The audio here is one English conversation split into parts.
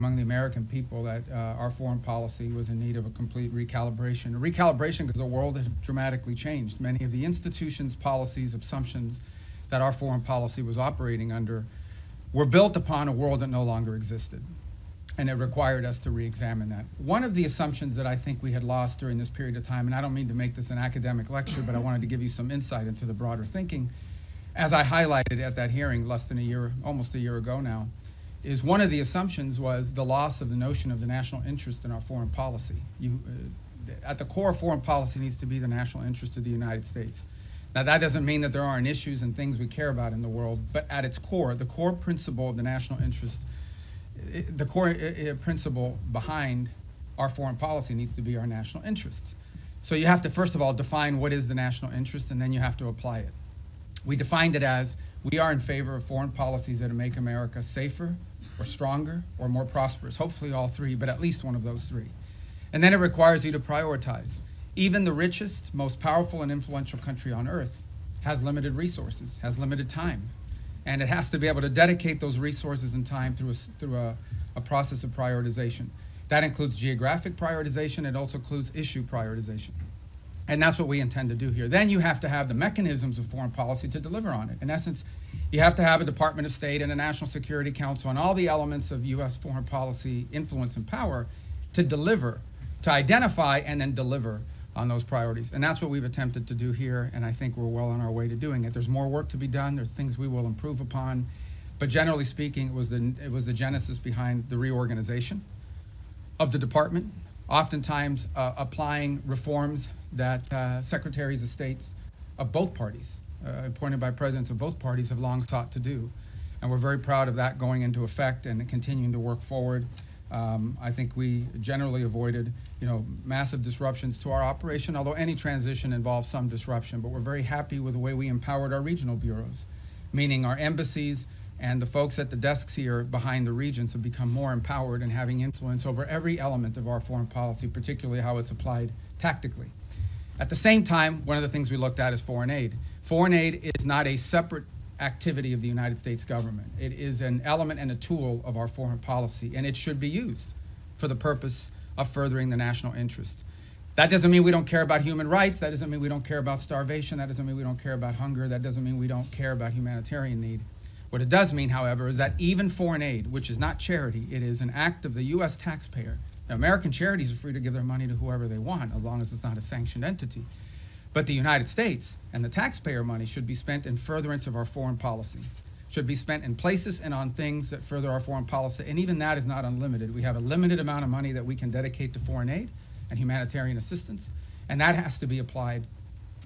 among the American people that our foreign policy was in need of a complete recalibration. A recalibration because the world had dramatically changed. Many of the institutions, policies, assumptions that our foreign policy was operating under were built upon a world that no longer existed. And it required us to re-examine that. One of the assumptions that I think we had lost during this period of time, and I don't mean to make this an academic lecture, but I wanted to give you some insight into the broader thinking, as I highlighted at that hearing less than a year, almost a year ago now, is one of the assumptions was the loss of the notion of the national interest in our foreign policy. At the core of foreign policy needs to be the national interest of the United States. Now that doesn't mean that there aren't issues and things we care about in the world, but at its core, the core principle of the national interest, the core principle behind our foreign policy needs to be our national interests. So you have to first of all define what is the national interest, and then you have to apply it. We defined it as we are in favor of foreign policies that make America safer or stronger or more prosperous, hopefully all three, but at least one of those three. And then it requires you to prioritize. Even the richest, most powerful and influential country on earth has limited resources, has limited time. And it has to be able to dedicate those resources and time through a process of prioritization. That includes geographic prioritization. It also includes issue prioritization. And that's what we intend to do here. Then you have to have the mechanisms of foreign policy to deliver on it. In essence, you have to have a Department of State and a National Security Council and all the elements of U.S. foreign policy influence and power to deliver, to identify and then deliver on those priorities. And that's what we've attempted to do here, and I think we're well on our way to doing it. There's more work to be done. There's things we will improve upon. But generally speaking, it was the genesis behind the reorganization of the department, oftentimes applying reforms that secretaries of states of both parties, appointed by presidents of both parties, have long sought to do. And we're very proud of that going into effect and continuing to work forward. I think we generally avoided, massive disruptions to our operation, although any transition involves some disruption. But we're very happy with the way we empowered our regional bureaus, meaning our embassies and the folks at the desks here behind the regions have become more empowered and having influence over every element of our foreign policy, particularly how it's applied tactically. At the same time, one of the things we looked at is foreign aid. Foreign aid is not a separate activity of the United States government. It is an element and a tool of our foreign policy, and it should be used for the purpose of furthering the national interest. That doesn't mean we don't care about human rights. That doesn't mean we don't care about starvation. That doesn't mean we don't care about hunger. That doesn't mean we don't care about humanitarian need. What it does mean, however, is that even foreign aid, which is not charity, it is an act of the U.S. taxpayer. Now, American charities are free to give their money to whoever they want, as long as it's not a sanctioned entity. But the United States and the taxpayer money should be spent in furtherance of our foreign policy, should be spent in places and on things that further our foreign policy, and even that is not unlimited. We have a limited amount of money that we can dedicate to foreign aid and humanitarian assistance, and that has to be applied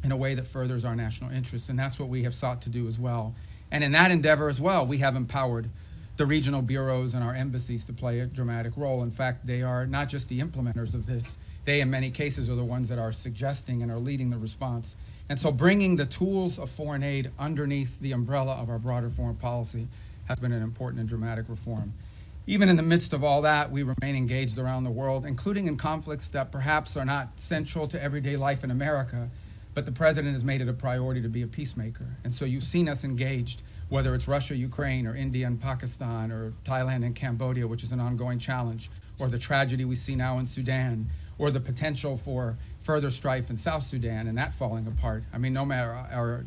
in a way that furthers our national interests, and that's what we have sought to do as well. And in that endeavor as well, we have empowered the regional bureaus and our embassies to play a dramatic role. In fact, they are not just the implementers of this. They, in many cases, are the ones that are suggesting and are leading the response. And so bringing the tools of foreign aid underneath the umbrella of our broader foreign policy has been an important and dramatic reform. Even in the midst of all that, we remain engaged around the world, including in conflicts that perhaps are not central to everyday life in America, but the president has made it a priority to be a peacemaker. And so you've seen us engaged, whether it's Russia, Ukraine, or India and Pakistan, or Thailand and Cambodia, which is an ongoing challenge, or the tragedy we see now in Sudan, or the potential for further strife in South Sudan and that falling apart. I mean, no matter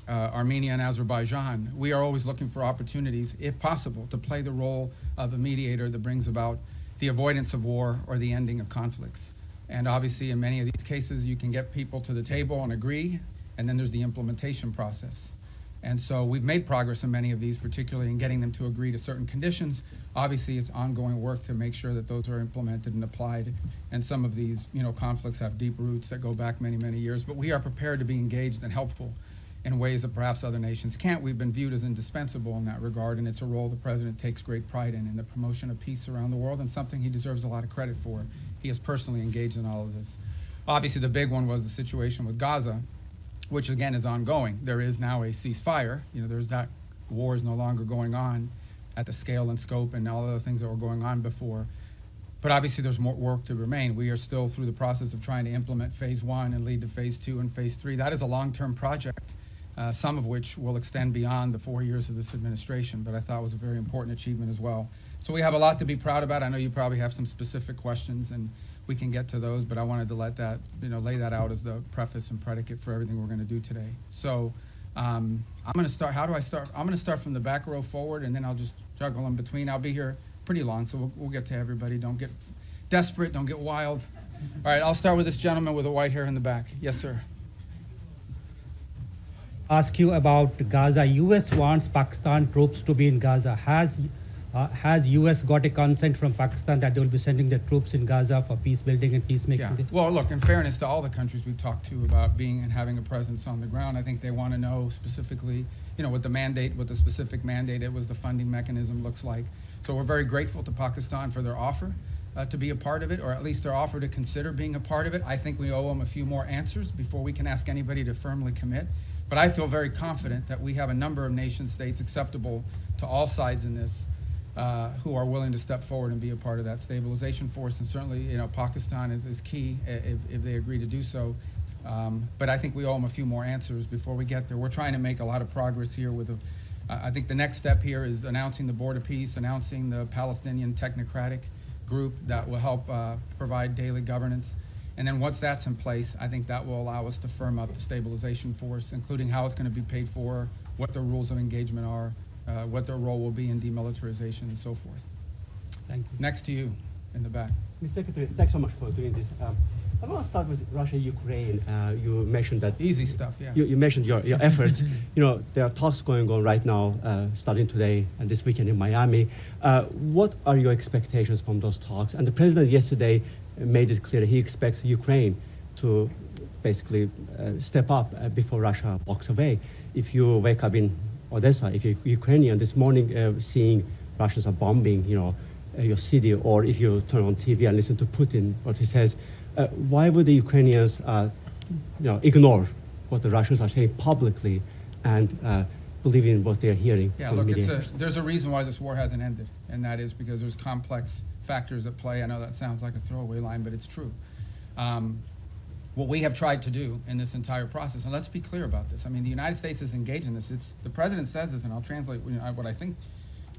Armenia and Azerbaijan, we are always looking for opportunities, if possible, to play the role of a mediator that brings about the avoidance of war or the ending of conflicts. And obviously, in many of these cases, you can get people to the table and agree, and then there's the implementation process. And so we've made progress in many of these, particularly in getting them to agree to certain conditions. Obviously, it's ongoing work to make sure that those are implemented and applied. And some of these, conflicts have deep roots that go back many, many years. But we are prepared to be engaged and helpful in ways that perhaps other nations can't. We've been viewed as indispensable in that regard, and it's a role the president takes great pride in the promotion of peace around the world, and something he deserves a lot of credit for. He has personally engaged in all of this. Obviously, the big one was the situation with Gaza, which again is ongoing. There is now a ceasefire. There's that war is no longer going on at the scale and scope and all the things that were going on before. But obviously there's more work to remain. We are still through the process of trying to implement phase 1 and lead to phase 2 and phase 3. That is a long-term project, some of which will extend beyond the 4 years of this administration, but I thought was a very important achievement as well. So we have a lot to be proud about. I know you probably have some specific questions, and we can get to those, but I wanted to let that, lay that out as the preface and predicate for everything we're going to do today. So I'm going to start. How do I start? I'm going to start from the back row forward, and then I'll just juggle in between. I'll be here pretty long, so we'll get to everybody. Don't get desperate. Don't get wild. All right, I'll start with this gentleman with the white hair in the back. Yes, sir. Ask you about Gaza. U.S. wants Pakistan troops to be in Gaza. Has U.S. got a consent from Pakistan that they will be sending their troops in Gaza for peace building and peacemaking? Yeah. Well, look, in fairness to all the countries we've talked to about being and having a presence on the ground, I think they want to know specifically, what the mandate, what the specific mandate, it was the funding mechanism looks like. So we're very grateful to Pakistan for their offer to be a part of it, or at least their offer to consider being a part of it. I think we owe them a few more answers before we can ask anybody to firmly commit. But I feel very confident that we have a number of nation states acceptable to all sides in this who are willing to step forward and be a part of that stabilization force. And certainly, Pakistan is key if they agree to do so. But I think we owe them a few more answers before we get there. We're trying to make a lot of progress here with I think the next step here is announcing the Board of Peace, announcing the Palestinian Technocratic Group that will help provide daily governance. And then once that's in place, I think that will allow us to firm up the stabilization force, including how it's going to be paid for, what their rules of engagement are, what their role will be in demilitarization and so forth. Thank you. Next to you in the back. Mr. Secretary, thanks so much for doing this. I want to start with Russia-Ukraine. You mentioned that... Easy stuff, yeah. You mentioned your efforts. There are talks going on right now, starting today and this weekend in Miami. What are your expectations from those talks? And the president yesterday made it clear he expects Ukraine to basically step up before Russia walks away. If you wake up in Odessa, if you're Ukrainian this morning seeing Russians are bombing, your city, or if you turn on TV and listen to Putin, what he says, why would the Ukrainians, ignore what the Russians are saying publicly and believe in what they're hearing? Yeah, look, there's a reason why this war hasn't ended, and that is because there's complex factors at play. I know that sounds like a throwaway line, but it's true. What we have tried to do in this entire process, and let's be clear about this. I mean, the United States is engaged in this. The president says this, and I'll translate what I think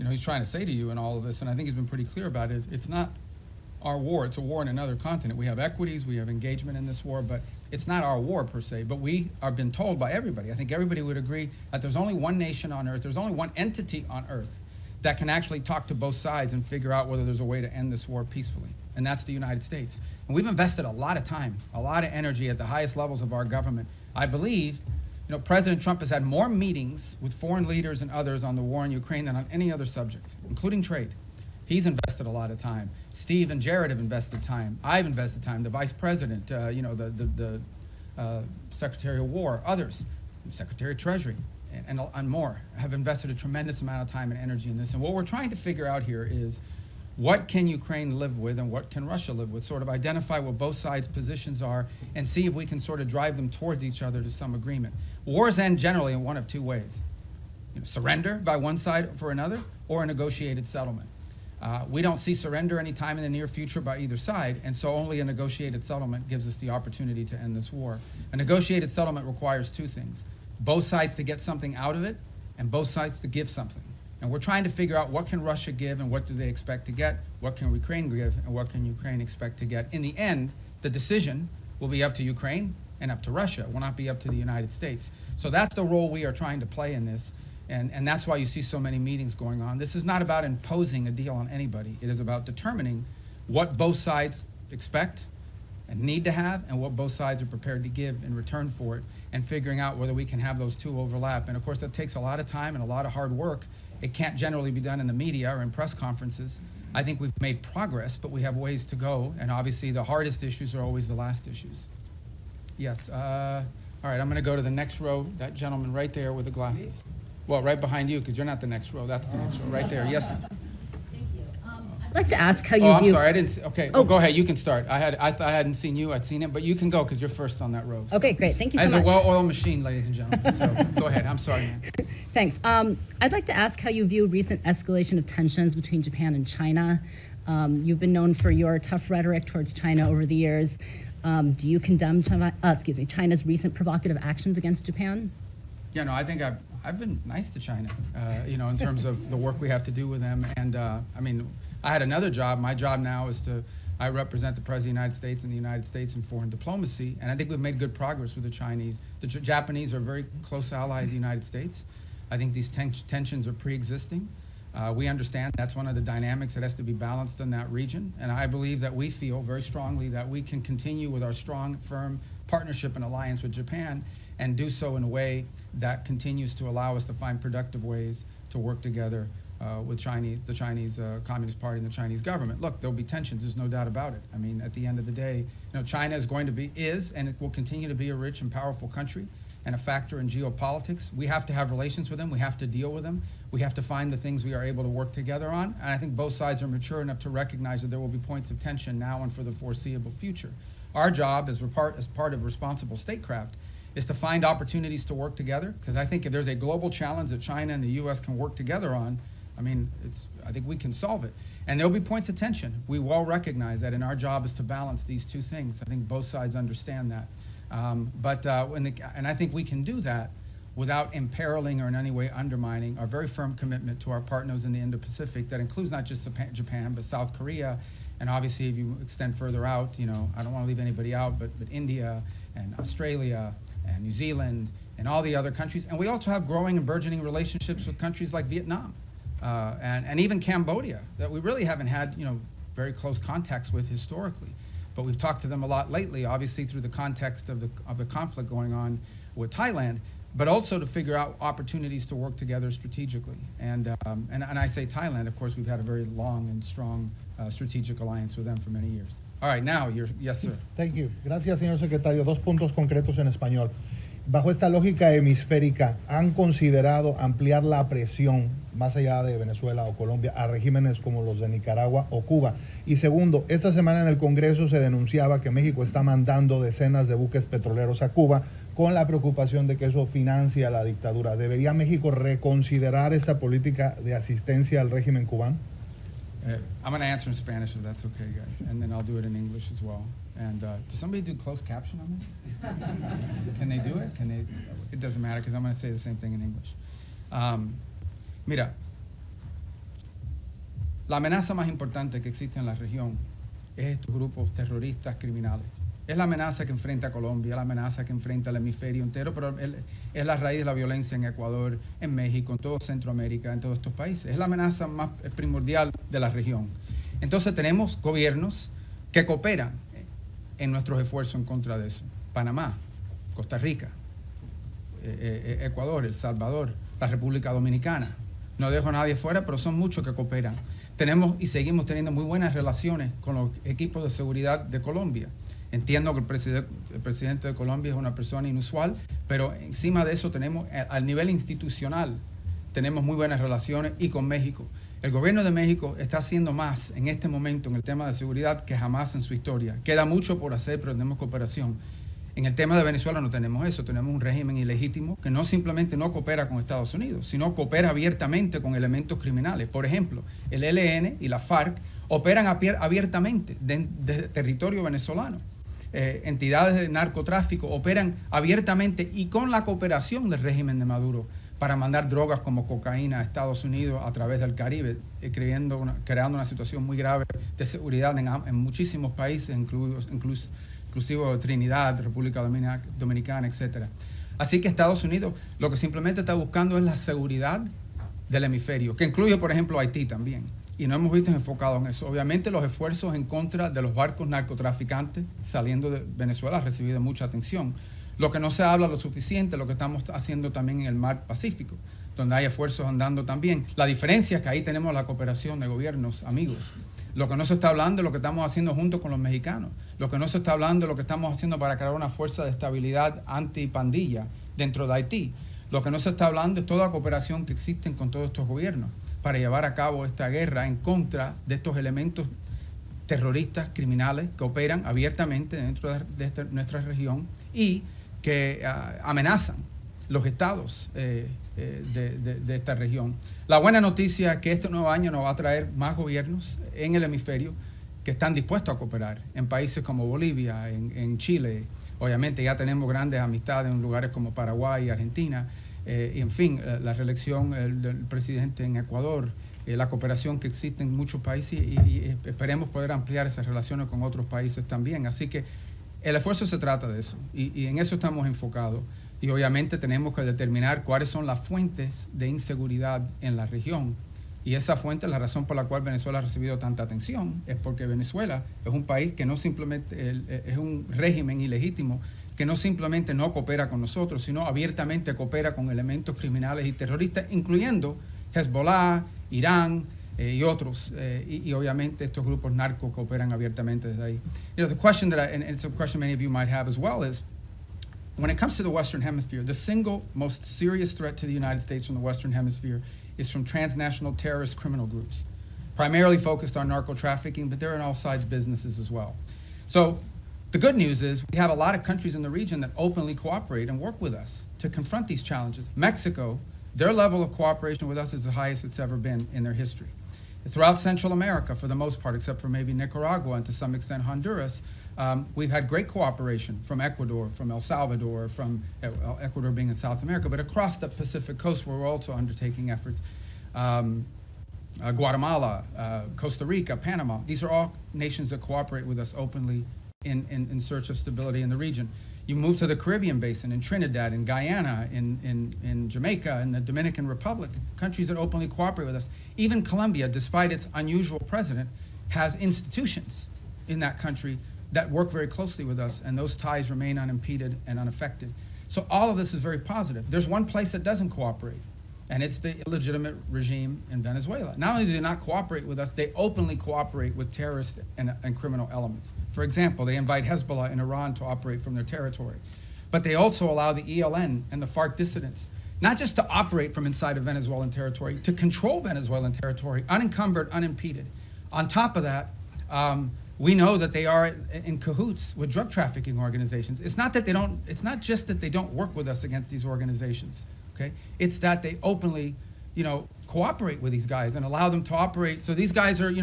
he's trying to say to you in all of this, and I think he's been pretty clear about it, is it's not our war. It's a war in another continent. We have equities, we have engagement in this war, but it's not our war per se. But we are been told by everybody, I think everybody would agree, that there's only one nation on earth, there's only one entity on earth that can actually talk to both sides and figure out whether there's a way to end this war peacefully, and that's the United States. And we've invested a lot of time, a lot of energy at the highest levels of our government. I believe, President Trump has had more meetings with foreign leaders and others on the war in Ukraine than on any other subject, including trade. He's invested a lot of time. Steve and Jared have invested time. I've invested time. The Vice President, the Secretary of War, others, Secretary of Treasury, and more, have invested a tremendous amount of time and energy in this. And what we're trying to figure out here is, what can Ukraine live with and what can Russia live with? Sort of identify what both sides' positions are and see if we can sort of drive them towards each other to some agreement. Wars end generally in one of two ways. Surrender by one side for another, or a negotiated settlement. We don't see surrender anytime in the near future by either side, and so only a negotiated settlement gives us the opportunity to end this war. A negotiated settlement requires two things: both sides to get something out of it, and both sides to give something. And we're trying to figure out, what can Russia give and what do they expect to get? What can Ukraine give and what can Ukraine expect to get? In the end, the decision will be up to Ukraine and up to Russia. It will not be up to the United States. So that's the role we are trying to play in this. And that's why you see so many meetings going on. This is not about imposing a deal on anybody. It is about determining what both sides expect and need to have and what both sides are prepared to give in return for it, and figuring out whether we can have those two overlap. And of course, that takes a lot of time and a lot of hard work. It can't generally be done in the media or in press conferences. I think we've made progress, but we have ways to go. And obviously, the hardest issues are always the last issues. Yes. All right, I'm going to go to the next row. That gentleman right there with the glasses. Well, right behind you, because you're not the next row. That's the next row, right there. Yes. Thank you. I'd like to ask how you view... Oh, I'm sorry. I didn't see. Okay. Oh, go ahead. You can start. I hadn't seen you. I'd seen him, but you can go because you're first on that row. So. Okay, great. Thank you so much. As a well-oiled machine, ladies and gentlemen. So go ahead. I'm sorry, man. Thanks. I'd like to ask how you view recent escalation of tensions between Japan and China. You've been known for your tough rhetoric towards China over the years. Do you condemn China's recent provocative actions against Japan? Yeah, no, I think I've been nice to China, you know, in terms of the work we have to do with them. And I mean, I had another job. My job now is I represent the President of the United States in the United States in foreign diplomacy, and I think we've made good progress with the Chinese. The Japanese are a very close ally of the United States. I think these tensions are pre-existing. We understand that's one of the dynamics that has to be balanced in that region, and I believe that we feel very strongly that we can continue with our strong, firm partnership and alliance with Japan and do so in a way that continues to allow us to find productive ways to work together with the Chinese Communist Party and the Chinese government. Look, there'll be tensions, there's no doubt about it. I mean, at the end of the day, you know, China is and it will continue to be a rich and powerful country and a factor in geopolitics. We have to have relations with them, we have to deal with them, we have to find the things we are able to work together on, and I think both sides are mature enough to recognize that there will be points of tension now and for the foreseeable future. Our job as part of responsible statecraft is to find opportunities to work together, because I think if there's a global challenge that China and the U.S. can work together on, I mean, I think we can solve it. And there'll be points of tension. We well recognize that, and our job is to balance these two things. I think both sides understand that. And I think we can do that without imperiling or in any way undermining our very firm commitment to our partners in the Indo-Pacific that includes not just Japan, but South Korea, and obviously if you extend further out, you know, I don't want to leave anybody out, but India and Australia and New Zealand and all the other countries. And we also have growing and burgeoning relationships with countries like Vietnam and even Cambodia that we really haven't had, you know, very close contacts with historically. But we've talked to them a lot lately, obviously through the context of the conflict going on with Thailand, but also to figure out opportunities to work together strategically. And I say Thailand, of course, we've had a very long and strong strategic alliance with them for many years. All right, now, yes, sir. Thank you. Gracias, señor secretario. Dos puntos concretos en español. Bajo esta lógica hemisférica, ¿han considerado ampliar la presión más allá de Venezuela o Colombia a regímenes como los de Nicaragua o Cuba? Y segundo, esta semana en el Congreso se denunciaba que México está mandando decenas de buques petroleros a Cuba con la preocupación de que eso financia la dictadura. ¿Debería México reconsiderar esta política de asistencia al régimen cubano? I'm going to answer in Spanish if that's okay, guys, and then I'll do it in English as well. And does somebody do closed caption on this? Can they do it? It doesn't matter because I'm going to say the same thing in English. Mira, la amenaza más importante que existe en la región es estos grupos terroristas criminales. Es la amenaza que enfrenta a Colombia, la amenaza que enfrenta el hemisferio entero, pero es la raíz de la violencia en Ecuador, en México, en todo Centroamérica, en todos estos países. Es la amenaza más primordial de la región. Entonces tenemos gobiernos que cooperan en nuestros esfuerzos en contra de eso. Panamá, Costa Rica, Ecuador, El Salvador, la República Dominicana. No dejo a nadie fuera, pero son muchos que cooperan. Tenemos y seguimos teniendo muy buenas relaciones con los equipos de seguridad de Colombia. Entiendo que el presidente de Colombia es una persona inusual, pero encima de eso tenemos, al nivel institucional, tenemos muy buenas relaciones y con México. El gobierno de México está haciendo más en este momento en el tema de seguridad que jamás en su historia. Queda mucho por hacer, pero tenemos cooperación. En el tema de Venezuela no tenemos eso, tenemos un régimen ilegítimo que no simplemente no coopera con Estados Unidos, sino coopera abiertamente con elementos criminales. Por ejemplo, el ELN y la FARC operan abiertamente de territorio venezolano. Entidades de narcotráfico operan abiertamente y con la cooperación del régimen de Maduro para mandar drogas como cocaína a Estados Unidos a través del Caribe, creando una situación muy grave de seguridad en muchísimos países, inclusive Trinidad, República Dominicana, etc. Así que Estados Unidos lo que simplemente está buscando es la seguridad del hemisferio, que incluye, por ejemplo, Haití también. Y no hemos visto enfocado en eso. Obviamente los esfuerzos en contra de los barcos narcotraficantes saliendo de Venezuela han recibido mucha atención. Lo que no se habla lo suficiente, lo que estamos haciendo también en el mar Pacífico, donde hay esfuerzos andando también. La diferencia es que ahí tenemos la cooperación de gobiernos amigos. Lo que no se está hablando es lo que estamos haciendo junto con los mexicanos. Lo que no se está hablando es lo que estamos haciendo para crear una fuerza de estabilidad antipandilla dentro de Haití. Lo que no se está hablando es toda la cooperación que existen con todos estos gobiernos para llevar a cabo esta guerra en contra de estos elementos terroristas, criminales, que operan abiertamente dentro de nuestra región y que amenazan los estados de esta región. La buena noticia es que este nuevo año nos va a traer más gobiernos en el hemisferio que están dispuestos a cooperar en países como Bolivia, en Chile. Obviamente ya tenemos grandes amistades en lugares como Paraguay y Argentina. y en fin, la reelección del presidente en Ecuador, la cooperación que existe en muchos países y esperemos poder ampliar esas relaciones con otros países también. Así que el esfuerzo se trata de eso y en eso estamos enfocados. Y obviamente tenemos que determinar cuáles son las fuentes de inseguridad en la región. Y esa fuente, la razón por la cual Venezuela ha recibido tanta atención, es porque Venezuela es un país que no simplemente, es un régimen ilegítimo, que no simplemente no coopera con nosotros, sino abiertamente coopera con elementos criminales y terroristas, incluyendo Hezbollah, Irán y otros. Y obviamente estos grupos narcos cooperan abiertamente desde ahí. You know, the question that and it's a question many of you might have as well, is when it comes to the Western Hemisphere, the single most serious threat to the United States from the Western Hemisphere is from transnational terrorist criminal groups, primarily focused on narco trafficking, but they're in all sides businesses as well. So the good news is we have a lot of countries in the region that openly cooperate and work with us to confront these challenges. Mexico, their level of cooperation with us is the highest it's ever been in their history. Throughout Central America, for the most part, except for maybe Nicaragua and to some extent Honduras, we've had great cooperation from Ecuador, from El Salvador, from Ecuador being in South America, but across the Pacific coast where we're also undertaking efforts. Guatemala, Costa Rica, Panama, these are all nations that cooperate with us openly in search of stability in the region. You move to the Caribbean basin, in Trinidad, in Guyana, in Jamaica, in the Dominican Republic, countries that openly cooperate with us. Even Colombia, despite its unusual president, has institutions in that country that work very closely with us, and those ties remain unimpeded and unaffected. So all of this is very positive. There's one place that doesn't cooperate, and it's the illegitimate regime in Venezuela. Not only do they not cooperate with us, they openly cooperate with terrorist and criminal elements. For example, they invite Hezbollah in Iran to operate from their territory. But they also allow the ELN and the FARC dissidents not just to operate from inside of Venezuelan territory, to control Venezuelan territory, unencumbered, unimpeded. On top of that, we know that they are in cahoots with drug trafficking organizations. It's not just that they don't work with us against these organizations. Okay? It's that they openly, cooperate with these guys and allow them to operate. So these guys are,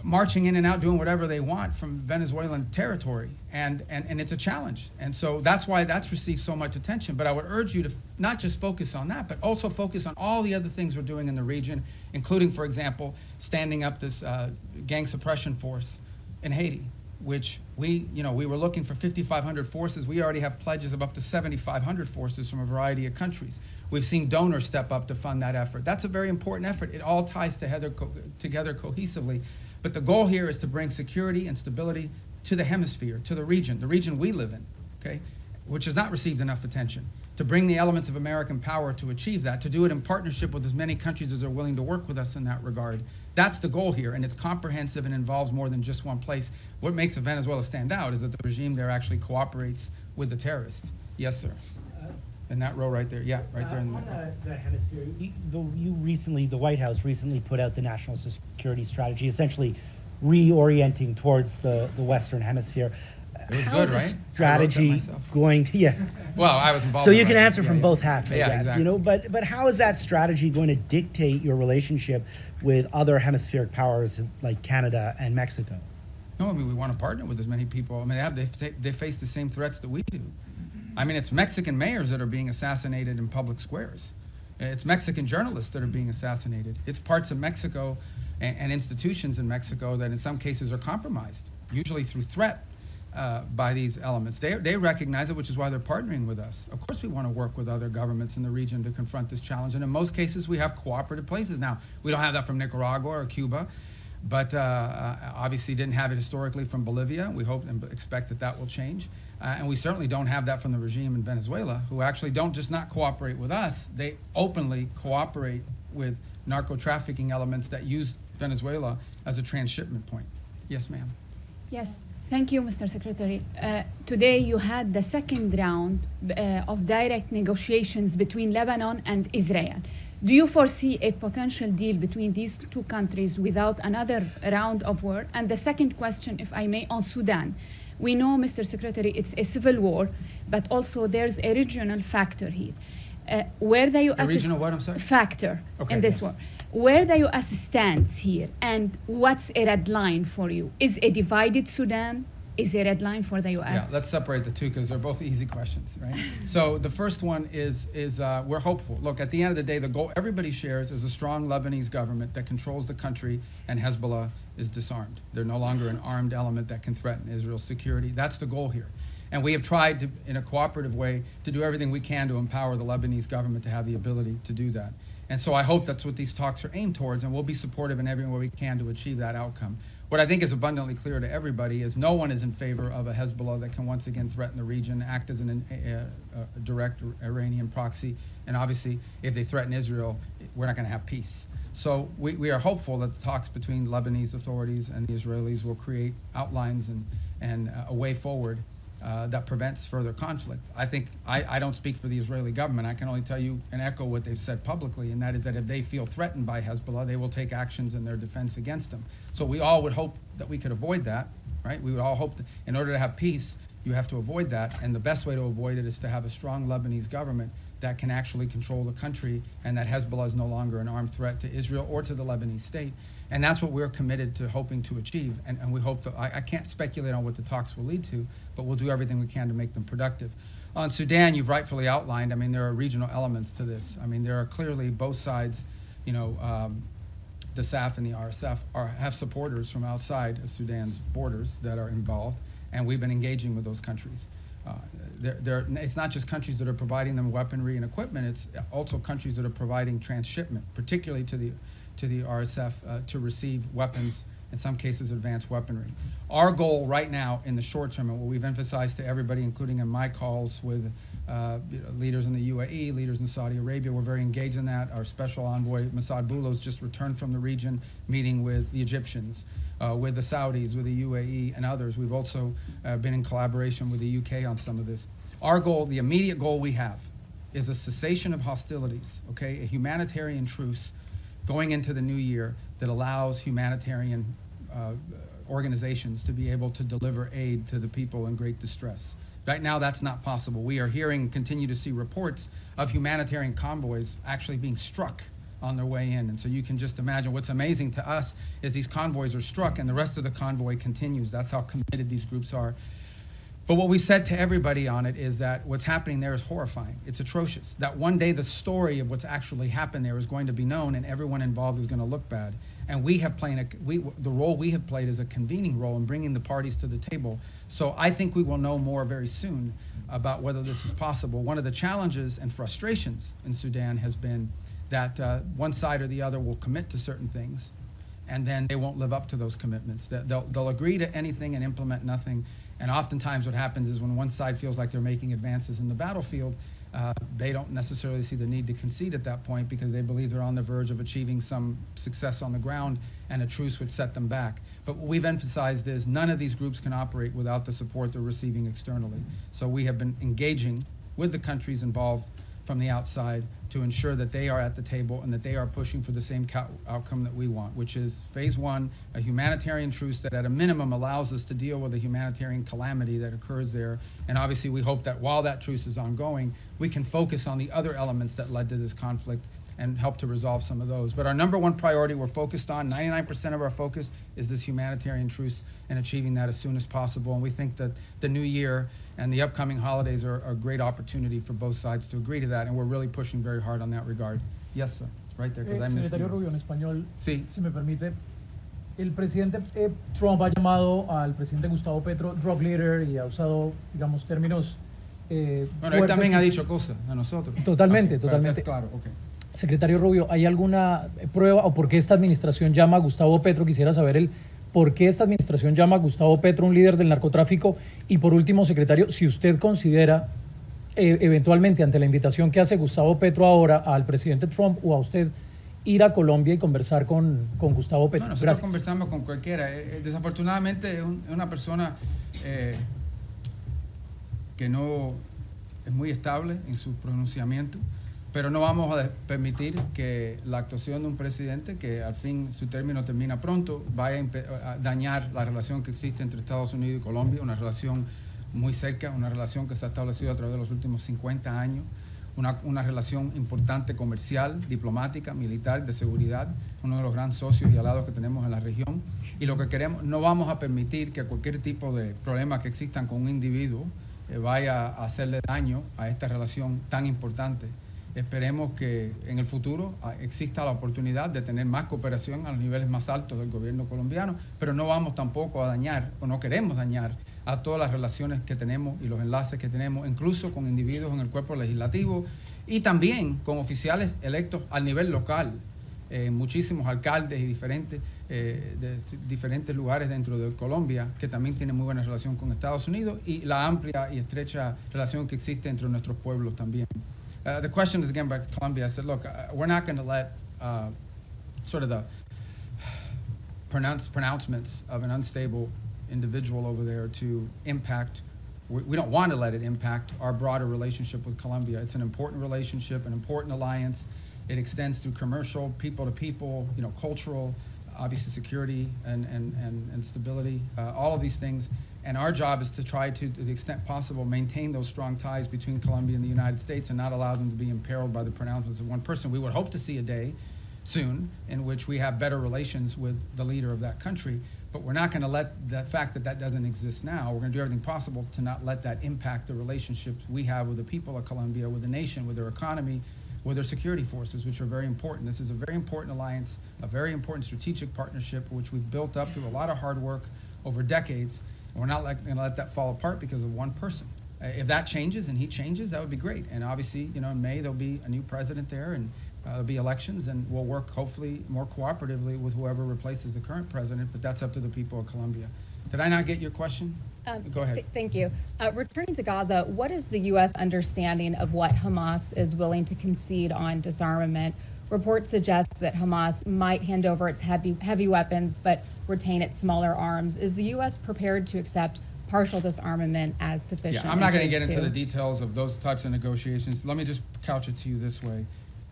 marching in and out, doing whatever they want from Venezuelan territory, and it's a challenge. And so that's why that's received so much attention. But I would urge you to not just focus on that, but also focus on all the other things we're doing in the region, including, for example, standing up this gang suppression force in Haiti, which we were looking for 5,500 forces. We already have pledges of up to 7,500 forces from a variety of countries. We've seen donors step up to fund that effort. That's a very important effort. It all ties together cohesively. But the goal here is to bring security and stability to the hemisphere, to the region we live in, okay, which has not received enough attention. To bring the elements of American power to achieve that, to do it in partnership with as many countries as are willing to work with us in that regard. That's the goal here, and it's comprehensive and involves more than just one place. What makes Venezuela stand out is that the regime there actually cooperates with the terrorists. Yes, sir. In that row right there. Yeah, right there in the middle. The hemisphere, the White House recently put out the national security strategy, essentially reorienting towards the Western Hemisphere. It was How good, is this right? strategy going to, Well, I was involved So in you it, can right? answer from both hats, I guess, exactly. But how is that strategy going to dictate your relationship with other hemispheric powers like Canada and Mexico? No, I mean, we want to partner with as many people. I mean, they face the same threats that we do. I mean, it's Mexican mayors that are being assassinated in public squares. It's Mexican journalists that are being assassinated. It's parts of Mexico and institutions in Mexico that in some cases are compromised, usually through threat by these elements. They recognize it, which is why they're partnering with us. Of course we want to work with other governments in the region to confront this challenge, and in most cases we have cooperative places. Now, we don't have that from Nicaragua or Cuba, but obviously didn't have it historically from Bolivia. We hope and expect that that will change. And we certainly don't have that from the regime in Venezuela, who actually don't just not cooperate with us, they openly cooperate with narco-trafficking elements that use Venezuela as a transshipment point. Yes, ma'am. Yes, thank you, Mr. Secretary. Today you had the second round of direct negotiations between Lebanon and Israel. Do you foresee a potential deal between these two countries without another round of war? And the second question, if I may, on Sudan. We know, Mr. Secretary, it's a civil war, but also there's a regional factor here. Where the U.S. regional what, I'm sorry? Factor Okay, in this yes. war. Where the U.S. stands here, and what's a red line for you? Is a divided Sudan is a red line for the U.S.? Yeah, let's separate the two because they're both easy questions, right? So the first one is we're hopeful. Look, at the end of the day, the goal everybody shares is a strong Lebanese government that controls the country, and Hezbollah is disarmed. They're no longer an armed element that can threaten Israel's security. That's the goal here. And we have tried to, in a cooperative way, to do everything we can to empower the Lebanese government to have the ability to do that. And so I hope that's what these talks are aimed towards, and we'll be supportive in every way we can to achieve that outcome. What I think is abundantly clear to everybody is no one is in favor of a Hezbollah that can once again threaten the region, act as a direct Iranian proxy, and obviously if they threaten Israel, we're not going to have peace. So we are hopeful that the talks between Lebanese authorities and the Israelis will create outlines and a way forward that prevents further conflict. I think I don't speak for the Israeli government. I can only tell you and echo what they've said publicly, and that is that if they feel threatened by Hezbollah, they will take actions in their defense against them. So we all would hope that we could avoid that, right? We would all hope that in order to have peace, you have to avoid that, and the best way to avoid it is to have a strong Lebanese government that can actually control the country, and that Hezbollah is no longer an armed threat to Israel or to the Lebanese state. And that's what we're committed to hoping to achieve. And we hope that, I can't speculate on what the talks will lead to, but we'll do everything we can to make them productive. On Sudan, you've rightfully outlined, I mean, there are regional elements to this. I mean, there are clearly both sides, you know, the SAF and the RSF have supporters from outside of Sudan's borders that are involved, and we've been engaging with those countries. It's not just countries that are providing them weaponry and equipment, it's also countries that are providing transshipment, particularly to the RSF to receive weapons, in some cases advanced weaponry. Our goal right now in the short term, and what we've emphasized to everybody, including in my calls with leaders in the UAE, leaders in Saudi Arabia, we're very engaged in that. Our special envoy, Massad Boulos, just returned from the region, meeting with the Egyptians, with the Saudis, with the UAE, and others. We've also been in collaboration with the UK on some of this. Our goal, the immediate goal we have, is a cessation of hostilities, okay, a humanitarian truce going into the new year that allows humanitarian organizations to be able to deliver aid to the people in great distress. Right now, that's not possible. We are hearing, continue to see reports of humanitarian convoys actually being struck on their way in. And so you can just imagine what's amazing to us is these convoys are struck and the rest of the convoy continues. That's how committed these groups are. But what we said to everybody on it is that what's happening there is horrifying. It's atrocious. That one day the story of what's actually happened there is going to be known and everyone involved is going to look bad. And we have played the role we have played is a convening role in bringing the parties to the table. So I think we will know more very soon about whether this is possible. One of the challenges and frustrations in Sudan has been that one side or the other will commit to certain things and then they won't live up to those commitments. They'll agree to anything and implement nothing. And oftentimes what happens is when one side feels like they're making advances in the battlefield, they don't necessarily see the need to concede at that point because they believe they're on the verge of achieving some success on the ground and a truce would set them back. But what we've emphasized is none of these groups can operate without the support they're receiving externally. So we have been engaging with the countries involved from the outside to ensure that they are at the table and that they are pushing for the same outcome that we want, which is phase one, a humanitarian truce that at a minimum allows us to deal with the humanitarian calamity that occurs there. And obviously we hope that while that truce is ongoing, we can focus on the other elements that led to this conflict and help to resolve some of those. But our number one priority we're focused on, 99% of our focus is this humanitarian truce and achieving that as soon as possible. And we think that the new year and the upcoming holidays are a great opportunity for both sides to agree to that, and we're really pushing very hard on that regard. Yes, sir. Right there, because I missed Secretario you. Rubio, en español, Sí. si me permite. El presidente Trump ha llamado al presidente Gustavo Petro drug leader y ha usado, digamos, términos Bueno, él también ha dicho cosas a nosotros. Totalmente, Okay, totalmente. Claro, ok. Secretario Rubio, ¿hay alguna prueba o por qué esta administración llama a Gustavo Petro? Quisiera saber por qué esta administración llama a Gustavo Petro un líder del narcotráfico. Y por último, secretario, si usted considera eventualmente ante la invitación que hace Gustavo Petro ahora al presidente Trump o a usted ir a Colombia y conversar con Gustavo Petro. No, nosotros Gracias. conversamos con cualquiera. Desafortunadamente es una persona que no es muy estable en su pronunciamiento, pero no vamos a permitir que la actuación de un presidente que al fin su término termina pronto vaya a dañar la relación que existe entre Estados Unidos y Colombia, una relación muy cerca, una relación que se ha establecido a través de los últimos 50 años, una relación importante comercial, diplomática, militar, de seguridad, uno de los grandes socios y aliados que tenemos en la región. Y lo que queremos, no vamos a permitir que cualquier tipo de problema que existan con un individuo vaya a hacerle daño a esta relación tan importante. Esperemos que en el futuro exista la oportunidad de tener más cooperación a los niveles más altos del gobierno colombiano, pero no vamos tampoco a dañar, o no queremos dañar, a todas las relaciones que tenemos y los enlaces que tenemos, incluso con individuos en el cuerpo legislativo y también con oficiales electos al nivel local, muchísimos alcaldes y de diferentes lugares dentro de Colombia que también tienen muy buena relación con Estados Unidos y la amplia y estrecha relación que existe entre nuestros pueblos también. The question is again by Colombia. I said, look, we're not going to let sort of the pronouncements of an unstable individual over there to impact. We don't want to let it impact our broader relationship with Colombia. It's an important relationship, an important alliance. It extends through commercial, people to people, cultural, obviously security and stability, all of these things. And our job is to try to the extent possible, maintain those strong ties between Colombia and the United States and not allow them to be imperiled by the pronouncements of one person. We would hope to see a day soon in which we have better relations with the leader of that country, but we're not going to let the fact that doesn't exist now, we're going to do everything possible to not let that impact the relationships we have with the people of Colombia, with the nation, with their economy, with their security forces, which are very important. This is a very important alliance, a very important strategic partnership, which we've built up through a lot of hard work over decades. And we're not going to let that fall apart because of one person. If that changes and he changes, that would be great. And obviously, in May, there'll be a new president there and there'll be elections, and we'll work hopefully more cooperatively with whoever replaces the current president, but that's up to the people of Colombia. Did I not get your question? Go ahead. Thank you. Returning to Gaza, what is the U.S. understanding of what Hamas is willing to concede on disarmament? Reports suggest that Hamas might hand over its heavy weapons but retain its smaller arms. Is the U.S. prepared to accept partial disarmament as sufficient? Yeah, I'm not going to get into the details of those types of negotiations. Let me just couch it to you this way.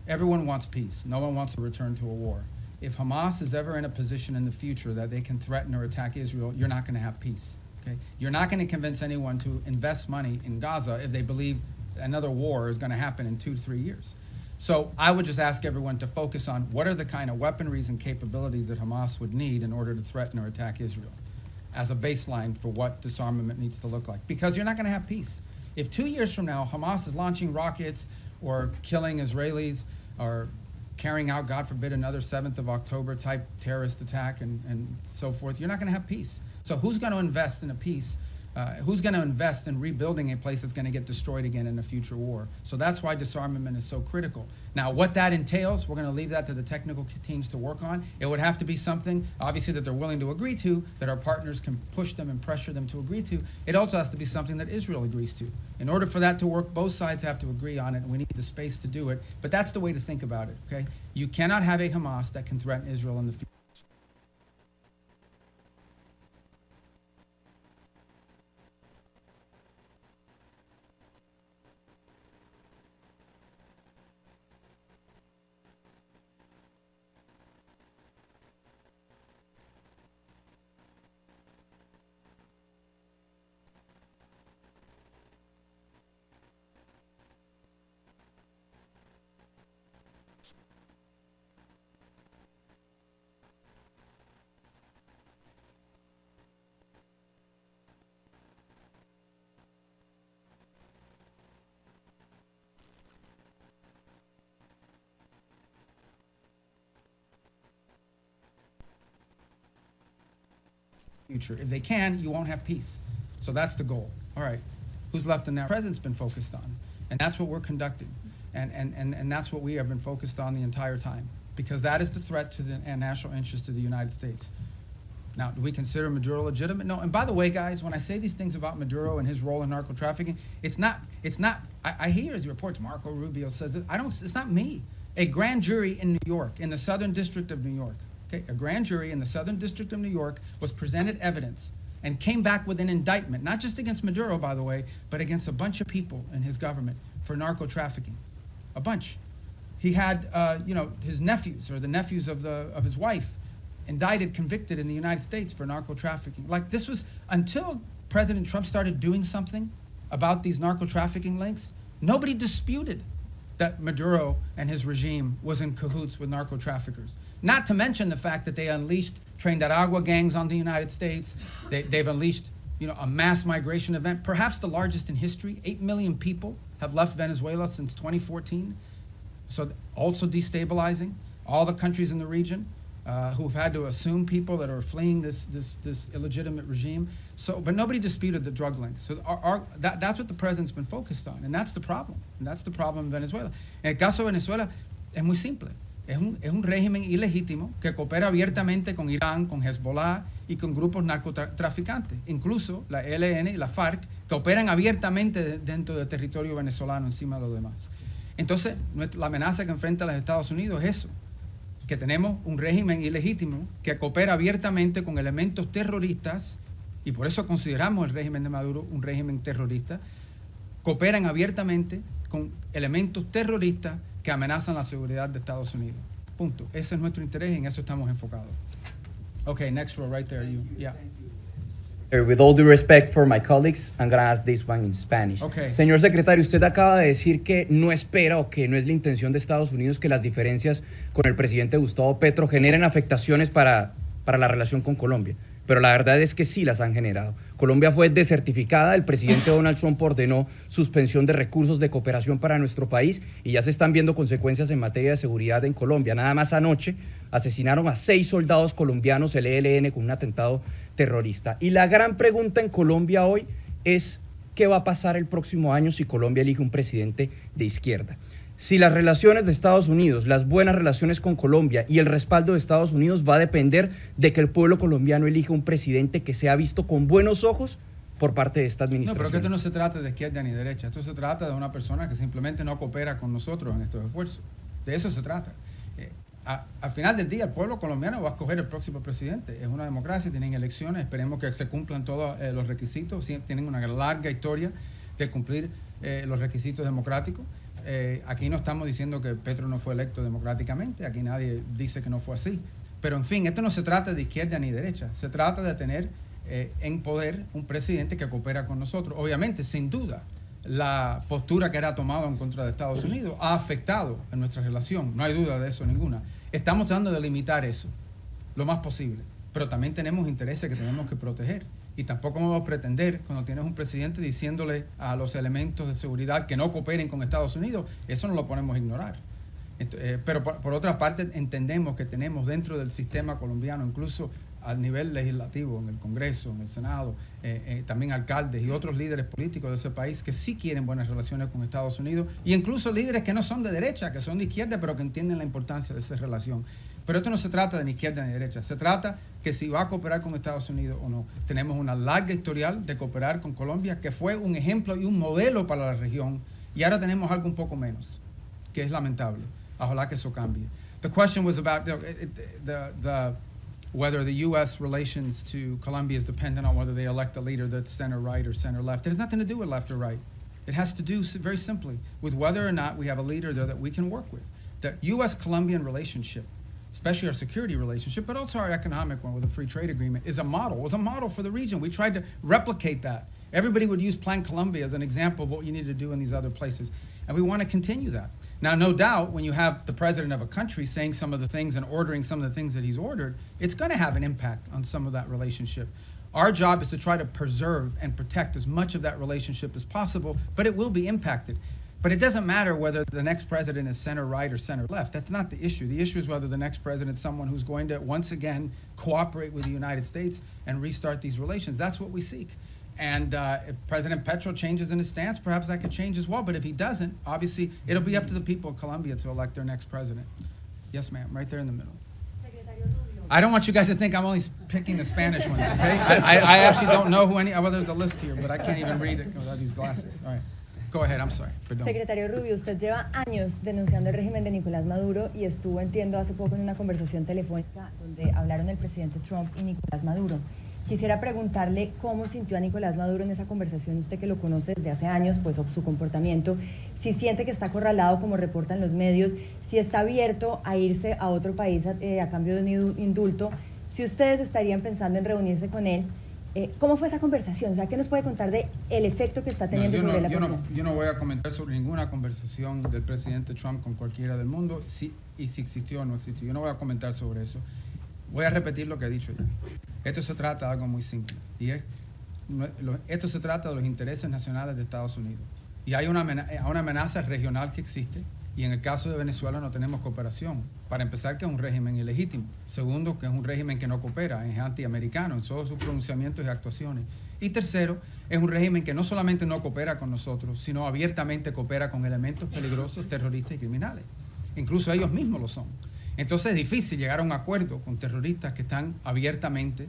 Everyone wants peace. No one wants to return to a war. If Hamas is ever in a position in the future that they can threaten or attack Israel, you're not going to have peace. Okay? You're not going to convince anyone to invest money in Gaza if they believe another war is going to happen in 2 to 3 years. So I would just ask everyone to focus on what are the kind of weaponries and capabilities that Hamas would need in order to threaten or attack Israel as a baseline for what disarmament needs to look like. Because you're not going to have peace. If 2 years from now Hamas is launching rockets or killing Israelis or carrying out, God forbid, another 7th of October type terrorist attack and so forth, you're not going to have peace. So who's going to invest in a peace? Who's going to invest in rebuilding a place that's going to get destroyed again in a future war? So that's why disarmament is so critical. Now, what that entails, we're going to leave that to the technical teams to work on. It would have to be something, obviously, that they're willing to agree to, that our partners can push them and pressure them to agree to. It also has to be something that Israel agrees to. In order for that to work, both sides have to agree on it, and we need the space to do it. But that's the way to think about it, okay? You cannot have a Hamas that can threaten Israel in the future. Future. If they can, you won't have peace. So that's the goal. All right. Who's left in that? The president's been focused on. And that's what we're conducting. And that's what we have been focused on the entire time. Because that is the threat to the national interest of the United States. Now, do we consider Maduro legitimate? No. And by the way, guys, when I say these things about Maduro and his role in narco trafficking, I hear his reports, Marco Rubio says it. It's not me. A grand jury in New York, in the Southern District of New York, okay, a grand jury in the Southern District of New York was presented evidence and came back with an indictment, not just against Maduro, by the way, but against a bunch of people in his government for narco trafficking. A bunch. He had, his nephews or the nephews of his wife indicted, convicted in the United States for narco trafficking. Like this was, until President Trump started doing something about these narco trafficking links, nobody disputed that Maduro and his regime was in cahoots with narco traffickers. Not to mention the fact that they unleashed Tren-de-Aragua gangs on the United States. They've unleashed, a mass migration event, perhaps the largest in history. 8 million people have left Venezuela since 2014. So also destabilizing all the countries in the region who've had to assume people that are fleeing this illegitimate regime. So, but nobody disputed the drug links. So that's what the president's been focused on, and that's the problem. And that's the problem in Venezuela. En el caso de Venezuela es muy simple. Es un régimen ilegítimo que coopera abiertamente con Irán, con Hezbollah y con grupos narcotraficantes. Incluso la ELN y la FARC que operan abiertamente dentro del territorio venezolano encima de los demás. Entonces, la amenaza que enfrenta los Estados Unidos es eso, que tenemos un régimen ilegítimo que coopera abiertamente con elementos terroristas, y por eso consideramos el régimen de Maduro un régimen terrorista, cooperan abiertamente con elementos terroristas que amenazan la seguridad de Estados Unidos. Punto. Ese es nuestro interés y en eso estamos enfocados. Okay, next row right there. You, yeah. With all due respect for my colleagues, I'm going to ask this one in Spanish. Okay. Señor secretario, usted acaba de decir que no espera o que no es la intención de Estados Unidos que las diferencias con el presidente Gustavo Petro generen afectaciones para la relación con Colombia. Pero la verdad es que sí las han generado. Colombia fue desertificada, el presidente Donald Trump ordenó suspensión de recursos de cooperación para nuestro país y ya se están viendo consecuencias en materia de seguridad en Colombia. Nada más anoche asesinaron a 6 soldados colombianos, el ELN, con un atentado terrorista. Y la gran pregunta en Colombia hoy es ¿qué va a pasar el próximo año si Colombia elige un presidente de izquierda? Si las relaciones de Estados Unidos, las buenas relaciones con Colombia y el respaldo de Estados Unidos va a depender de que el pueblo colombiano elija un presidente que sea visto con buenos ojos por parte de esta administración. No, pero que esto no se trata de izquierda ni derecha, esto se trata de una persona que simplemente no coopera con nosotros en estos esfuerzos. De eso se trata. Al final del día, el pueblo colombiano va a escoger el próximo presidente. Es una democracia, tienen elecciones, esperemos que se cumplan todos los requisitos, tienen una larga historia de cumplir los requisitos democráticos. Aquí no estamos diciendo que Petro no fue electo democráticamente, aquí nadie dice que no fue así. Pero en fin, esto no se trata de izquierda ni derecha, se trata de tener en poder un presidente que coopera con nosotros. Obviamente, sin duda, la postura que era tomada en contra de Estados Unidos ha afectado en nuestra relación, no hay duda de eso ninguna. Estamos tratando de limitar eso lo más posible, pero también tenemos intereses que tenemos que proteger. Y tampoco vamos a pretender, cuando tienes un presidente diciéndole a los elementos de seguridad que no cooperen con Estados Unidos, eso no lo podemos ignorar. Pero por otra parte, entendemos que tenemos dentro del sistema colombiano, incluso al nivel legislativo, en el Congreso, en el Senado, también alcaldes y otros líderes políticos de ese país que sí quieren buenas relaciones con Estados Unidos, y incluso líderes que no son de derecha, que son de izquierda, pero que entienden la importancia de esa relación. Pero esto no se trata de ni izquierda ni derecha, se trata que si va a cooperar con Estados Unidos o no. Tenemos una larga historial de cooperar con Colombia, que fue un ejemplo y un modelo para la región, y ahora tenemos algo un poco menos, que es lamentable. Ojalá que eso cambie. The question was about whether the U.S. relations to Colombia is dependent on whether they elect a leader that's center-right or center-left. It has nothing to do with left or right. It has to do very simply with whether or not we have a leader there that we can work with. The U.S.-Colombian relationship, especially our security relationship, but also our economic one with a free trade agreement, is a model. It was a model for the region. We tried to replicate that. Everybody would use Plan Colombia as an example of what you need to do in these other places. And we want to continue that. Now, no doubt, when you have the president of a country saying some of the things and ordering some of the things that he's ordered, it's going to have an impact on some of that relationship. Our job is to try to preserve and protect as much of that relationship as possible, but it will be impacted. But it doesn't matter whether the next president is center-right or center-left. That's not the issue. The issue is whether the next president is someone who's going to, once again, cooperate with the United States and restart these relations. That's what we seek. And if President Petro changes in his stance, perhaps that could change as well. But if he doesn't, obviously, it'll be up to the people of Colombia to elect their next president. Yes, ma'am, right there in the middle. I don't want you guys to think I'm only picking the Spanish ones, okay? I actually don't know who any, well, there's a list here, but I can't even read it without these glasses. All right. Go ahead, I'm sorry. Perdón. Secretario Rubio, usted lleva años denunciando el régimen de Nicolás Maduro y estuvo, entiendo, hace poco en una conversación telefónica donde hablaron el presidente Trump y Nicolás Maduro. Quisiera preguntarle cómo sintió a Nicolás Maduro en esa conversación, usted que lo conoce desde hace años, pues su comportamiento, si siente que está acorralado como reportan los medios, si está abierto a irse a otro país a cambio de un indulto, si ustedes estarían pensando en reunirse con él ¿Cómo fue esa conversación? O sea, ¿qué nos puede contar de el efecto que está teniendo sobre la presión? Yo no voy a comentar sobre ninguna conversación del presidente Trump con cualquiera del mundo, si existió o no existió. Yo no voy a comentar sobre eso. Voy a repetir lo que he dicho ya. Esto se trata de algo muy simple. Esto se trata de los intereses nacionales de Estados Unidos. Y hay una amenaza regional que existe. Y en el caso de Venezuela no tenemos cooperación. Para empezar, que es un régimen ilegítimo. Segundo, que es un régimen que no coopera, es antiamericano en todos sus pronunciamientos y actuaciones. Y tercero, es un régimen que no solamente no coopera con nosotros, sino abiertamente coopera con elementos peligrosos, terroristas y criminales. Incluso ellos mismos lo son. Entonces es difícil llegar a un acuerdo con terroristas que están abiertamente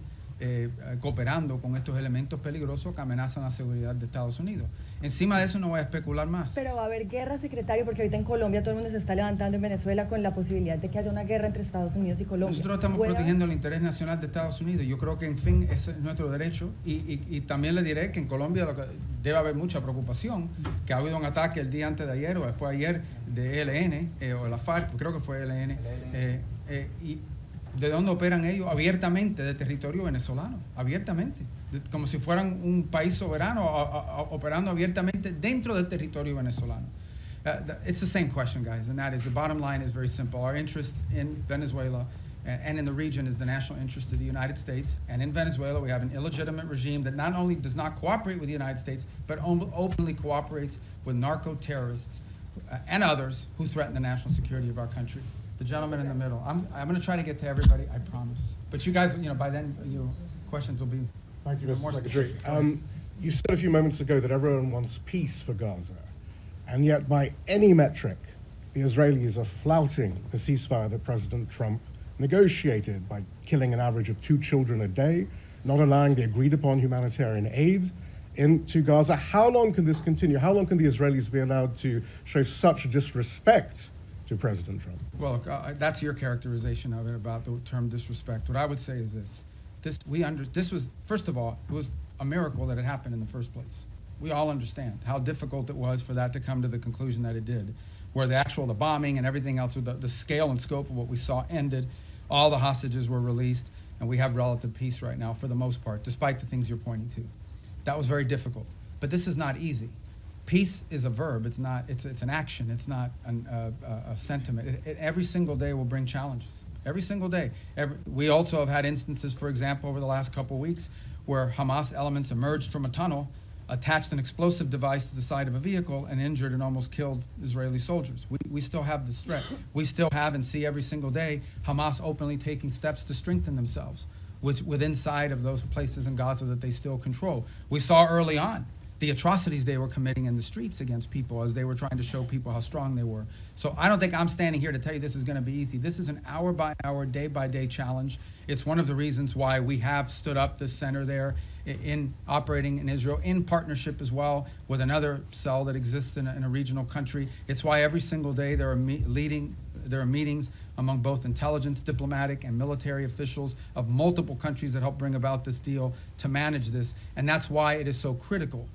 cooperando con estos elementos peligrosos que amenazan la seguridad de Estados Unidos. Encima de eso no voy a especular más. Pero va a haber guerra, secretario, porque ahorita en Colombia todo el mundo se está levantando, en Venezuela, con la posibilidad de que haya una guerra entre Estados Unidos y Colombia. Nosotros estamos protegiendo el interés nacional de Estados Unidos. Yo creo que, en fin, ese es nuestro derecho. Y también le diré que en Colombia debe haber mucha preocupación, que ha habido un ataque el día antes de ayer, o fue ayer, de ELN, o la FARC, creo que fue ELN, y ¿de dónde operan ellos? Abiertamente, de territorio venezolano, abiertamente, como si fueran un país soberano, operando abiertamente dentro del territorio venezolano. It's the same question, guys, and that is, the bottom line is very simple. Our interest in Venezuela and in the region is the national interest of the United States, and in Venezuela we have an illegitimate regime that not only does not cooperate with the United States, but openly cooperates with narco-terrorists and others who threaten the national security of our country. The gentleman in the middle. I'm going to try to get to everybody, I promise. But you guys, by then, your questions will be Thank you, Mr. more Secretary. specific. You said a few moments ago that everyone wants peace for Gaza, and yet by any metric, the Israelis are flouting the ceasefire that President Trump negotiated by killing an average of 2 children a day, not allowing the agreed-upon humanitarian aid into Gaza. How long can this continue? How long can the Israelis be allowed to show such disrespect to President Trump? Well, look, that's your characterization of it, about the term disrespect. What I would say is this. This was, first of all, it was a miracle that it happened in the first place. We all understand how difficult it was for that to come to the conclusion that it did, where the bombing and everything else, the scale and scope of what we saw ended, all the hostages were released, and we have relative peace right now for the most part, despite the things you're pointing to. That was very difficult. But this is not easy. Peace is a verb. It's an action. It's not a sentiment. Every single day will bring challenges. Every single day. We also have had instances, for example, over the last couple of weeks, where Hamas elements emerged from a tunnel, attached an explosive device to the side of a vehicle, and injured and almost killed Israeli soldiers. We still have this threat. We still have and see every single day Hamas openly taking steps to strengthen themselves within inside of those places in Gaza that they still control. We saw early on the atrocities they were committing in the streets against people as they were trying to show people how strong they were. So I don't think I'm standing here to tell you this is going to be easy. This is an hour-by-hour, day-by-day challenge. It's one of the reasons why we have stood up this center there in operating in Israel, in partnership as well with another cell that exists in a regional country. It's why every single day there are meetings among both intelligence, diplomatic, and military officials of multiple countries that help bring about this deal to manage this. And that's why it is so critical.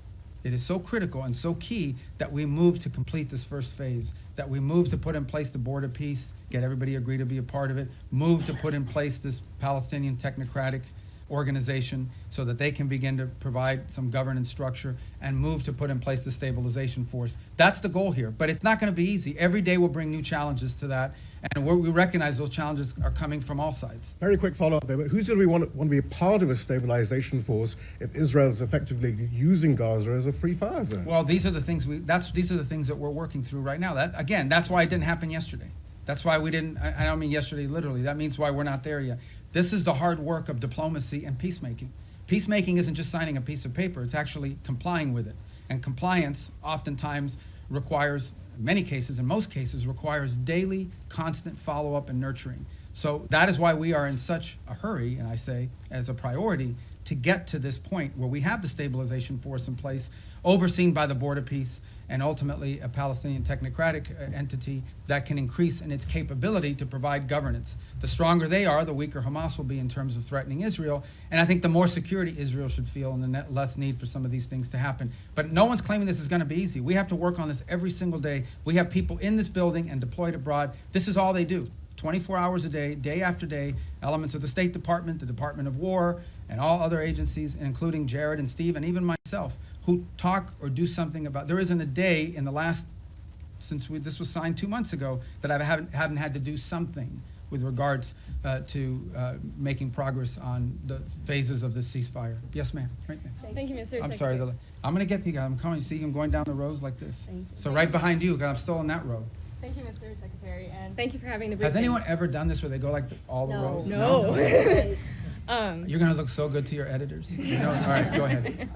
It is so critical and so key that we move to complete this first phase, that we move to put in place the board of peace, get everybody agree to be a part of it, move to put in place this Palestinian technocratic organization so that they can begin to provide some governance structure, and move to put in place the stabilization force. That's the goal here, but it's not going to be easy. Every day will bring new challenges to that, and we recognize those challenges are coming from all sides. Very quick follow-up there, but who's going to want to be a part of a stabilization force if Israel is effectively using Gaza as a free fire zone? Well, these are the things that we're working through right now. That's why it didn't happen yesterday. That's why we didn't, I don't mean yesterday literally, that means why we're not there yet. This is the hard work of diplomacy and peacemaking. Peacemaking isn't just signing a piece of paper, it's actually complying with it. And compliance oftentimes requires, in many cases, in most cases, requires daily, constant follow-up and nurturing. So that is why we are in such a hurry, and I say as a priority, to get to this point where we have the stabilization force in place, overseen by the Board of Peace, and ultimately a Palestinian technocratic entity that can increase in its capability to provide governance. The stronger they are, the weaker Hamas will be in terms of threatening Israel. And I think the more security Israel should feel and the less need for some of these things to happen. But no one's claiming this is going to be easy. We have to work on this every single day. We have people in this building and deployed abroad. This is all they do. 24 hours a day, day after day, elements of the State Department, the Department of War, and all other agencies, including Jared and Steve and even myself, who talk or do something about. There isn't a day in the last, this was signed 2 months ago, that I haven't had to do something with regards to making progress on the phases of this ceasefire. Yes, ma'am. Right next. Thank you, Mr. I'm Secretary. sorry. I'm going to get to you guys. I'm coming. See him going down the rows like this. Thank you. So right behind you, because I'm still in that row. Thank you, Mr. Secretary, and thank you for having the Has briefing. anyone ever done this where they go like all the rows? No. You're going to look so good to your editors. You know? All right, go ahead.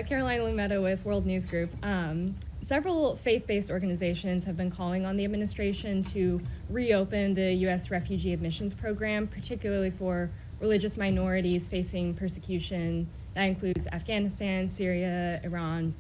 Caroline Lumetta with World News Group. Several faith-based organizations have been calling on the administration to reopen the U.S. refugee admissions program, particularly for religious minorities facing persecution. That includes Afghanistan, Syria, Iran.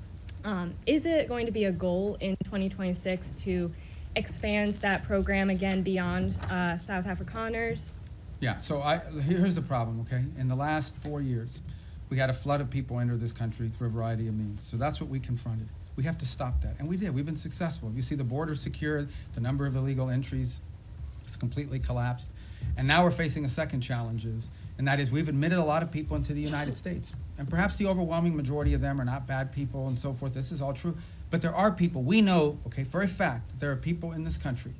Is it going to be a goal in 2026 to expand that program again beyond South Afrikaners? Yeah, so here's the problem, okay? In the last 4 years, we had a flood of people enter this country through a variety of means. So that's what we confronted. We have to stop that, and we did. We've been successful. You see the border secured, the number of illegal entries has completely collapsed, and now we're facing a second challenge, and that is we've admitted a lot of people into the United States, and perhaps the overwhelming majority of them are not bad people and so forth. This is all true, but there are people, we know, okay, for a fact, that there are people in this country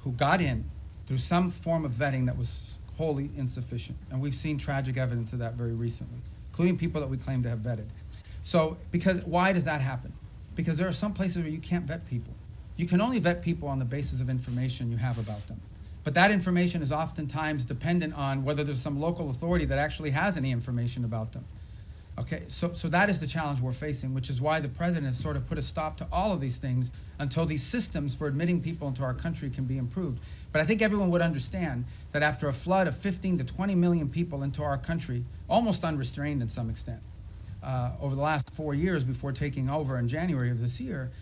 who got in through some form of vetting that was wholly insufficient, and we've seen tragic evidence of that very recently, including people that we claim to have vetted. So, why does that happen? Because there are some places where you can't vet people. You can only vet people on the basis of information you have about them. But that information is oftentimes dependent on whether there's some local authority that actually has any information about them. Okay, so that is the challenge we're facing, which is why the president has sort of put a stop to all of these things until these systems for admitting people into our country can be improved. But I think everyone would understand that after a flood of 15 to 20 million people into our country, almost unrestrained in some extent, over the last 4 years before taking over in January of this year,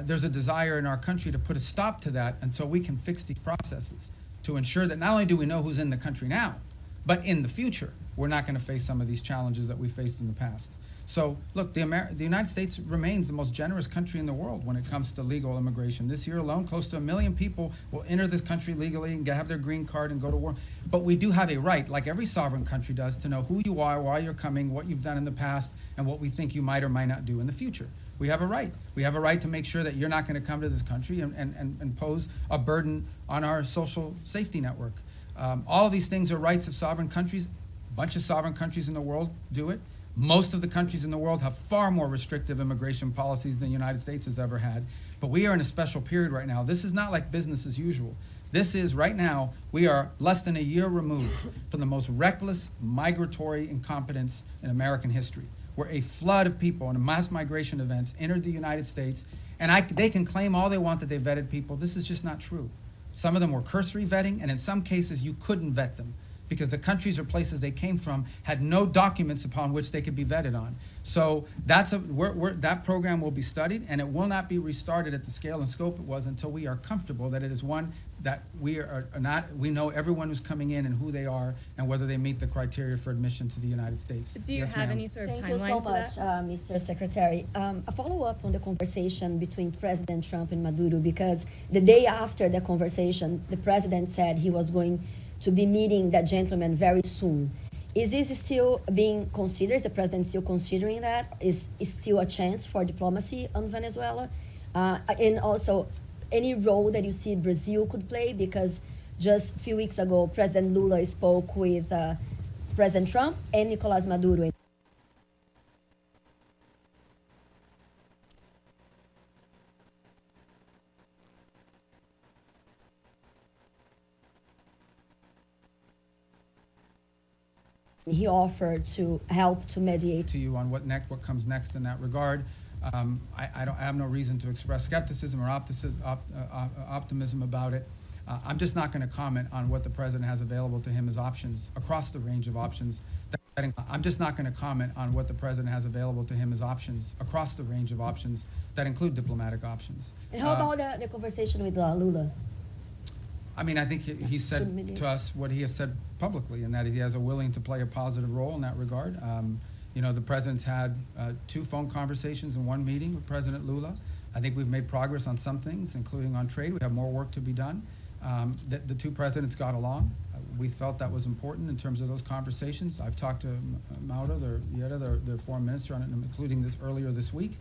there's a desire in our country to put a stop to that until we can fix these processes to ensure that not only do we know who's in the country now, but in the future, we're not going to face some of these challenges that we faced in the past. So, look, the United States remains the most generous country in the world when it comes to legal immigration. This year alone, close to 1 million people will enter this country legally and have their green card and go to work. But we do have a right, like every sovereign country does, to know who you are, why you're coming, what you've done in the past, and what we think you might or might not do in the future. We have a right. We have a right to make sure that you're not going to come to this country and pose a burden on our social safety network. All of these things are rights of sovereign countries. A bunch of sovereign countries in the world do it. Most of the countries in the world have far more restrictive immigration policies than the United States has ever had. But we are in a special period right now. This is not like business as usual. This is, right now, we are less than a year removed from the most reckless migratory incompetence in American history, where a flood of people and mass migration events entered the United States, and they can claim all they want that they vetted people. This is just not true. Some of them were cursory vetting, and in some cases you couldn't vet them because the countries or places they came from had no documents upon which they could be vetted on. So that program will be studied, and it will not be restarted at the scale and scope it was until we are comfortable that it is one that we know everyone who's coming in and who they are and whether they meet the criteria for admission to the United States. Do you have any sort of Thank timeline you so for much, that? Mr. Secretary. A follow-up on the conversation between President Trump and Maduro, because the day after the conversation, the president said he was going to be meeting that gentleman very soon. Is this still being considered? Is the president still considering that? Is still a chance for diplomacy on Venezuela? And also, any role that you see Brazil could play? Because just a few weeks ago, President Lula spoke with President Trump and Nicolás Maduro. He offered to help to mediate. To you on what comes next in that regard. I have no reason to express skepticism or optimism about it. I'm just not going to comment on what the president has available to him as options across the range of options. I'm just not going to comment on what the president has available to him as options across the range of options that include diplomatic options. And how about the conversation with Lula? I mean, I think he said to us what he has said publicly, and that he has a willing to play a positive role in that regard. You know, the president's had 2 phone conversations and 1 meeting with President Lula. I think we've made progress on some things, including on trade. We have more work to be done. The two presidents got along. We felt that was important in terms of those conversations. I've talked to Mauro, their foreign minister, on it, including this earlier this week.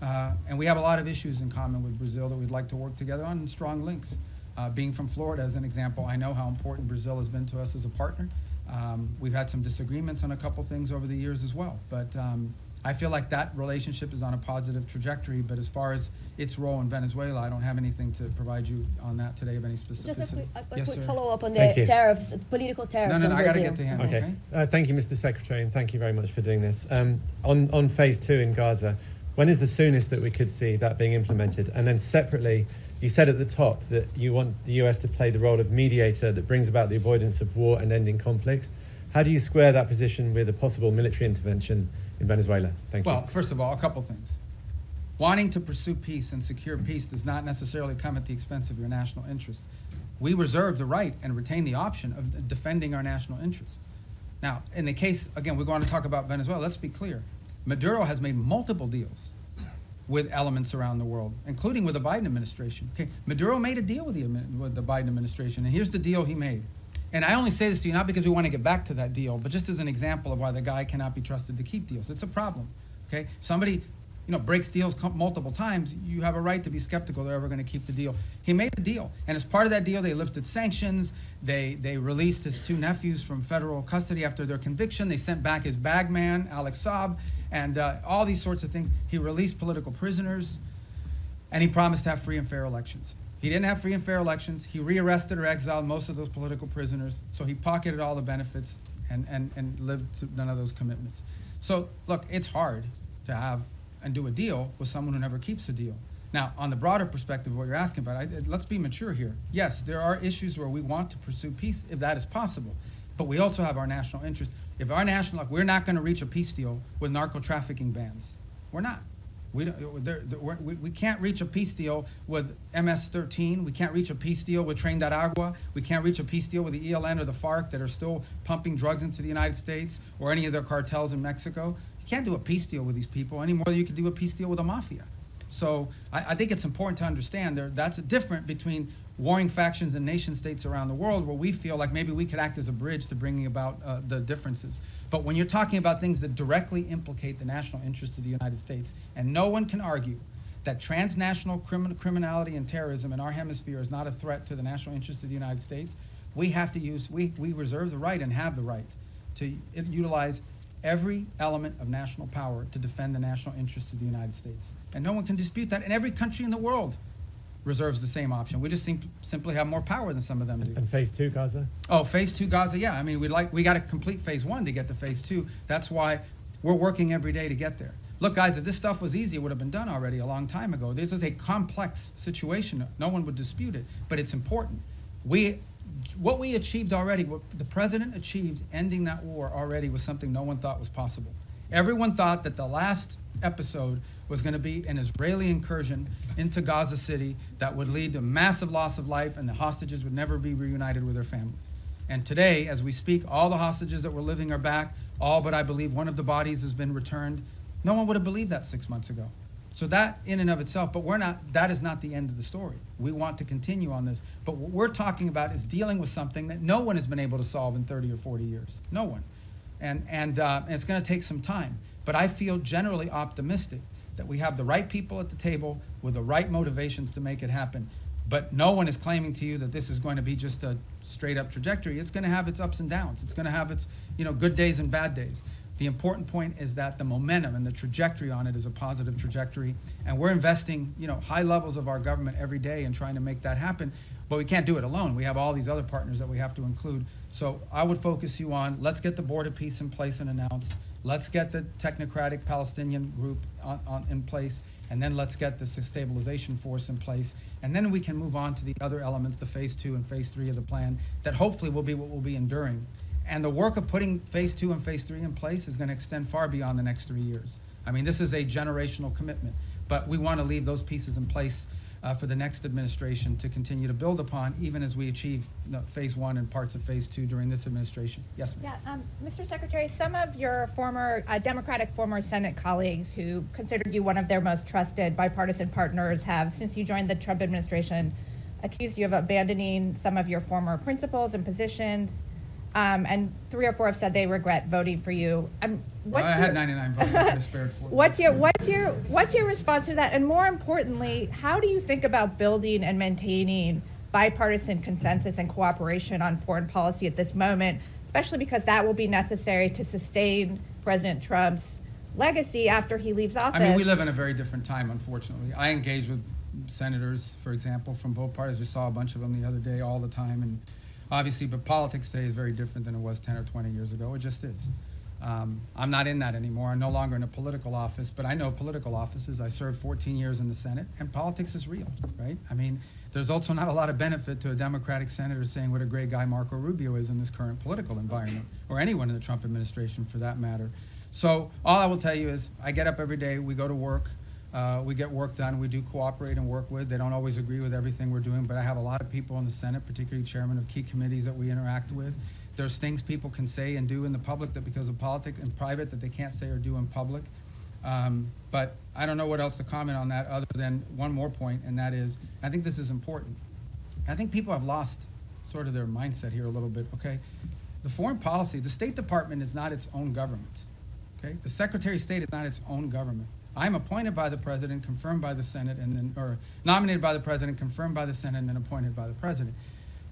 And we have a lot of issues in common with Brazil that we'd like to work together on, and strong links. Being from Florida, as an example, I know how important Brazil has been to us as a partner. We've had some disagreements on a couple things over the years as well, but I feel like that relationship is on a positive trajectory. But as far as its role in Venezuela, I don't have anything to provide you on that today of any specificity. Just a Yes, quick sir. follow-up on Thank the you. tariffs, political tariffs No, on I got to Brazil. get to him. Okay. Thank you, Mr. Secretary, and thank you very much for doing this. On phase 2 in Gaza, when is the soonest that we could see that being implemented? And then separately, you said at the top that you want the US to play the role of mediator that brings about the avoidance of war and ending conflicts. How do you square that position with a possible military intervention in Venezuela? Thank you. Well, first of all, a couple things. Wanting to pursue peace and secure peace does not necessarily come at the expense of your national interest. We reserve the right and retain the option of defending our national interest. Now, in the case, again, we're going to talk about Venezuela. Let's be clear. Maduro has made multiple deals with elements around the world, including with the Biden administration. Okay, Maduro made a deal with the Biden administration, and here's the deal he made. And I only say this to you not because we want to get back to that deal, but just as an example of why the guy cannot be trusted to keep deals. It's a problem. Okay, somebody, breaks deals multiple times. You have a right to be skeptical they're ever going to keep the deal. He made a deal, and as part of that deal, they lifted sanctions. They released his two nephews from federal custody after their conviction. They sent back his bagman, Alex Saab, and all these sorts of things. He released political prisoners, and he promised to have free and fair elections. He didn't have free and fair elections. He rearrested or exiled most of those political prisoners, so he pocketed all the benefits and lived to none of those commitments. So, look, it's hard to have and do a deal with someone who never keeps a deal. Now, on the broader perspective of what you're asking about, let's be mature here. Yes, there are issues where we want to pursue peace if that is possible, but we also have our national interest. If our national, we're not going to reach a peace deal with narco-trafficking bans. We're not. We can't reach a peace deal with MS-13. We can't reach a peace deal with Tren de Aragua. We can't reach a peace deal with the ELN or the FARC that are still pumping drugs into the United States or any of their cartels in Mexico. You can't do a peace deal with these people any more than you can do a peace deal with the mafia. So I think it's important to understand that's different between warring factions and nation states around the world where we feel like maybe we could act as a bridge to bringing about the differences. But when you're talking about things that directly implicate the national interest of the United States, and no one can argue that transnational criminality and terrorism in our hemisphere is not a threat to the national interest of the United States, we have to we reserve the right and have the right to utilize every element of national power to defend the national interest of the United States. And no one can dispute that. And every country in the world reserves the same option. We just simply have more power than some of them do. And phase 2 Gaza? Oh, phase 2 Gaza, yeah. I mean, we got to complete phase 1 to get to phase 2. That's why we're working every day to get there. Look, guys, if this stuff was easy, it would have been done already a long time ago. This is a complex situation. No one would dispute it, but it's important. What we achieved already, what the president achieved ending that war already was something no one thought was possible. Everyone thought that the last episode was going to be an Israeli incursion into Gaza City that would lead to massive loss of life and the hostages would never be reunited with their families. And today, as we speak, all the hostages that were living are back, all but I believe one of the bodies has been returned. No one would have believed that 6 months ago. So that in and of itself, but that is not the end of the story. We want to continue on this. But what we're talking about is dealing with something that no one has been able to solve in 30 or 40 years. No one. And it's going to take some time. But I feel generally optimistic that we have the right people at the table with the right motivations to make it happen. But no one is claiming to you that this is going to be just a straight up trajectory. It's going to have its ups and downs. It's going to have its good days and bad days. The important point is that the momentum and the trajectory on it is a positive trajectory, and we're investing, high levels of our government every day in trying to make that happen. But we can't do it alone. We have all these other partners that we have to include. So I would focus you on, let's get the board of peace in place and announced. Let's get the technocratic Palestinian group in place, and then let's get the stabilization force in place. And then we can move on to the other elements, the phase 2 and phase 3 of the plan, that hopefully will be what will be enduring. And the work of putting phase 2 and phase 3 in place is going to extend far beyond the next 3 years. I mean, this is a generational commitment, but we want to leave those pieces in place for the next administration to continue to build upon, even as we achieve phase 1 and parts of phase 2 during this administration. Yes, ma'am. Yeah, Mr. Secretary, some of your former Democratic former Senate colleagues who considered you one of their most trusted bipartisan partners have, since you joined the Trump administration, accused you of abandoning some of your former principles and positions. And 3 or 4 have said they regret voting for you. Well, I had 99 votes. I could have spared 4. What's your response to that? And more importantly, how do you think about building and maintaining bipartisan consensus and cooperation on foreign policy at this moment, especially because that will be necessary to sustain President Trump's legacy after he leaves office? I mean, we live in a very different time, unfortunately. I engage with senators, for example, from both parties. We saw a bunch of them the other day all the time. And obviously, but politics today is very different than it was 10 or 20 years ago. It just is. I'm not in that anymore. I'm no longer in a political office, but I know political offices. I served 14 years in the Senate, and politics is real, right? I mean, there's also not a lot of benefit to a Democratic senator saying what a great guy Marco Rubio is in this current political environment, or anyone in the Trump administration for that matter. So all I will tell you is I get up every day, we go to work, we get work done, we do cooperate and work with. They don't always agree with everything we're doing, but I have a lot of people in the Senate, particularly chairmen of key committees that we interact with. There's things people can say and do in the public that because of politics, in private, that they can't say or do in public. But I don't know what else to comment on that other than one more point, and that is, I think this is important. I think people have lost sort of their mindset here a little bit, okay? The foreign policy, the State Department is not its own government, okay? The Secretary of State is not its own government. I'm appointed by the President, confirmed by the Senate, and then, or nominated by the President, confirmed by the Senate, and then appointed by the President.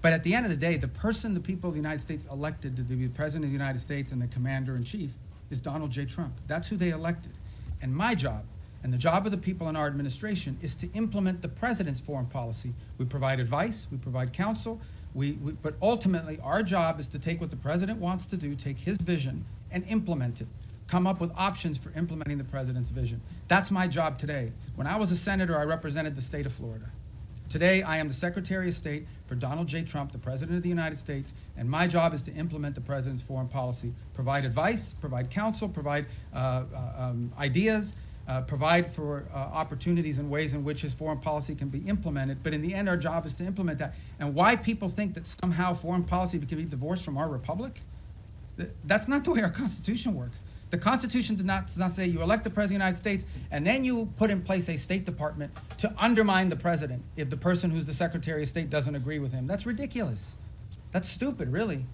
But at the end of the day, the person the people of the United States elected to be the President of the United States and the Commander-in-Chief is Donald J. Trump. That's who they elected. And my job, and the job of the people in our administration, is to implement the President's foreign policy. We provide advice, we provide counsel, but ultimately our job is to take what the President wants to do, take his vision, and implement it. Come up with options for implementing the President's vision. That's my job today. When I was a senator, I represented the state of Florida. Today, I am the Secretary of State for Donald J. Trump, the President of the United States, and my job is to implement the President's foreign policy, provide advice, provide counsel, provide ideas, provide for opportunities and ways in which his foreign policy can be implemented. But in the end, our job is to implement that. And why people think that somehow foreign policy can be divorced from our republic, that's not the way our Constitution works. The Constitution does not say you elect the President of the United States and then you put in place a State Department to undermine the President if the person who's the Secretary of State doesn't agree with him. That's ridiculous. That's stupid, really.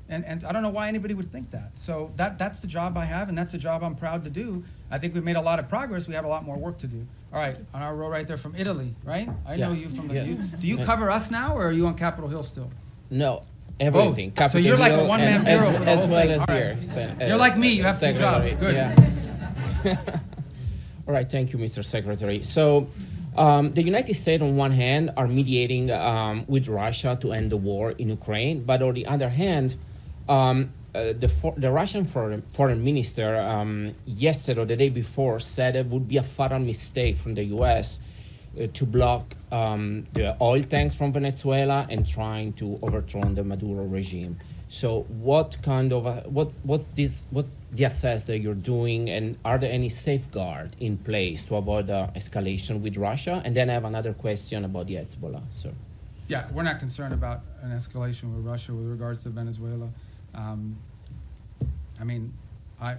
And I don't know why anybody would think that. So that's the job I have, and that's the job I'm proud to do. I think we've made a lot of progress. We have a lot more work to do. All right, on our row right there from Italy, right? I know you from the... Yes. Do you cover us now, or are you on Capitol Hill still? No, everything. So you're like a Capitol one-man Hill bureau for the as whole well thing. as All here. right. You're like me. You have 2 jobs. Good. Yeah. All right. Thank you, Mr. Secretary. So the United States, on one hand, are mediating with Russia to end the war in Ukraine, but on the other hand, the Russian foreign minister yesterday or the day before said it would be a fatal mistake from the U.S. To block the oil tanks from Venezuela and trying to overthrow the Maduro regime. So what kind of what's the assess that you're doing, and are there any safeguards in place to avoid escalation with Russia? And then I have another question about the Hezbollah, sir. Yeah, we're not concerned about an escalation with Russia with regards to Venezuela. I mean,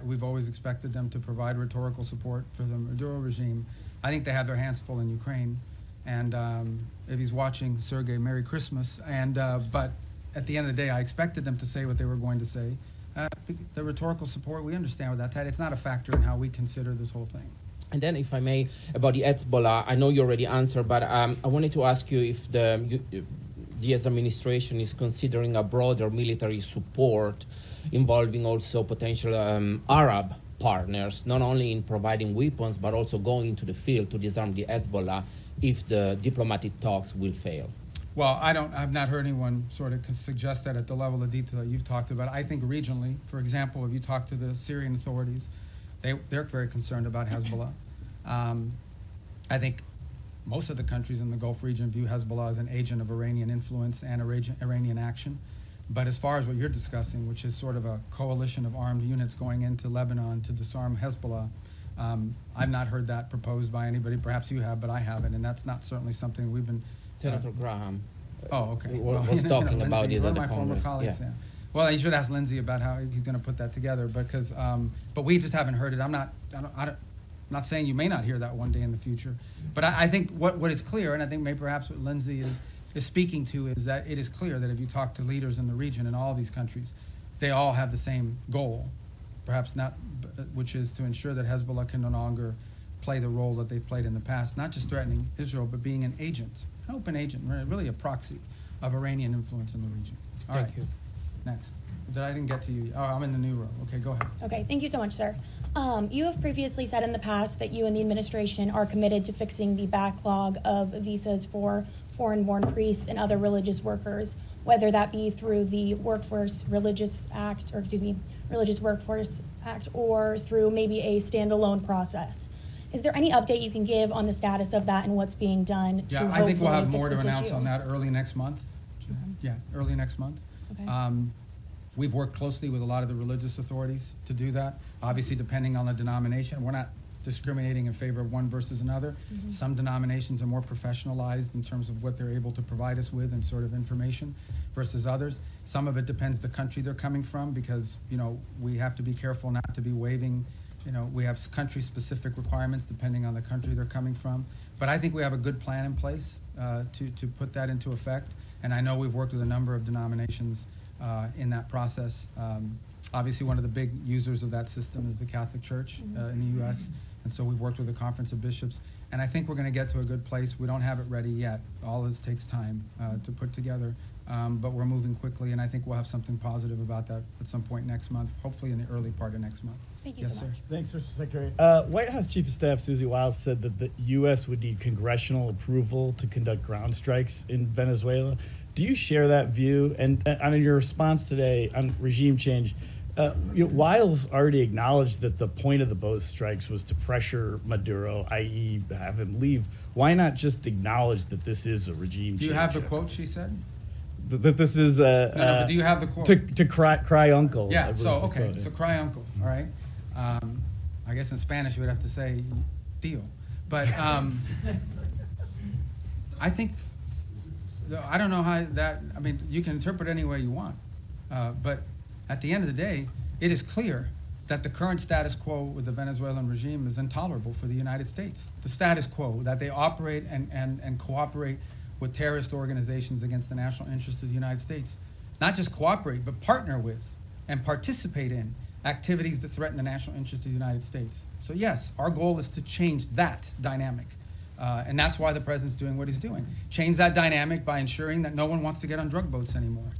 we've always expected them to provide rhetorical support for the Maduro regime. I think they have their hands full in Ukraine. And if he's watching, Sergei, Merry Christmas. And but at the end of the day, I expected them to say what they were going to say. The rhetorical support, we understand what that's at. It's not a factor in how we consider this whole thing. And then, if I may, about the Hezbollah, I know you already answered, but I wanted to ask you if the U.S. administration is considering a broader military support involving also potential Arab partners, not only in providing weapons, but also going into the field to disarm the Hezbollah if the diplomatic talks will fail. Well, I've not heard anyone sort of suggest that at the level of detail that you've talked about. I think regionally, for example, if you talk to the Syrian authorities, they're very concerned about Hezbollah. I think most of the countries in the Gulf region view Hezbollah as an agent of Iranian influence and Iranian action. But as far as what you're discussing, which is sort of a coalition of armed units going into Lebanon to disarm Hezbollah, I've not heard that proposed by anybody. Perhaps you have, but I haven't, and that's not certainly something we've been... Senator Graham okay. was talking about Lindsey, this at the my former Congress. colleagues, yeah. Well, you should ask Lindsey about how he's going to put that together, because, but we just haven't heard it. I'm not saying you may not hear that one day in the future, but I think what is clear, and I think maybe perhaps what Lindsey is is speaking to is that it is clear that if you talk to leaders in the region in all these countries, they all have the same goal, perhaps not, which is to ensure that Hezbollah can no longer play the role that they've played in the past, not just threatening Israel, but being an agent, an open agent, really a proxy of Iranian influence in the region. All right. Thank you. Next. I didn't get to you. Oh, I'm in the new row. Okay, go ahead. Okay, thank you so much, sir. You have previously said in the past that you and the administration are committed to fixing the backlog of visas for foreign-born priests and other religious workers, whether that be through the Religious Workforce Act, or through maybe a standalone process. Is there any update you can give on the status of that and what's being done to I think we'll have hopefully more to fix this announce issue? on that early next month. Yeah, early next month. Okay. We've worked closely with a lot of the religious authorities to do that. Obviously, depending on the denomination, we're not discriminating in favor of one versus another. Some denominations are more professionalized in terms of what they're able to provide us with and sort of information versus others. Some of it depends the country they're coming from, because, you know, we have to be careful not to be waiving, you know, we have country-specific requirements depending on the country they're coming from. But I think we have a good plan in place to put that into effect. And I know we've worked with a number of denominations in that process. Obviously, one of the big users of that system is the Catholic Church in the U.S., and so we've worked with the Conference of Bishops. And I think we're going to get to a good place. We don't have it ready yet. All this takes time to put together, but we're moving quickly, and I think we'll have something positive about that at some point next month, hopefully in the early part of next month. Thank you Yes, so much. sir. Thanks, Mr. Secretary. White House Chief of Staff Susie Wiles said that the U.S. would need congressional approval to conduct ground strikes in Venezuela. Do you share that view? And on your response today on regime change, Wiles already acknowledged that the point of the both strikes was to pressure Maduro, i.e. have him leave. Why not just acknowledge that this is a regime change? Do you have the quote she said? That this is but do you have the quote? To cry uncle. Yeah, so, okay, so cry uncle, all right? I guess in Spanish you would have to say tío. But I think, I don't know how that, I mean, you can interpret it any way you want. But at the end of the day, it is clear that the current status quo with the Venezuelan regime is intolerable for the United States. The status quo, that they operate and cooperate with terrorist organizations against the national interest of the United States. Not just cooperate, but partner with and participate in activities that threaten the national interest of the United States. So yes, our goal is to change that dynamic. And that's why the president's doing what he's doing. Change that dynamic by ensuring that no one wants to get on drug boats anymore.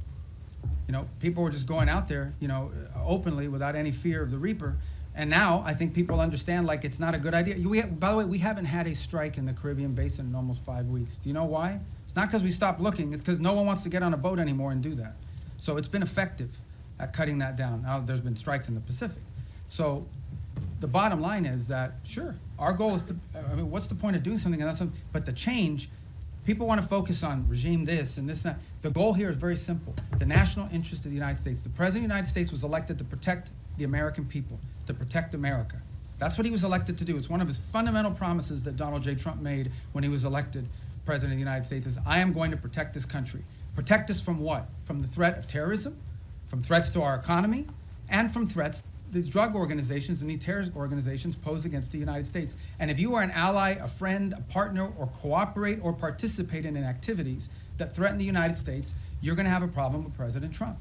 You know, people were just going out there, you know, openly without any fear of the reaper. And now I think people understand, like, it's not a good idea. By the way, we haven't had a strike in the Caribbean basin in almost 5 weeks. Do you know why? It's not because we stopped looking. It's because no one wants to get on a boat anymore and do that. So it's been effective at cutting that down. Now there's been strikes in the Pacific. So the bottom line is that, sure, our goal is to, I mean, what's the point of doing something? But the change, people want to focus on regime this and this and that. The goal here is very simple. The national interest of the United States. The President of the United States was elected to protect the American people, to protect America. That's what he was elected to do. It's one of his fundamental promises that Donald J. Trump made when he was elected President of the United States is, I am going to protect this country. Protect us from what? From the threat of terrorism, from threats to our economy, and from threats these drug organizations and these terrorist organizations pose against the United States. And if you are an ally, a friend, a partner, or cooperate or participate in activities that threaten the United States, you're going to have a problem with President Trump.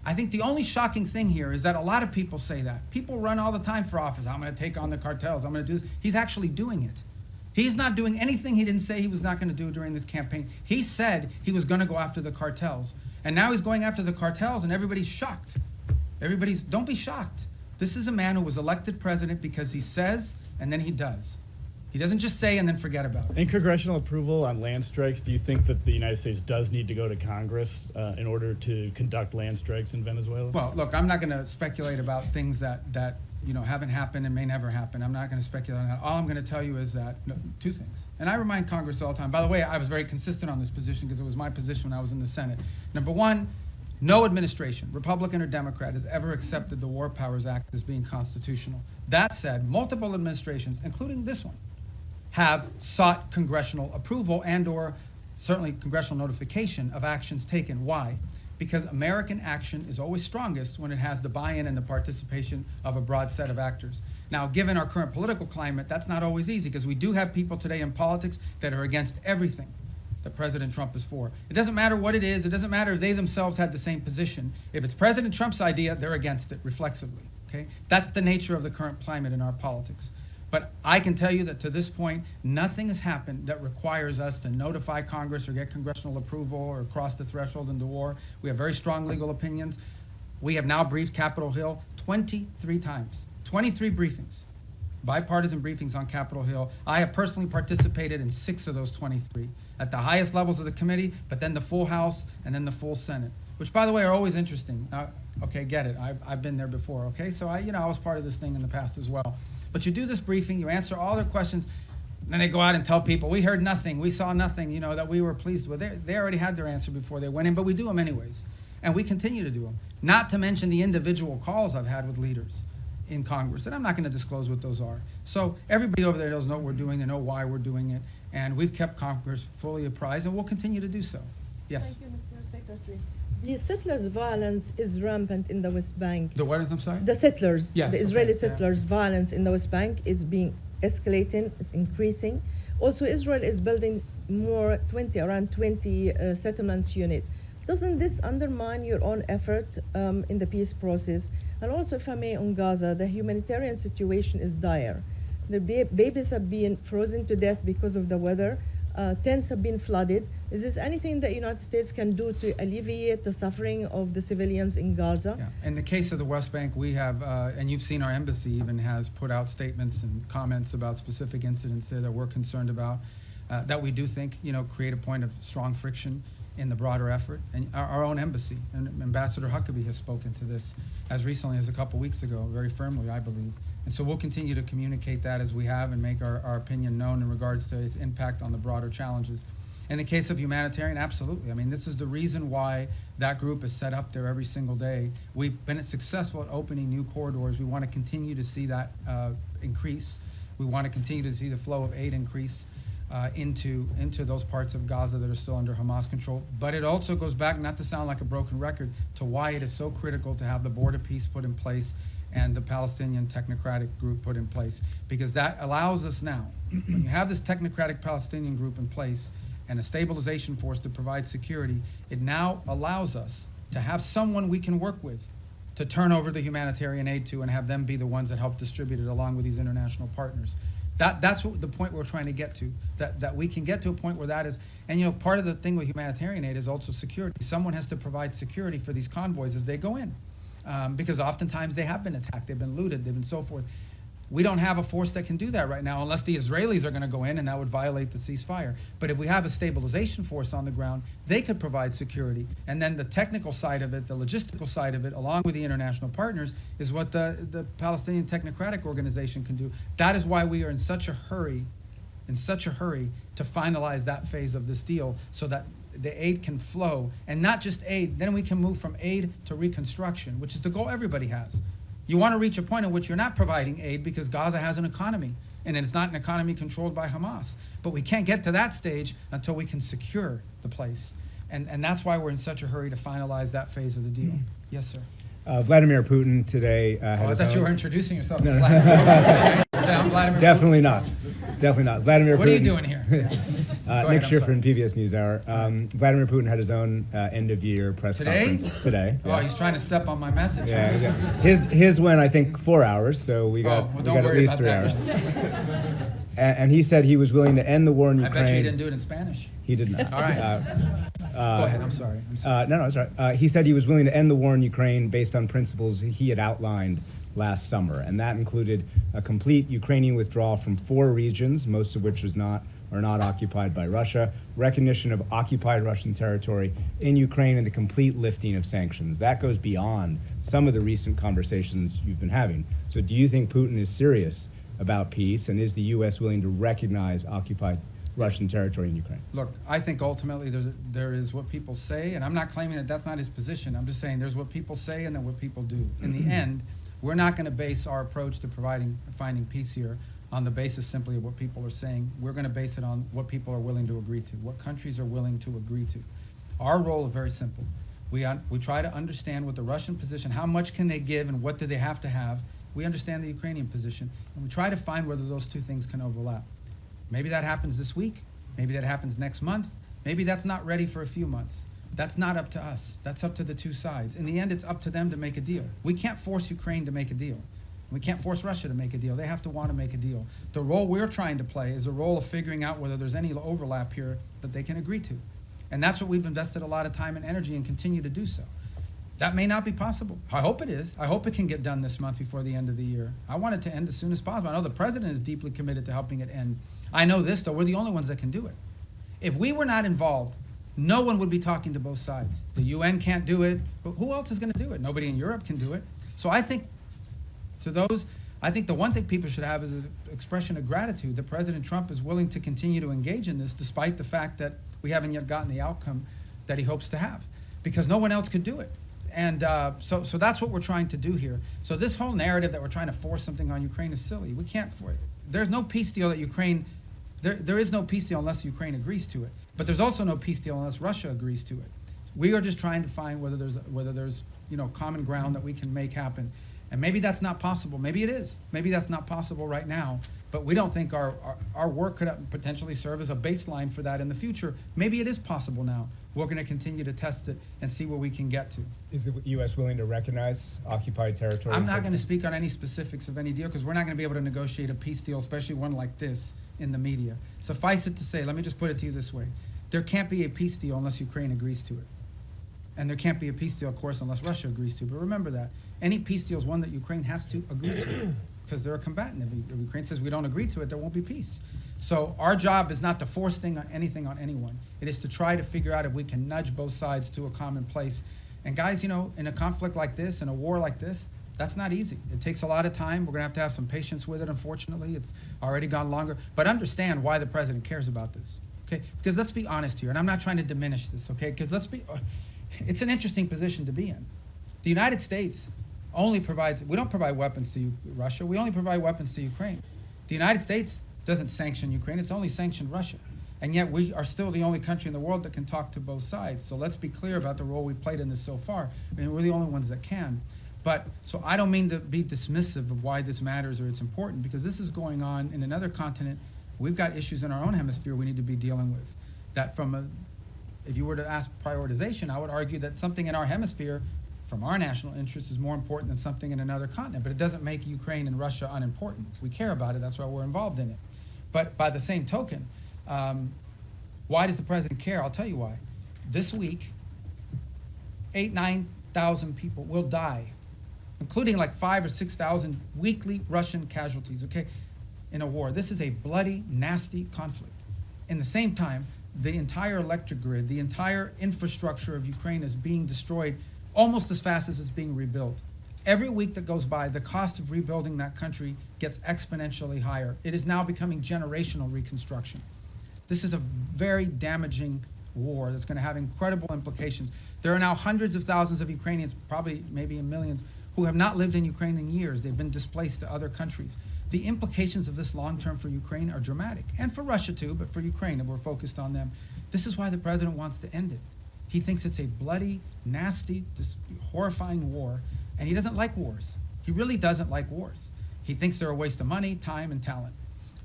I think the only shocking thing here is that a lot of people say that. People run all the time for office. I'm going to take on the cartels. I'm going to do this. He's actually doing it. He's not doing anything he didn't say he was not going to do during this campaign. He said he was going to go after the cartels. And now he's going after the cartels and everybody's shocked. Don't be shocked. This is a man who was elected president because he says and then he does. He doesn't just say and then forget about it. In congressional approval on land strikes, do you think that the United States does need to go to Congress in order to conduct land strikes in Venezuela? Well, look, I'm not going to speculate about things that you know haven't happened and may never happen. I'm not going to speculate on that. All I'm going to tell you is that two things. And I remind Congress all the time. By the way, I was very consistent on this position because it was my position when I was in the Senate. Number one, no administration, Republican or Democrat, has ever accepted the War Powers Act as being constitutional. That said, multiple administrations, including this one, have sought congressional approval and or certainly congressional notification of actions taken. Why? Because American action is always strongest when it has the buy-in and the participation of a broad set of actors. Now, given our current political climate, that's not always easy because we do have people today in politics that are against everything that President Trump is for. It doesn't matter what it is. It doesn't matter if they themselves had the same position. If it's President Trump's idea, they're against it reflexively. Okay? That's the nature of the current climate in our politics. But I can tell you that to this point, nothing has happened that requires us to notify Congress or get congressional approval or cross the threshold into war. We have very strong legal opinions. We have now briefed Capitol Hill 23 times, 23 briefings, bipartisan briefings on Capitol Hill. I have personally participated in 6 of those 23 at the highest levels of the committee, but then the full House and then the full Senate, which, by the way, are always interesting. Okay, get it. I've been there before, okay? So I was part of this thing in the past as well. But you do this briefing, you answer all their questions, and then they go out and tell people, we heard nothing, we saw nothing, that we were pleased with. They already had their answer before they went in, but we do them anyways. And we continue to do them. Not to mention the individual calls I've had with leaders in Congress, and I'm not going to disclose what those are. So everybody over there knows what we're doing, they know why we're doing it, and we've kept Congress fully apprised, and we'll continue to do so. Yes? Thank you, Mr. Secretary. The settlers' violence is rampant in the West Bank. The what is, I'm sorry? The settlers, yes, the Israeli okay, settlers' violence in the West Bank is being escalating, is increasing. Also, Israel is building around 20 settlements unit. Doesn't this undermine your own effort in the peace process? And also, if I may, on Gaza, the humanitarian situation is dire. The babies have been frozen to death because of the weather. Tents have been flooded. Is this anything that the United States can do to alleviate the suffering of the civilians in Gaza? Yeah. In the case of the West Bank, we have, and you've seen our embassy even has put out statements and comments about specific incidents there that we're concerned about, that we do think, create a point of strong friction in the broader effort. And our own embassy, and Ambassador Huckabee has spoken to this as recently as a couple weeks ago, very firmly, I believe. And so we'll continue to communicate that as we have and make our opinion known in regards to its impact on the broader challenges. In the case of humanitarian, absolutely. I mean, this is the reason why that group is set up there every single day. We've been successful at opening new corridors. We want to continue to see that increase. We want to continue to see the flow of aid increase into those parts of Gaza that are still under Hamas control. But it also goes back, not to sound like a broken record, to why it is so critical to have the board of peace put in place and the Palestinian technocratic group put in place. Because that allows us now, when you have this technocratic Palestinian group in place and a stabilization force to provide security, it now allows us to have someone we can work with to turn over the humanitarian aid to and have them be the ones that help distribute it along with these international partners. That's what the point we're trying to get to, that we can get to a point where that is, and part of the thing with humanitarian aid is also security. Someone has to provide security for these convoys as they go in, because oftentimes they have been attacked, they've been looted, they've been so forth. We don't have a force that can do that right now unless the Israelis are going to go in, and that would violate the ceasefire. But if we have a stabilization force on the ground, they could provide security. And then the technical side of it, the logistical side of it, along with the international partners, is what the Palestinian Technocratic Organization can do. That is why we are in such a hurry to finalize that phase of this deal so that the aid can flow. And not just aid, then we can move from aid to reconstruction, which is the goal everybody has. You want to reach a point in which you're not providing aid because Gaza has an economy, and it's not an economy controlled by Hamas. But we can't get to that stage until we can secure the place. And that's why we're in such a hurry to finalize that phase of the deal. Yes, sir. Vladimir Putin today I thought you were introducing yourself. No, no. Vladimir. I'm Vladimir Definitely Putin. not. Definitely not. Vladimir So what Putin. are you doing here? Nick Schiffer in PBS NewsHour. Vladimir Putin had his own end-of-year press conference today. Oh, he's trying to step on my message. Yeah. His went, I think, 4 hours, so we got at least 3 hours. And he said he was willing to end the war in Ukraine. I bet you he didn't do it in Spanish. He did not. All right. Go ahead. I'm sorry. No, it's all right. He said he was willing to end the war in Ukraine based on principles he had outlined last summer, and that included a complete Ukrainian withdrawal from 4 regions, most of which are not occupied by Russia, recognition of occupied Russian territory in Ukraine, and the complete lifting of sanctions. That goes beyond some of the recent conversations you've been having. So do you think Putin is serious about peace, and is the U.S. willing to recognize occupied Russian territory in Ukraine? Look, I think ultimately there is what people say, and I'm not claiming that that's not his position. I'm just saying there's what people say and then what people do. In the end, we're not going to base our approach to finding peace here on the basis simply of what people are saying. We're going to base it on what people are willing to agree to, what countries are willing to agree to. Our role is very simple. We try to understand what the Russian position, how much can they give and what do they have to have. We understand the Ukrainian position, and we try to find whether those two things can overlap. Maybe that happens this week. Maybe that happens next month. Maybe that's not ready for a few months. That's not up to us. That's up to the two sides. In the end, it's up to them to make a deal. We can't force Ukraine to make a deal. We can't force Russia to make a deal. They have to want to make a deal. The role we're trying to play is a role of figuring out whether there's any overlap here that they can agree to. And that's what we've invested a lot of time and energy and continue to do so. That may not be possible. I hope it is. I hope it can get done this month before the end of the year. I want it to end as soon as possible. I know the president is deeply committed to helping it end. I know this, though, we're the only ones that can do it. If we were not involved, no one would be talking to both sides. The UN can't do it, but who else is going to do it? Nobody in Europe can do it. So I think the one thing people should have is an expression of gratitude that President Trump is willing to continue to engage in this despite the fact that we haven't yet gotten the outcome that he hopes to have, because no one else could do it. And so that's what we're trying to do here. So this whole narrative that we're trying to force something on Ukraine is silly. We can't force it. There's no peace deal that Ukraine, there is no peace deal unless Ukraine agrees to it. But there's also no peace deal unless Russia agrees to it. We are just trying to find whether there's common ground that we can make happen. And maybe that's not possible. Maybe it is. Maybe that's not possible right now. But we don't think our work could potentially serve as a baseline for that in the future. Maybe it is possible now. We're going to continue to test it and see where we can get to. Is the U.S. willing to recognize occupied territory? I'm not going to speak on any specifics of any deal because we're not going to be able to negotiate a peace deal, especially one like this, in the media. Suffice it to say, let me just put it to you this way. There can't be a peace deal unless Ukraine agrees to it. And there can't be a peace deal, of course, unless Russia agrees to it. But remember that. Any peace deal is one that Ukraine has to agree to because they're a combatant. If Ukraine says we don't agree to it, there won't be peace. So our job is not to force anything on anyone. It is to try to figure out if we can nudge both sides to a common place. And guys, in a conflict like this, in a war like this, that's not easy. It takes a lot of time. We're going to have some patience with it, unfortunately. It's already gone longer. But understand why the president cares about this, okay? Because let's be honest here, and I'm not trying to diminish this, okay? Because it's an interesting position to be in. The United States only provides, we don't provide weapons to Russia, we only provide weapons to Ukraine. The United States doesn't sanction Ukraine, it's only sanctioned Russia. And yet we are still the only country in the world that can talk to both sides. So let's be clear about the role we've played in this so far. I mean, we're the only ones that can. So I don't mean to be dismissive of why this matters or it's important, because this is going on in another continent. We've got issues in our own hemisphere we need to be dealing with. That if you were to ask prioritization, I would argue that something in our hemisphere from our national interest is more important than something in another continent. But it doesn't make Ukraine and Russia unimportant. We care about it, that's why we're involved in it. But by the same token, why does the president care? I'll tell you why. This week, 9,000 people will die, including like 5,000 or 6,000 weekly Russian casualties, okay, in a war. This is a bloody, nasty conflict. In the same time, the entire electric grid, the entire infrastructure of Ukraine is being destroyed almost as fast as it's being rebuilt. Every week that goes by, the cost of rebuilding that country gets exponentially higher. It is now becoming generational reconstruction. This is a very damaging war that's going to have incredible implications. There are now hundreds of thousands of Ukrainians, probably maybe in millions, who have not lived in Ukraine in years. They've been displaced to other countries. The implications of this long-term for Ukraine are dramatic, and for Russia too, but for Ukraine, and we're focused on them. This is why the president wants to end it. He thinks it's a bloody, nasty, horrifying war, and he doesn't like wars. He really doesn't like wars. He thinks they're a waste of money, time, and talent.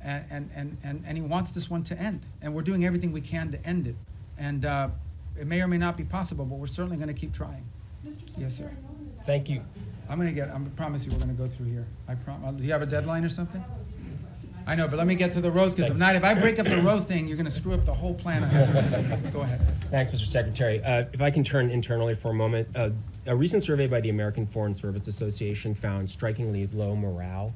And he wants this one to end. And we're doing everything we can to end it. And it may or may not be possible, but we're certainly going to keep trying. Yes, sir. Thank you. I promise you we're going to go through here. Do you have a deadline or something? I know, but let me get to the roads, because if I break up the road thing, you're going to screw up the whole plan I have for today. Go ahead. Thanks, Mr. Secretary. If I can turn internally for a moment, a recent survey by the American Foreign Service Association found strikingly low morale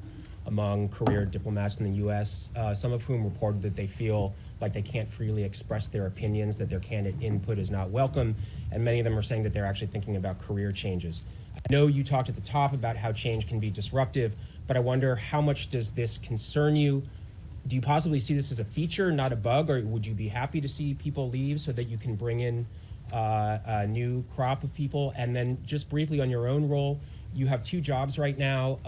among career diplomats in the U.S., some of whom reported that they feel like they can't freely express their opinions, that their candidate input is not welcome, and many of them are saying that they're actually thinking about career changes. I know you talked at the top about how change can be disruptive, but I wonder, how much does this concern you? Do you possibly see this as a feature, not a bug, or would you be happy to see people leave so that you can bring in a new crop of people? And then just briefly on your own role, you have 2 jobs right now.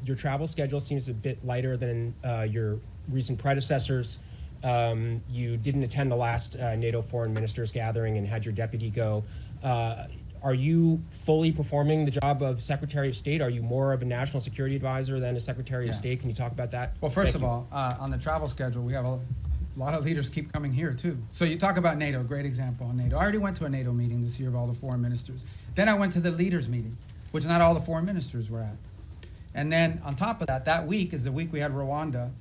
Your travel schedule seems a bit lighter than your recent predecessors. You didn't attend the last NATO foreign ministers gathering and had your deputy go. Are you fully performing the job of Secretary of State? Are you more of a national security advisor than a Secretary of State? Can you talk about that? Well, first of all, on the travel schedule, we have a lot of leaders keep coming here too. So you talk about NATO, great example on NATO. I already went to a NATO meeting this year of all the foreign ministers. Then I went to the leaders meeting, which not all the foreign ministers were at. And then on top of that, that week is the week we had Rwanda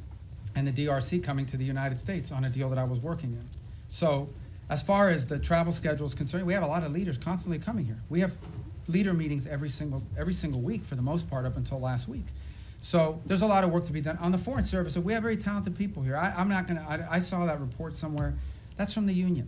and the DRC coming to the United States on a deal that I was working in. So as far as the travel schedule is concerned, we have a lot of leaders constantly coming here. We have leader meetings every single week for the most part up until last week. So there's a lot of work to be done. On the Foreign Service, we have very talented people here. I saw that report somewhere. That's from the union.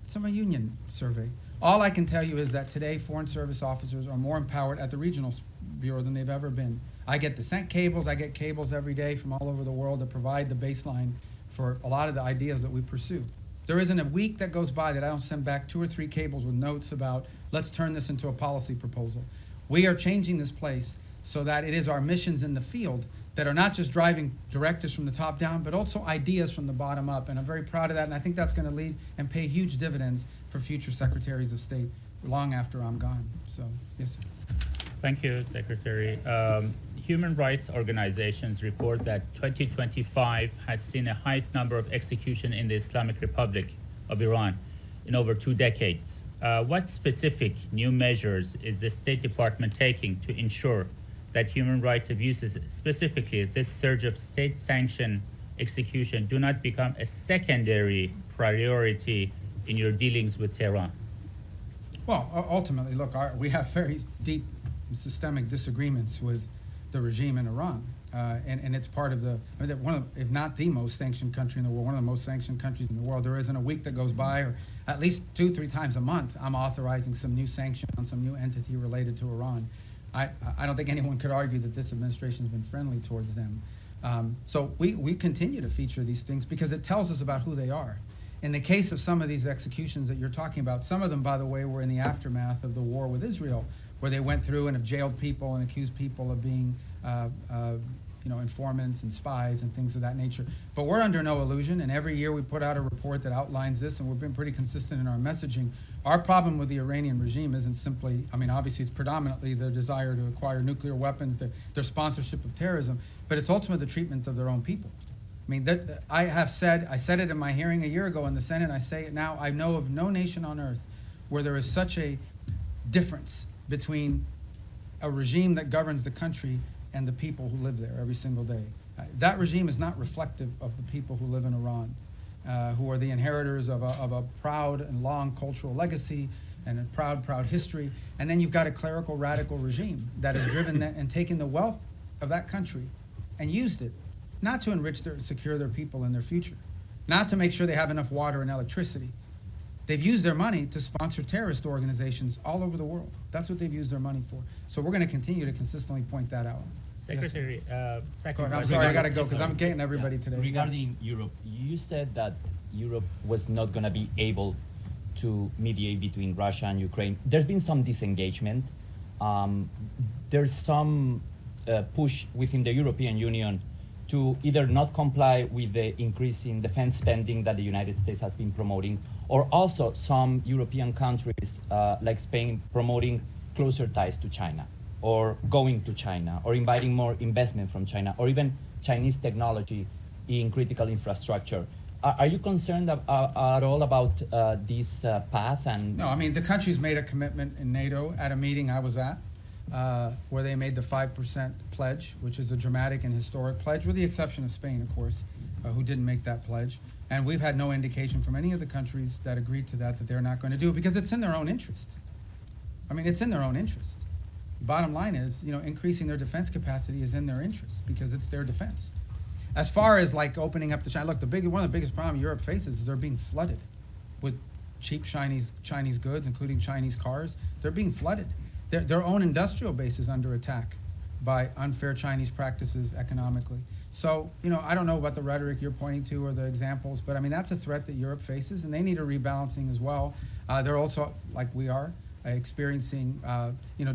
It's from a union survey. All I can tell you is that today Foreign Service officers are more empowered at the regional bureau than they've ever been. I get descent cables. I get cables every day from all over the world that provide the baseline for a lot of the ideas that we pursue. There isn't a week that goes by that I don't send back 2 or 3 cables with notes about, let's turn this into a policy proposal. We are changing this place so that it is our missions in the field that are not just driving directives from the top down, but also ideas from the bottom up. And I'm very proud of that, and I think that's going to lead and pay huge dividends for future secretaries of state long after I'm gone. So, yes, sir. Thank you, Secretary. Human rights organizations report that 2025 has seen the highest number of executions in the Islamic Republic of Iran in over 2 decades. What specific new measures is the State Department taking to ensure that human rights abuses, specifically this surge of state-sanctioned execution, do not become a secondary priority in your dealings with Tehran? Well, ultimately, look, we have very deep systemic disagreements with the regime in Iran. And it's part of one of, if not the most sanctioned country in the world, one of the most sanctioned countries in the world. There isn't a week that goes by, or at least 2-3 times a month, I'm authorizing some new sanction on some new entity related to Iran. I don't think anyone could argue that this administration has been friendly towards them. So we continue to feature these things because it tells us about who they are. In the case of some of these executions that you're talking about, some of them, by the way, were in the aftermath of the war with Israel, where they went through and have jailed people and accused people of being informants and spies and things of that nature. But we're under no illusion, and every year we put out a report that outlines this, and we've been pretty consistent in our messaging. Our problem with the Iranian regime isn't simply, obviously it's predominantly their desire to acquire nuclear weapons, their sponsorship of terrorism, but it's ultimately the treatment of their own people. I said it in my hearing a year ago in the Senate, and I say it now, I know of no nation on earth where there is such a difference between a regime that governs the country and the people who live there every single day. That regime is not reflective of the people who live in Iran, who are the inheritors of a proud and long cultural legacy and a proud history. And then you've got a clerical radical regime that has driven and taken the wealth of that country and used it, not to enrich secure their people and their future, not to make sure they have enough water and electricity. They've used their money to sponsor terrorist organizations all over the world. That's what they've used their money for. So we're going to continue to consistently point that out. Secretary, second. I'm sorry, I got to go because I'm getting everybody today. Regarding Europe, you said that Europe was not going to be able to mediate between Russia and Ukraine. There's been some disengagement. There's some push within the European Union to either not comply with the increase in defense spending that the United States has been promoting, or also some European countries like Spain promoting closer ties to China, or going to China, or inviting more investment from China, or even Chinese technology in critical infrastructure. Are you concerned at all about this path? No, the countries made a commitment in NATO at a meeting I was at, where they made the 5% pledge, which is a dramatic and historic pledge, with the exception of Spain, of course, who didn't make that pledge. And we've had no indication from any of the countries that agreed to that they're not going to do it because it's in their own interest. It's in their own interest. Bottom line is, increasing their defense capacity is in their interest because it's their defense. As far as opening up to China, look, one of the biggest problems Europe faces is they're being flooded with cheap Chinese goods, including Chinese cars. They're being flooded. Their own industrial base is under attack by unfair Chinese practices economically. So, I don't know about the rhetoric you're pointing to or the examples, but that's a threat that Europe faces, and they need a rebalancing as well. They're also, like we are, experiencing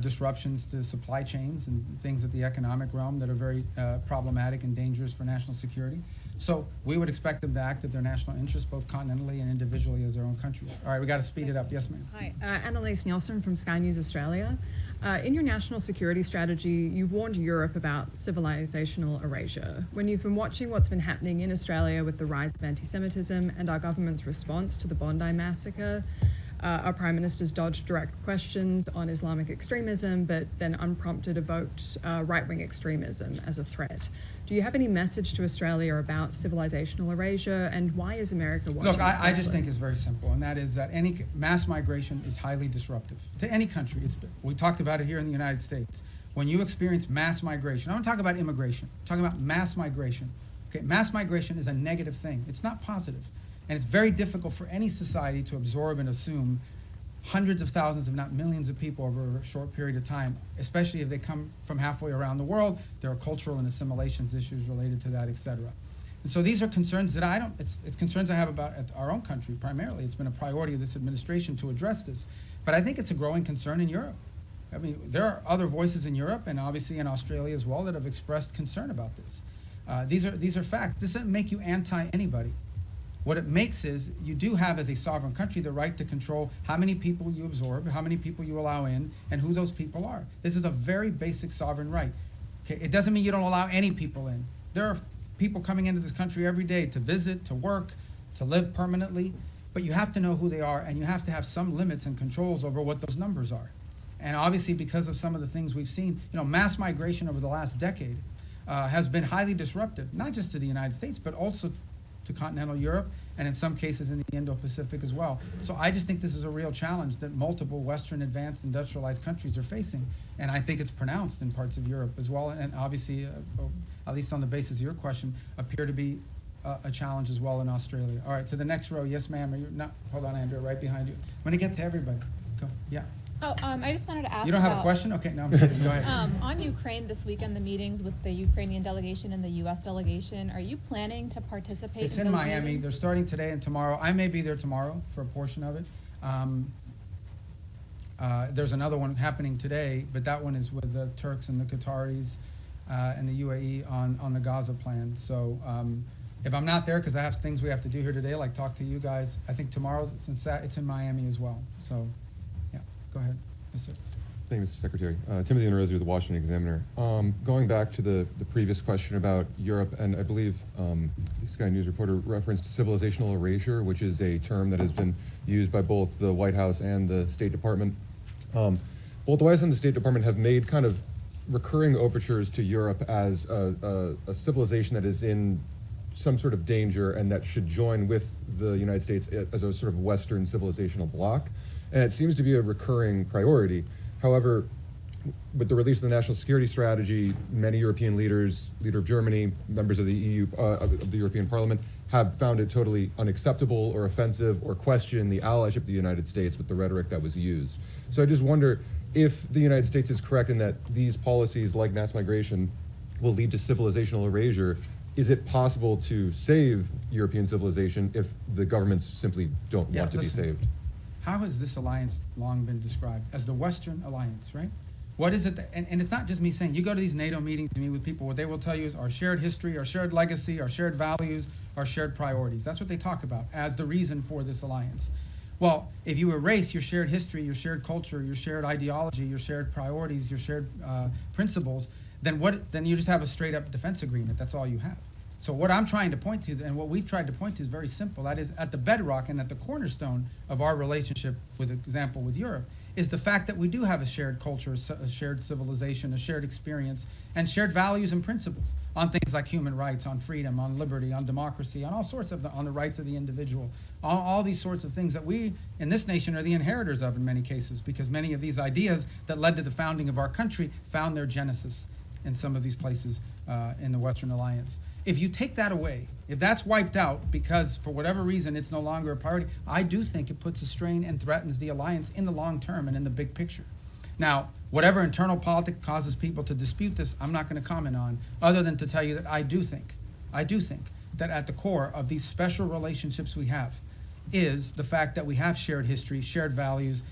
disruptions to supply chains and things at the economic realm that are very problematic and dangerous for national security. So we would expect them to act at their national interests, both continentally and individually as their own countries. All right, we got to speed it up. Yes, ma'am. Hi, Annalise Nielsen from Sky News Australia. In your national security strategy, you've warned Europe about civilizational erasure. When you've been watching what's been happening in Australia with the rise of anti-Semitism and our government's response to the Bondi massacre, our Prime Minister's dodged direct questions on Islamic extremism, but then unprompted evoked right-wing extremism as a threat. Do you have any message to Australia about civilizational erasure, and why is America watching? Look, I just think it's very simple, and that is that any mass migration is highly disruptive to any country. We talked about it here in the United States. When you experience mass migration, I don't talk about immigration, I'm talking about mass migration. Okay, mass migration is a negative thing. It's not positive. And it's very difficult for any society to absorb and assume hundreds of thousands, if not millions of people over a short period of time, especially if they come from halfway around the world. There are cultural and assimilations issues related to that, et cetera. And so these are concerns that it's concerns I have about our own country primarily. It's been a priority of this administration to address this. But I think it's a growing concern in Europe. I mean, there are other voices in Europe and obviously in Australia as well that have expressed concern about this. These are facts. This doesn't make you anti-anybody. What it makes is you do have, as a sovereign country, the right to control how many people you absorb, how many people you allow in, and who those people are. This is a very basic sovereign right. Okay? It doesn't mean you don't allow any people in. There are people coming into this country every day to visit, to work, to live permanently, but you have to know who they are, and you have to have some limits and controls over what those numbers are. And obviously, because of some of the things we've seen, mass migration over the last decade has been highly disruptive, not just to the United States, but also to continental Europe, and in some cases in the Indo-Pacific as well. So I just think this is a real challenge that multiple Western advanced industrialized countries are facing, and I think it's pronounced in parts of Europe as well, and obviously, at least on the basis of your question, appear to be a challenge as well in Australia. All right, to the next row. Yes, ma'am. Are you not? Hold on, Andrea, right behind you. I'm going to get to everybody. Go. Yeah. Oh, I just wanted to ask. You don't have a question? Okay, no, I'm kidding. Go ahead. On Ukraine this weekend, the meetings with the Ukrainian delegation and the U.S. delegation, are you planning to participate It's in in those Miami. meetings? They're starting today and tomorrow. I may be there tomorrow for a portion of it. There's another one happening today, but that one is with the Turks and the Qataris and the UAE on the Gaza plan. So if I'm not there, because I have things we have to do here today, like talk to you guys, I think tomorrow, since that, it's in Miami as well. So, yeah, go ahead. Yes, sir. Thank you, Mr. Secretary. Timothy Inrozzi with the Washington Examiner. Going back to the previous question about Europe, and I believe the Sky News reporter referenced civilizational erasure, which is a term that has been used by both the White House and the State Department. Both the White House and the State Department have made kind of recurring overtures to Europe as a civilization that is in some sort of danger and that should join with the United States as a sort of Western civilizational bloc. And it seems to be a recurring priority. However, with the release of the National Security Strategy, many European leaders, leader of Germany, members of the EU, of the European Parliament, have found it totally unacceptable or offensive or question the allyship of the United States with the rhetoric that was used. So I just wonder if the United States is correct in that these policies like mass migration will lead to civilizational erasure. Is it possible to save European civilization if the governments simply don't want to be saved? How has this alliance long been described? As the Western alliance, right? What is it that, and it's not just me saying, you go to these NATO meetings and meet with people, what they will tell you is our shared history, our shared legacy, our shared values, our shared priorities. That's what they talk about as the reason for this alliance. Well, if you erase your shared history, your shared culture, your shared ideology, your shared priorities, your shared principles, then you just have a straight up defense agreement. That's all you have. So what I'm trying to point to, and what we've tried to point to, is very simple. That is, at the bedrock and at the cornerstone of our relationship, with example with Europe, is the fact that we do have a shared culture, a shared civilization, a shared experience, and shared values and principles on things like human rights, on freedom, on liberty, on democracy, on all sorts of on the rights of the individual, on all these sorts of things that we in this nation are the inheritors of in many cases, because many of these ideas that led to the founding of our country found their genesis in some of these places in the Western Alliance. If you take that away, if that's wiped out because for whatever reason it's no longer a priority, I do think it puts a strain and threatens the alliance in the long term and in the big picture. Now, whatever internal politics causes people to dispute this, I'm not going to comment on, other than to tell you that I do think that at the core of these special relationships we have is the fact that we have shared history, shared values,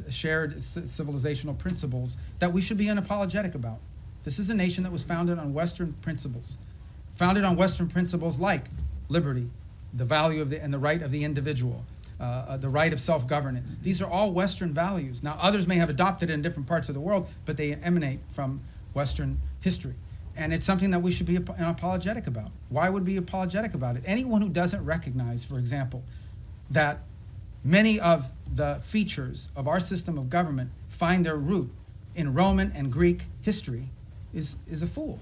shared civilizational principles that we should be unapologetic about. This is a nation that was founded on Western principles. Founded on Western principles like liberty, the value of and the right of the individual, the right of self-governance. These are all Western values. Now, others may have adopted it in different parts of the world, but they emanate from Western history. And it's something that we should be apologetic about. Why would we be apologetic about it? Anyone who doesn't recognize, for example, that many of the features of our system of government find their root in Roman and Greek history is a fool.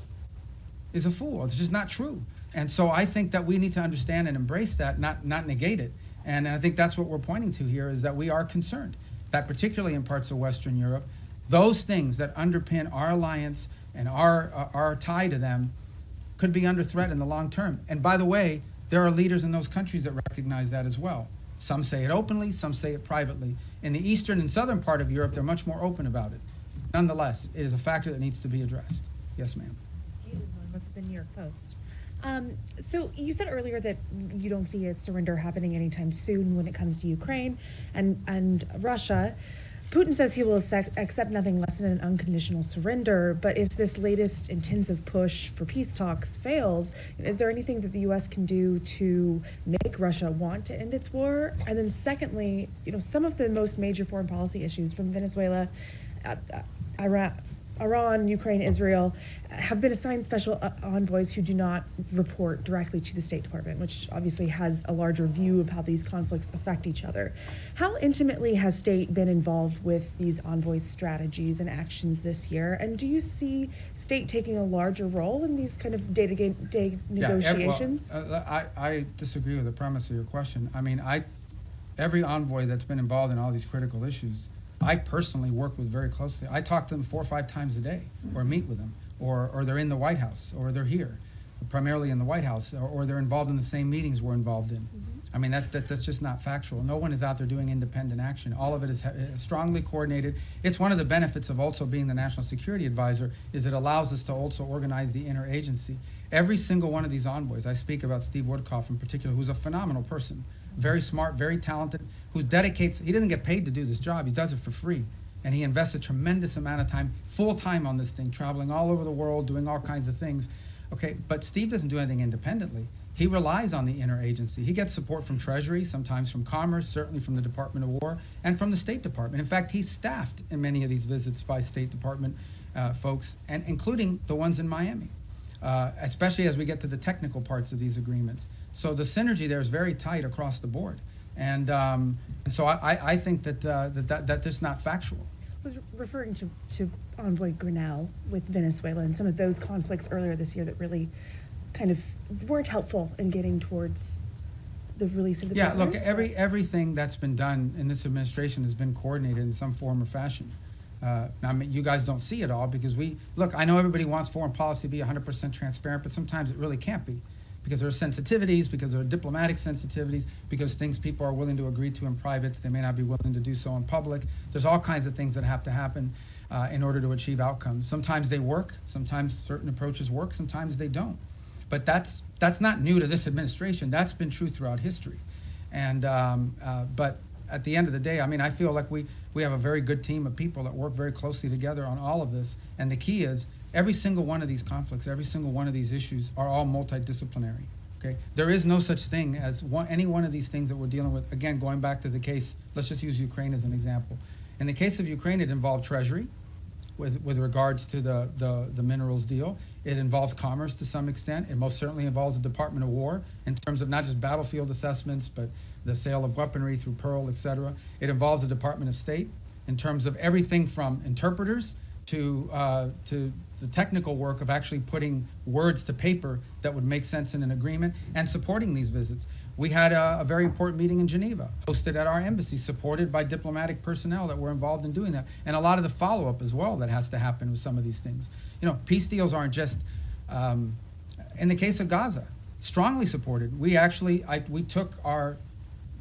Is a fool. It's just not true. And so I think that we need to understand and embrace that, not negate it. And I think that's what we're pointing to here, is that we are concerned that particularly in parts of Western Europe, those things that underpin our alliance and our tie to them could be under threat in the long term. And by the way, there are leaders in those countries that recognize that as well. Some say it openly, some say it privately. In the eastern and southern part of Europe, they're much more open about it. Nonetheless, it is a factor that needs to be addressed. Yes, ma'am. Was it the New York Post? So you said earlier that you don't see a surrender happening anytime soon when it comes to Ukraine and Russia. Putin says he will accept nothing less than an unconditional surrender, but if this latest intensive push for peace talks fails, is there anything that the U.S. can do to make Russia want to end its war? And then secondly, some of the most major foreign policy issues from Venezuela, Iran, Ukraine, Israel, have been assigned special envoys who do not report directly to the State Department, which obviously has a larger view of how these conflicts affect each other. How intimately has State been involved with these envoys' strategies and actions this year? And do you see State taking a larger role in these kind of day-to-day negotiations? I disagree with the premise of your question. I mean, every envoy that's been involved in all these critical issues, I personally work with very closely. I talk to them 4 or 5 times a day, or meet with them, or they're in the White House, or they're here, primarily in the White House, or they're involved in the same meetings we're involved in. I mean, that's just not factual. No one is out there doing independent action. All of it is strongly coordinated. It's one of the benefits of also being the National Security Advisor, is it allows us to also organize the interagency. Every single one of these envoys, I speak about Steve Woodcock in particular, who's a phenomenal person, very smart, very talented, who dedicates, he doesn't get paid to do this job, he does it for free. And he invests a tremendous amount of time, full time on this thing, traveling all over the world, doing all kinds of things. Okay, but Steve doesn't do anything independently. He relies on the interagency. He gets support from Treasury, sometimes from Commerce, certainly from the Department of War, and from the State Department. In fact, he's staffed in many of these visits by State Department folks, and including the ones in Miami, especially as we get to the technical parts of these agreements. So the synergy there is very tight across the board. And so I think that's just not factual. I was referring to Envoy Grinnell with Venezuela and some of those conflicts earlier this year that really kind of weren't helpful in getting towards the release of the prisoners. Yeah, look, everything that's been done in this administration has been coordinated in some form or fashion. I mean, you guys don't see it all because I know everybody wants foreign policy to be 100% transparent, but sometimes it really can't be, because there are sensitivities, because there are diplomatic sensitivities, because things people are willing to agree to in private that they may not be willing to do so in public. There's all kinds of things that have to happen in order to achieve outcomes. Sometimes they work, sometimes certain approaches work, sometimes they don't. But that's not new to this administration. That's been true throughout history. And but at the end of the day, I mean, I feel like we have a very good team of people that work very closely together on all of this. And the key is every single one of these conflicts, every single one of these issues are all multidisciplinary. Okay, there is no such thing as any one of these things that we're dealing with. Again, going back to the case, let's just use Ukraine as an example. In the case of Ukraine, it involved Treasury with regards to the minerals deal. It involves Commerce to some extent. It most certainly involves the Department of War in terms of not just battlefield assessments, but the sale of weaponry through Pearl, et cetera. It involves the Department of State in terms of everything from interpreters to the technical work of actually putting words to paper that would make sense in an agreement and supporting these visits. We had a very important meeting in Geneva, hosted at our embassy, supported by diplomatic personnel that were involved in doing that, and a lot of the follow-up as well that has to happen with some of these things. You know, peace deals aren't just, in the case of Gaza, strongly supported. We took our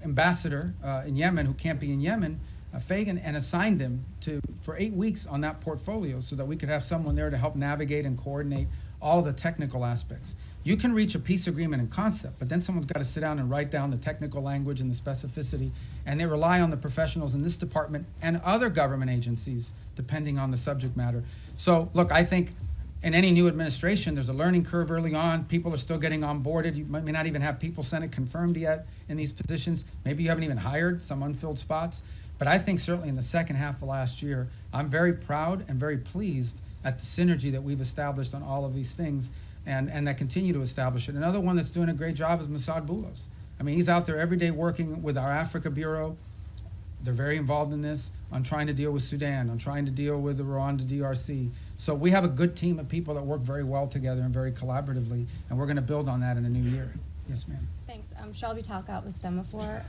ambassador in Yemen, who can't be in Yemen, Fagan, and assigned him for 8 weeks on that portfolio so that we could have someone there to help navigate and coordinate all of the technical aspects. You can reach a peace agreement in concept, but then someone's got to sit down and write down the technical language and the specificity, and they rely on the professionals in this department and other government agencies, depending on the subject matter. So, look, I think in any new administration, there's a learning curve early on. People are still getting onboarded. You may not even have people Senate confirmed yet in these positions. Maybe you haven't even hired some unfilled spots. But I think certainly in the second half of last year, I'm very proud and very pleased at the synergy that we've established on all of these things and that continue to establish it. Another one that's doing a great job is Masad Boulos. I mean, he's out there every day working with our Africa Bureau. They're very involved in this, on trying to deal with Sudan, on trying to deal with the Rwanda DRC. So we have a good team of people that work very well together and very collaboratively, and we're going to build on that in the new year. Yes, ma'am. Thanks. Shelby Talcott with Semaphore.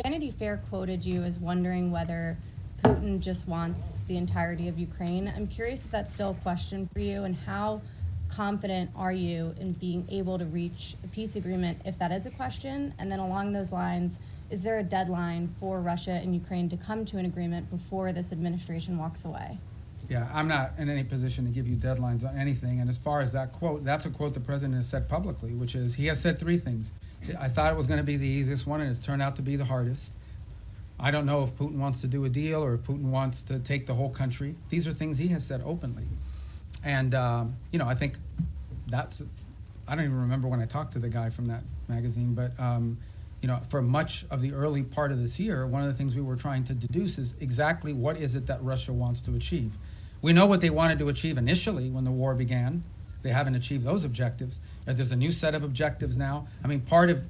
Vanity Fair quoted you as wondering whether Putin just wants the entirety of Ukraine. I'm curious if that's still a question for you, and how confident are you in being able to reach a peace agreement if that is a question? And then along those lines, is there a deadline for Russia and Ukraine to come to an agreement before this administration walks away? Yeah, I'm not in any position to give you deadlines on anything. And as far as that quote, that's a quote the president has said publicly, which is, he has said three things. I thought it was going to be the easiest one, and it's turned out to be the hardest. I don't know if Putin wants to do a deal or if Putin wants to take the whole country. These are things he has said openly. And, you know, I think that's, I don't even remember when I talked to the guy from that magazine, but, you know, for much of the early part of this year, one of the things we were trying to deduce is exactly what is it that Russia wants to achieve. We know what they wanted to achieve initially when the war began. They haven't achieved those objectives. There's a new set of objectives now. I mean, part of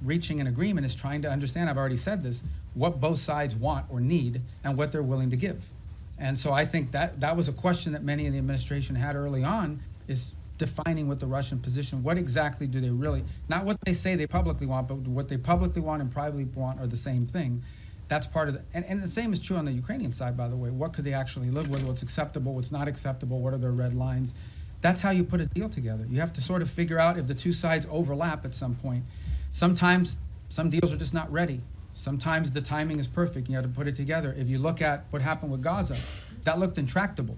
reaching an agreement is trying to understand, I've already said this, what both sides want or need and what they're willing to give. And so I think that was a question that many in the administration had early on, is defining what the Russian position, what exactly do they really, not what they say they publicly want, but what they publicly want and privately want are the same thing. That's part of the, and the same is true on the Ukrainian side, by the way. What could they actually live with? What's acceptable? What's not acceptable? What are their red lines? That's how you put a deal together. You have to sort of figure out if the two sides overlap at some point. Sometimes some deals are just not ready. Sometimes the timing is perfect. You have to put it together. If you look at what happened with Gaza, that looked intractable.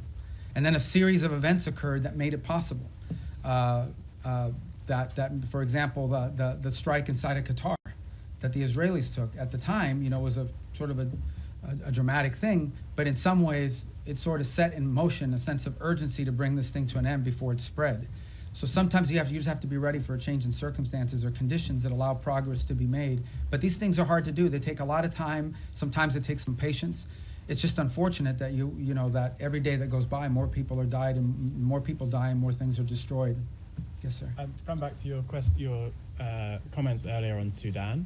And then a series of events occurred that made it possible. For example, the strike inside of Qatar that the Israelis took at the time, you know, was a sort of a dramatic thing, but in some ways it sort of set in motion a sense of urgency to bring this thing to an end before it spread. So sometimes you just have to be ready for a change in circumstances or conditions that allow progress to be made. But these things are hard to do. They take a lot of time. Sometimes it takes some patience. It's just unfortunate that you know that every day that goes by, more people are died and more people die and more things are destroyed. Yes, sir. Come back to your comments earlier on Sudan.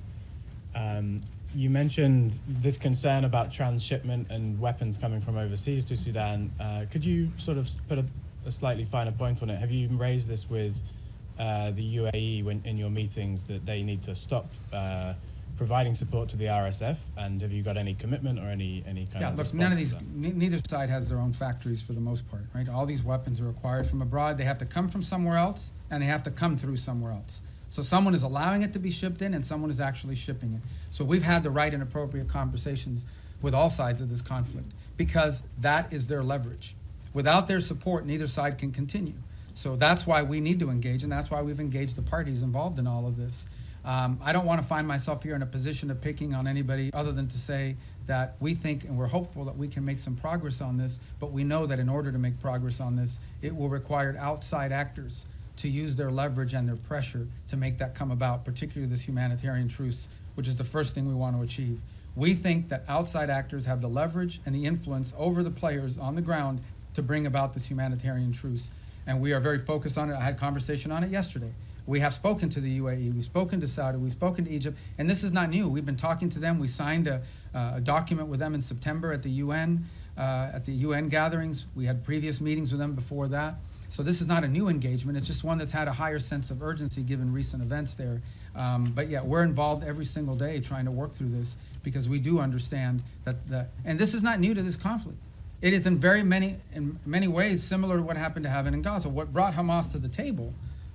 You mentioned this concern about transshipment and weapons coming from overseas to Sudan. Could you sort of put a slightly finer point on it? Have you raised this with the UAE in your meetings, that they need to stop providing support to the RSF? And have you got any commitment or any kind of look, response none of to these, that? neither side has their own factories for the most part, right? All these weapons are acquired from abroad. They have to come from somewhere else, and they have to come through somewhere else. So someone is allowing it to be shipped in, and someone is actually shipping it. So we've had the right and appropriate conversations with all sides of this conflict, because that is their leverage. Without their support, neither side can continue. So that's why we need to engage, and that's why we've engaged the parties involved in all of this. I don't want to find myself here in a position of picking on anybody other than to say that we think and we're hopeful that we can make some progress on this, but we know that in order to make progress on this, it will require outside actors to use their leverage and their pressure to make that come about, particularly this humanitarian truce, which is the first thing we want to achieve. We think that outside actors have the leverage and the influence over the players on the ground to bring about this humanitarian truce. And we are very focused on it. I had a conversation on it yesterday. We have spoken to the UAE, we've spoken to Saudi, we've spoken to Egypt, and this is not new. We've been talking to them. We signed a document with them in September at the UN gatherings. We had previous meetings with them before that. So this is not a new engagement. It's just one that's had a higher sense of urgency given recent events there. But yeah, we're involved every single day trying to work through this, because we do understand that, and this is not new to this conflict. It is in many ways similar to what happened to happen in Gaza. What brought Hamas to the table,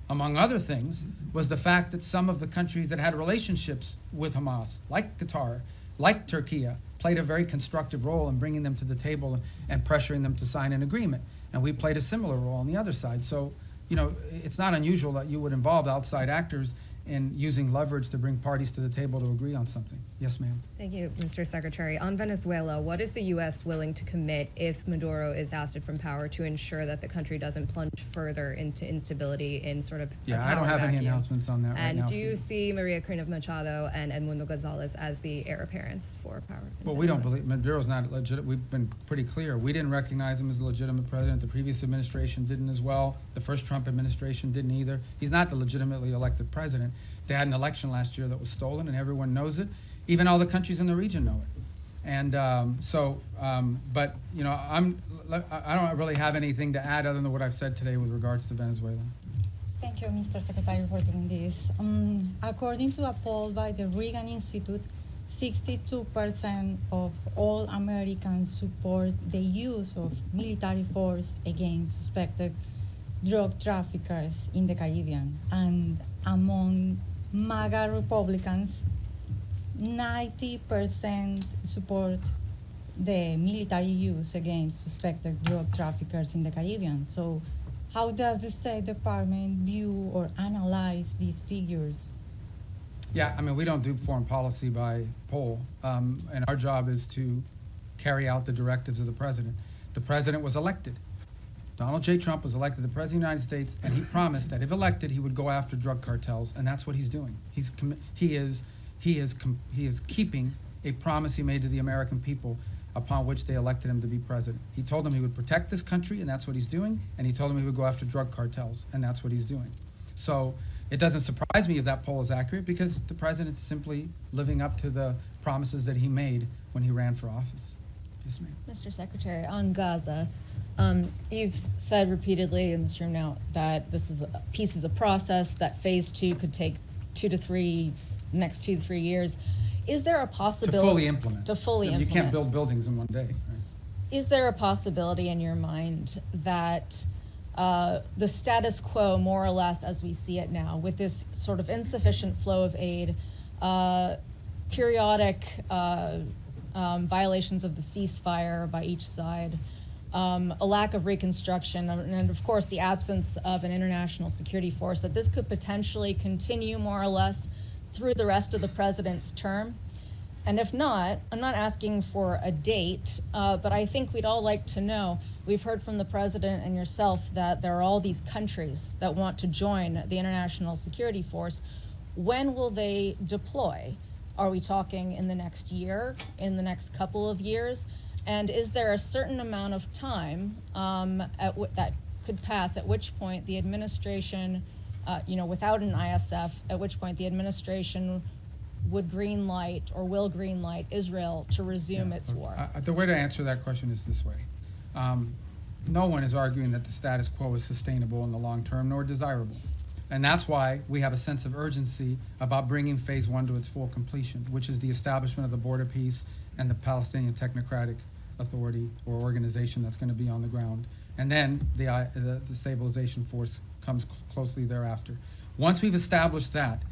among other things, was the fact that some of the countries that had relationships with Hamas, like Qatar, like Turkey, played a very constructive role in bringing them to the table and pressuring them to sign an agreement. And we played a similar role on the other side. So, you know, it's not unusual that you would involve outside actors in using leverage to bring parties to the table to agree on something. Yes, ma'am. Thank you, Mr. Secretary. On Venezuela, what is the U.S. willing to commit if Maduro is ousted from power to ensure that the country doesn't plunge further into instability in sort of a Yeah, I don't have any vacuum? announcements on that right And now. do you see Maria Corina Machado and Edmundo Gonzalez as the heir apparents for power? in Well, we don't Venezuela? believe, Maduro's not legit, we've been pretty clear. We didn't recognize him as a legitimate president. The previous administration didn't as well. The first Trump administration didn't either. He's not the legitimately elected president. They had an election last year that was stolen, and everyone knows it. Even all the countries in the region know it. And but, you know, I don't really have anything to add other than what I've said today with regards to Venezuela. Thank you, Mr. Secretary, for doing this. According to a poll by the Reagan Institute, 62% of all Americans support the use of military force against suspected drug traffickers in the Caribbean. And among MAGA Republicans, 90% support the military use against suspected drug traffickers in the Caribbean. So how does the State Department view or analyze these figures? Yeah, I mean, we don't do foreign policy by poll, and our job is to carry out the directives of the president. The president was elected. Donald J. Trump was elected the President of the United States, and he promised that if elected, he would go after drug cartels, and that's what he's doing. He is keeping a promise he made to the American people upon which they elected him to be president. He told them he would protect this country, and that's what he's doing, and he told them he would go after drug cartels, and that's what he's doing. So it doesn't surprise me if that poll is accurate, because the president's simply living up to the promises that he made when he ran for office. Yes, ma'am. Mr. Secretary, on Gaza, you've said repeatedly in this room now that this is peace is a process, that phase 2 could take next 2 to 3 years. Is there a possibility To fully implement. To fully You implement. can't build buildings in one day. Right? Is there a possibility in your mind that the status quo, more or less as we see it now, with this sort of insufficient flow of aid, periodic violations of the ceasefire by each side, a lack of reconstruction, and of course the absence of an international security force, that this could potentially continue more or less through the rest of the president's term? And if not, I'm not asking for a date, but I think we'd all like to know. We've heard from the president and yourself that there are all these countries that want to join the international security force. When will they deploy? Are we talking in the next year, in the next couple of years? And is there a certain amount of time that could pass at which point the administration, without an ISF, at which point the administration would green light or will green light Israel to resume its war? The way to answer that question is this way. No one is arguing that the status quo is sustainable in the long term nor desirable. And that's why we have a sense of urgency about bringing phase 1 to its full completion, which is the establishment of the border peace and the Palestinian Technocratic Authority or organization that's going to be on the ground. And then the stabilization force comes closely thereafter. Once we've established that,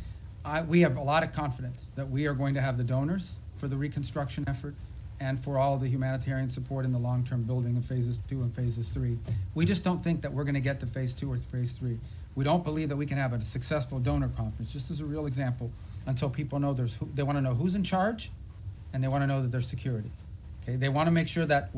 we have a lot of confidence that we are going to have the donors for the reconstruction effort and for all of the humanitarian support in the long-term building of phases 2 and phases 3. We just don't think that we're going to get to phase 2 or phase 3. We don't believe that we can have a successful donor conference, just as a real example, until people know they want to know who's in charge, and they want to know that there's security. Okay? They want to make sure that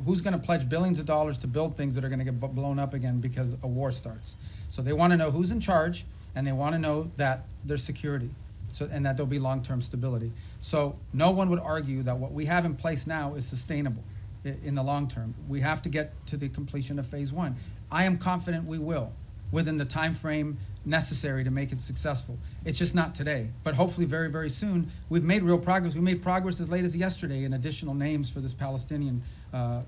who's going to pledge billions of dollars to build things that are going to get blown up again because a war starts. So they want to know who's in charge, and they want to know that there's security, and that there'll be long-term stability. So no one would argue that what we have in place now is sustainable in the long term. We have to get to the completion of phase 1. I am confident we will, within the time frame necessary to make it successful. It's just not today, but hopefully very, very soon. We've made real progress. We made progress as late as yesterday in additional names for this Palestinian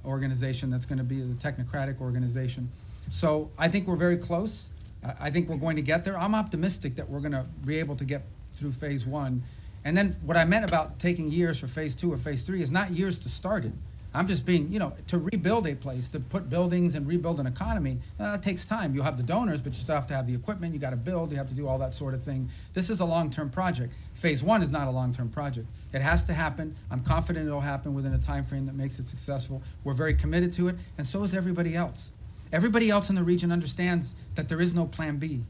organization that's going to be the technocratic organization. So I think we're very close. I think we're going to get there. I'm optimistic that we're going to be able to get through phase 1. And then what I meant about taking years for phase 2 or phase 3 is not years to start it. I'm just being, to rebuild a place, to put buildings and rebuild an economy, it takes time. You'll have the donors, but you still have to have the equipment, you got to build, you have to do all that sort of thing. This is a long-term project. Phase 1 is not a long-term project. It has to happen. I'm confident it'll happen within a time frame that makes it successful. We're very committed to it, and so is everybody else. Everybody else in the region understands that there is no plan B.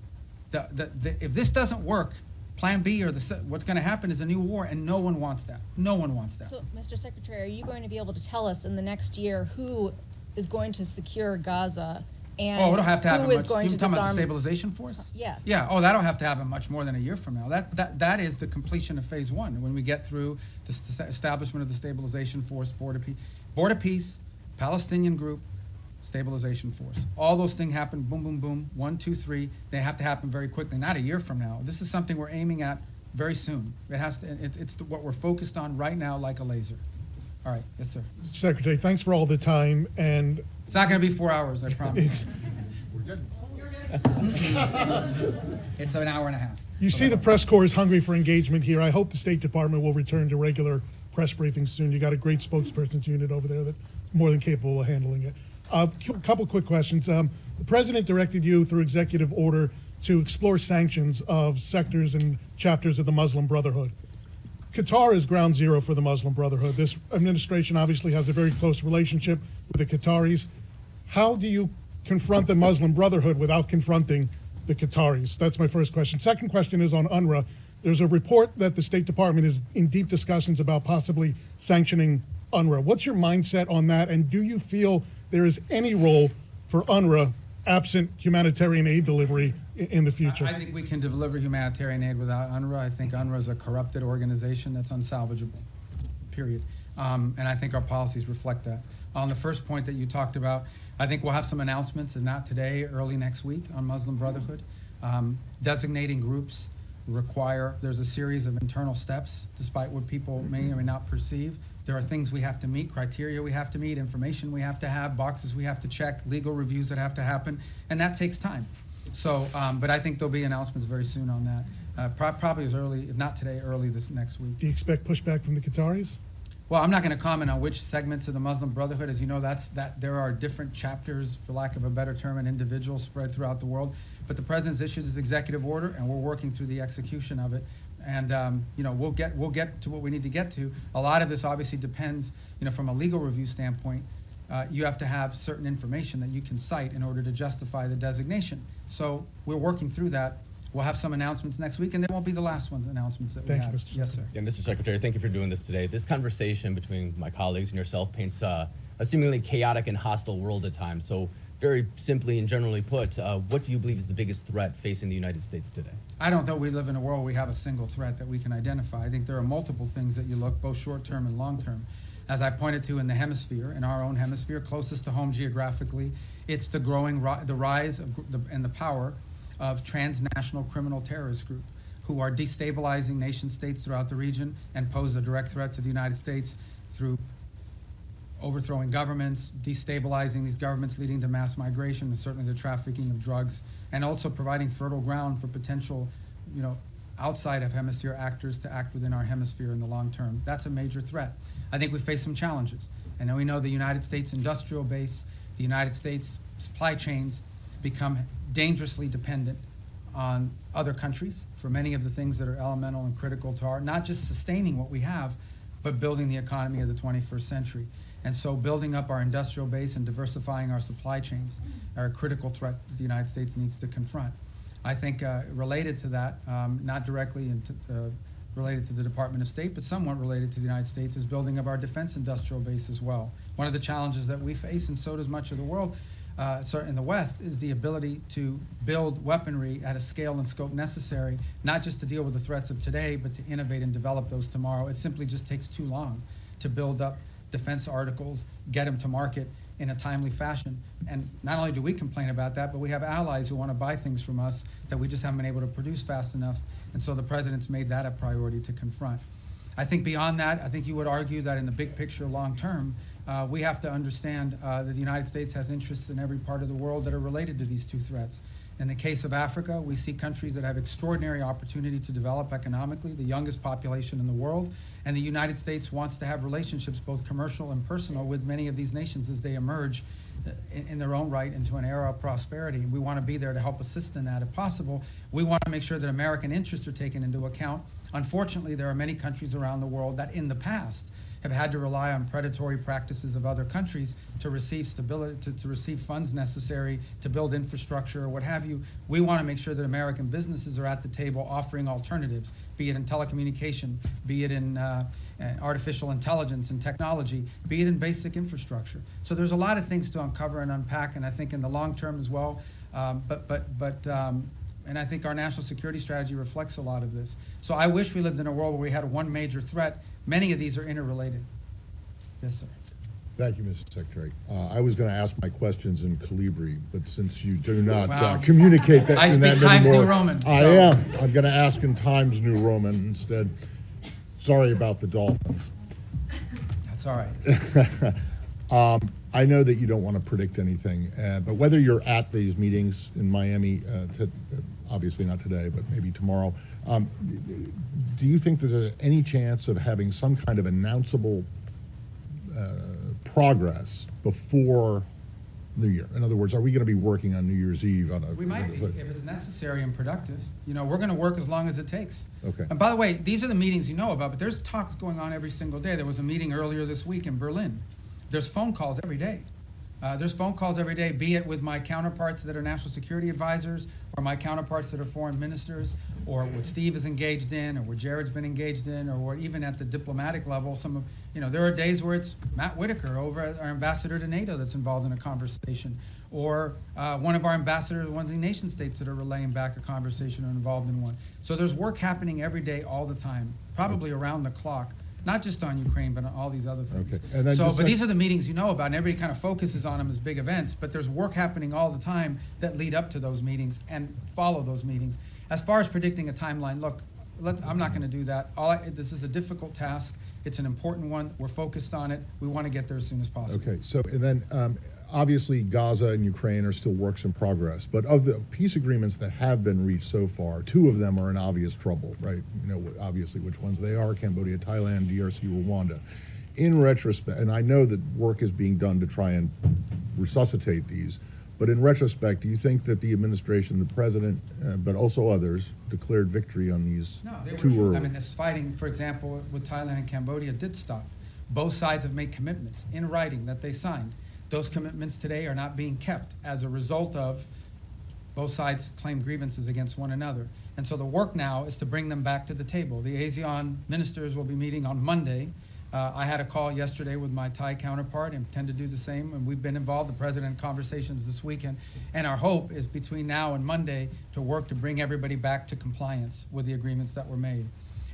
If this doesn't work, Plan B or what's going to happen is a new war, and no one wants that. No one wants that. So, Mr. Secretary, are you going to be able to tell us in the next year who is going to secure Gaza and Oh, it'll have to happen who is much. going You're to talking about the disarm? stabilization force? Yes. Yeah. Oh, that'll have to happen much more than a year from now. That is the completion of phase one. When we get through the establishment of the stabilization force, Board of Peace, Palestinian group, stabilization force. All those things happen. Boom, boom, boom. 1, 2, 3. They have to happen very quickly. Not a year from now. This is something we're aiming at very soon. It has to. It's what we're focused on right now, like a laser. All right. Yes, sir. Secretary, thanks for all the time. And it's not going to be 4 hours, I promise. It's an hour and a half. You see the press corps is hungry for engagement here. I hope the State Department will return to regular press briefings soon. You got a great spokesperson's unit over there that's more than capable of handling it. A couple quick questions. The President directed you through executive order to explore sanctions of sectors and chapters of the Muslim Brotherhood. Qatar is ground zero for the Muslim Brotherhood. This administration obviously has a very close relationship with the Qataris. How do you confront the Muslim Brotherhood without confronting the Qataris? That's my first question. Second question is on UNRWA. There's a report that the State Department is in deep discussions about possibly sanctioning UNRWA. What's your mindset on that? And do you feel there is any role for UNRWA absent humanitarian aid delivery in the future? I think we can deliver humanitarian aid without UNRWA. I think UNRWA is a corrupted organization that's unsalvageable, period. And I think our policies reflect that. On the first point that you talked about, I think we'll have some announcements, and not today, early next week, on Muslim Brotherhood. Designating groups there's a series of internal steps, despite what people may or may not perceive. There are things we have to meet, criteria we have to meet, information we have to have, boxes we have to check, legal reviews that have to happen, and that takes time. So, but I think there'll be announcements very soon on that. Probably as early, if not today, early this next week. Do you expect pushback from the Qataris? Well, I'm not going to comment on which segments of the Muslim Brotherhood. As you know, there are different chapters, for lack of a better term, and individuals spread throughout the world. But the President's issued his executive order, and we're working through the execution of it. And we'll get to what we need to get to. A lot of this obviously depends, from a legal review standpoint. You have to have certain information that you can cite in order to justify the designation. So we're working through that. We'll have some announcements next week, and they won't be the last announcements that we have. Yes, sir. Yeah, Mr. Secretary, thank you for doing this today. This conversation between my colleagues and yourself paints a seemingly chaotic and hostile world at times. So very simply and generally put, what do you believe is the biggest threat facing the United States today? I don't think we live in a world where we have a single threat that we can identify. I think there are multiple things that you look, both short-term and long-term. As I pointed to in the hemisphere, in our own hemisphere, closest to home geographically, it's the growing, the rise of and the power of transnational criminal terrorist group who are destabilizing nation states throughout the region and pose a direct threat to the United States through overthrowing governments, destabilizing these governments, leading to mass migration, and certainly the trafficking of drugs, and also providing fertile ground for potential, outside of hemisphere actors to act within our hemisphere in the long term. That's a major threat. I think we face some challenges. And then we know the United States industrial base, the United States supply chains become dangerously dependent on other countries for many of the things that are elemental and critical to our, not just sustaining what we have, but building the economy of the 21st century. And so building up our industrial base and diversifying our supply chains are a critical threat that the United States needs to confront. I think related to that, not directly related to the Department of State, but somewhat related to the United States, is building up our defense industrial base as well. One of the challenges that we face, and so does much of the world, in the West, is the ability to build weaponry at a scale and scope necessary, not just to deal with the threats of today, but to innovate and develop those tomorrow. It simply just takes too long to build up defense articles, get them to market in a timely fashion. And not only do we complain about that, but we have allies who want to buy things from us that we just haven't been able to produce fast enough. And so the President's made that a priority to confront. I think beyond that, I think you would argue that in the big picture, long term, we have to understand that the United States has interests in every part of the world that are related to these two threats. In the case of Africa, we see countries that have extraordinary opportunity to develop economically, the youngest population in the world, and the United States wants to have relationships, both commercial and personal, with many of these nations as they emerge in their own right into an era of prosperity. We want to be there to help assist in that if possible. We want to make sure that American interests are taken into account Unfortunately, there are many countries around the world that in the past have had to rely on predatory practices of other countries to receive stability, to receive funds necessary to build infrastructure or what have you. We want to make sure that American businesses are at the table offering alternatives, be it in telecommunication, be it in artificial intelligence and technology, be it in basic infrastructure. So there's a lot of things to uncover and unpack, and I think in the long term as well. And I think our national security strategy reflects a lot of this. So I wish we lived in a world where we had one major threat. Many of these are interrelated. Yes, sir. Thank you, Mr. Secretary. I was going to ask my questions in Calibri, but since you do not Wow. communicate that I in that speak Times anymore, New Roman. I so- am. I'm going to ask in Times New Roman instead. Sorry about the Dolphins. That's all right. I know that you don't want to predict anything, but whether you're at these meetings in Miami, obviously not today, but maybe tomorrow, do you think there's any chance of having some kind of announceable progress before New Year? In other words, are we going to be working on New Year's Eve? We might be, if it's necessary and productive. You know, we're going to work as long as it takes. Okay. And by the way, these are the meetings you know about, but there's talks going on every single day. There was a meeting earlier this week in Berlin. There's phone calls every day. There's phone calls every day, be it with my counterparts that are national security advisors, or my counterparts that are foreign ministers, or what Steve is engaged in, or what Jared's been engaged in, or what even at the diplomatic level, some of, you know, there are days where it's Matt Whitaker, over our ambassador to NATO, that's involved in a conversation, or one of our ambassadors, one of the nation states that are relaying back a conversation or involved in one. So there's work happening every day, all the time, probably around the clock. Not just on Ukraine, but on all these other things. Okay. And then So, just but these are the meetings you know about, and everybody kind of focuses on them as big events, but there's work happening all the time that lead up to those meetings and follow those meetings. As far as predicting a timeline, look, I'm not going to do that. This is a difficult task. It's an important one. We're focused on it. We want to get there as soon as possible. Okay, so and then obviously Gaza and Ukraine are still works in progress, but of the peace agreements that have been reached so far, two of them are in obvious trouble, right? You know, obviously which ones they are: Cambodia, Thailand, DRC, Rwanda. In retrospect, and I know that work is being done to try and resuscitate these, but in retrospect, do you think that the administration, the president, but also others, declared victory on these too early? I mean, this fighting, for example, with Thailand and Cambodia did stop. Both sides have made commitments in writing that they signed. Those commitments today are not being kept as a result of both sides claim grievances against one another. And so the work now is to bring them back to the table. The ASEAN ministers will be meeting on Monday. I had a call yesterday with my Thai counterpart and intend to do the same. And we've been involved, the president, in conversations this weekend. And our hope is between now and Monday to work to bring everybody back to compliance with the agreements that were made.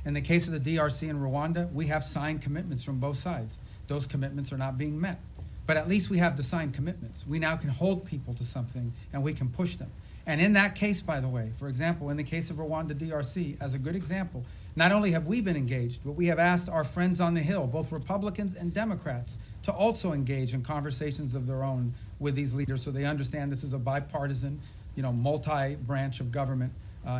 In the case of the DRC and Rwanda, we have signed commitments from both sides. Those commitments are not being met. But at least we have the signed commitments. We now can hold people to something and we can push them. And in that case, by the way, for example, in the case of Rwanda DRC, as a good example, not only have we been engaged, but we have asked our friends on the Hill, both Republicans and Democrats, to also engage in conversations of their own with these leaders so they understand this is a bipartisan, multi-branch of government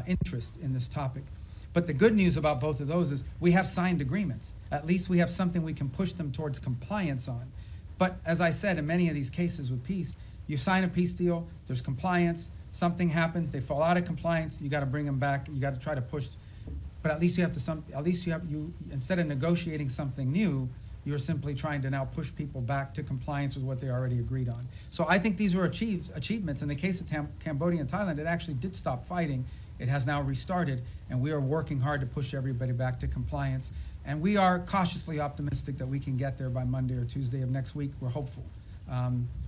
interest in this topic. But the good news about both of those is we have signed agreements. At least we have something we can push them towards compliance on. But as I said, in many of these cases with peace, you sign a peace deal, there's compliance, something happens, they fall out of compliance, you got to bring them back, you got to try to push. But at least instead of negotiating something new, you're simply trying to now push people back to compliance with what they already agreed on. So I think these were achievements. In the case of Cambodia and Thailand, it actually did stop fighting. It has now restarted, and we are working hard to push everybody back to compliance. And we are cautiously optimistic that we can get there by Monday or Tuesday of next week. We're hopeful.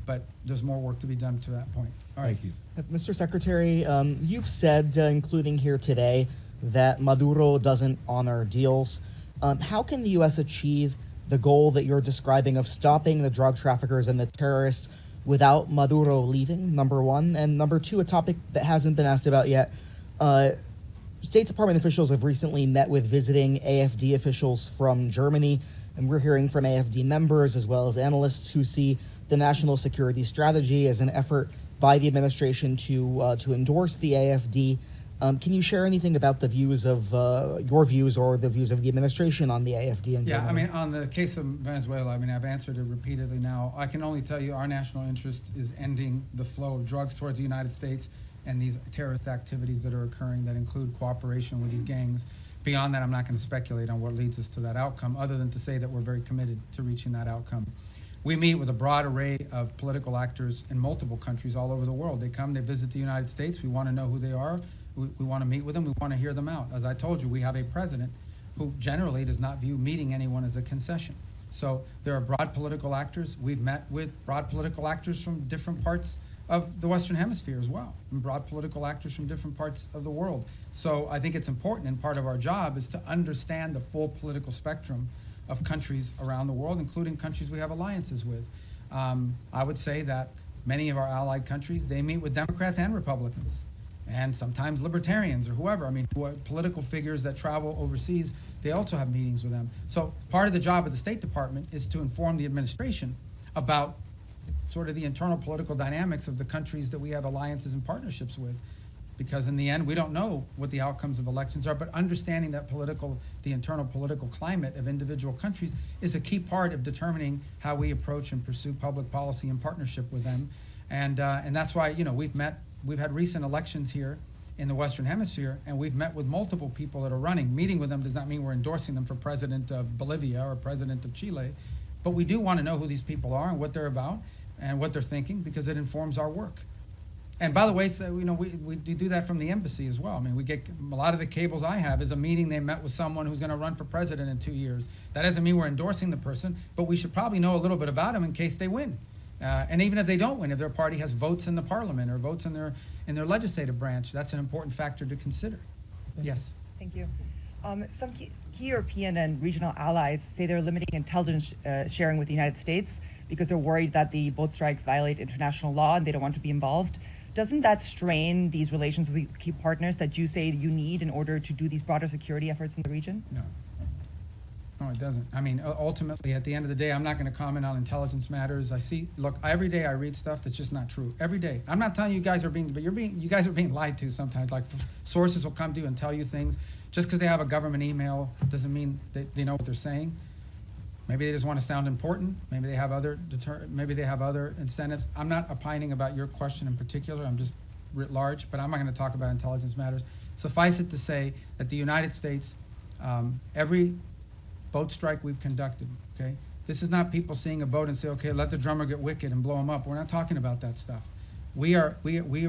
But there's more work to be done to that point. All right. Thank you. Mr. Secretary, you've said, including here today, that Maduro doesn't honor deals. How can the U.S. achieve the goal that you're describing of stopping the drug traffickers and the terrorists without Maduro leaving, number one? And number two, a topic that hasn't been asked about yet, State Department officials have recently met with visiting AFD officials from Germany, and we're hearing from AFD members as well as analysts who see the national security strategy as an effort by the administration to endorse the AFD. Can you share anything about the views of your views or the views of the administration on the AFD in Germany? Yeah, I mean, on the case of Venezuela, I mean, I've answered it repeatedly now. I can only tell you our national interest is ending the flow of drugs towards the United States and these terrorist activities that are occurring that include cooperation with these gangs. Beyond that, I'm not going to speculate on what leads us to that outcome, other than to say that we're very committed to reaching that outcome. We meet with a broad array of political actors in multiple countries all over the world. They come, they visit the United States. We want to know who they are. We want to meet with them. We want to hear them out. As I told you, we have a president who generally does not view meeting anyone as a concession. So there are broad political actors. We've met with broad political actors from different parts of the Western Hemisphere as well, and broad political actors from different parts of the world. So I think it's important, and part of our job is to understand the full political spectrum of countries around the world, including countries we have alliances with. I would say that many of our allied countries, they meet with Democrats and Republicans, and sometimes libertarians or whoever. I mean, political figures that travel overseas, they also have meetings with them. So part of the job of the State Department is to inform the administration about sort of the internal political dynamics of the countries that we have alliances and partnerships with. Because in the end, we don't know what the outcomes of elections are, but understanding that the internal political climate of individual countries is a key part of determining how we approach and pursue public policy in partnership with them. And that's why, you know, we've had recent elections here in the Western Hemisphere, and we've met with multiple people that are running. Meeting with them does not mean we're endorsing them for president of Bolivia or president of Chile, but we do want to know who these people are and what they're about and what they're thinking, because it informs our work. And by the way, so, you know, we do that from the embassy as well. I mean, we get a lot of the cables I have is a meeting they met with someone who's going to run for president in 2 years. That doesn't mean we're endorsing the person, but we should probably know a little bit about them in case they win. And even if they don't win, if their party has votes in the parliament or votes in their legislative branch, that's an important factor to consider. Yes. Thank you. Some key European and regional allies say they're limiting intelligence sharing with the United States because they're worried that the boat strikes violate international law and they don't want to be involved. Doesn't that strain these relations with key partners that you say you need in order to do these broader security efforts in the region? No. No, it doesn't. I mean, ultimately, at the end of the day, I'm not going to comment on intelligence matters. Look, every day I read stuff that's just not true. Every day. I'm not telling you guys are being, but you guys are being lied to sometimes. Like, sources will come to you and tell you things. Just because they have a government email doesn't mean they know what they're saying. Maybe they just want to sound important. Maybe they have other incentives. I'm not opining about your question in particular. I'm just writ large, but I'm not going to talk about intelligence matters. Suffice it to say that the United States, every boat strike we've conducted, okay, this is not people seeing a boat and say, okay, let the drummer get wicked and blow them up. We're not talking about that stuff. We are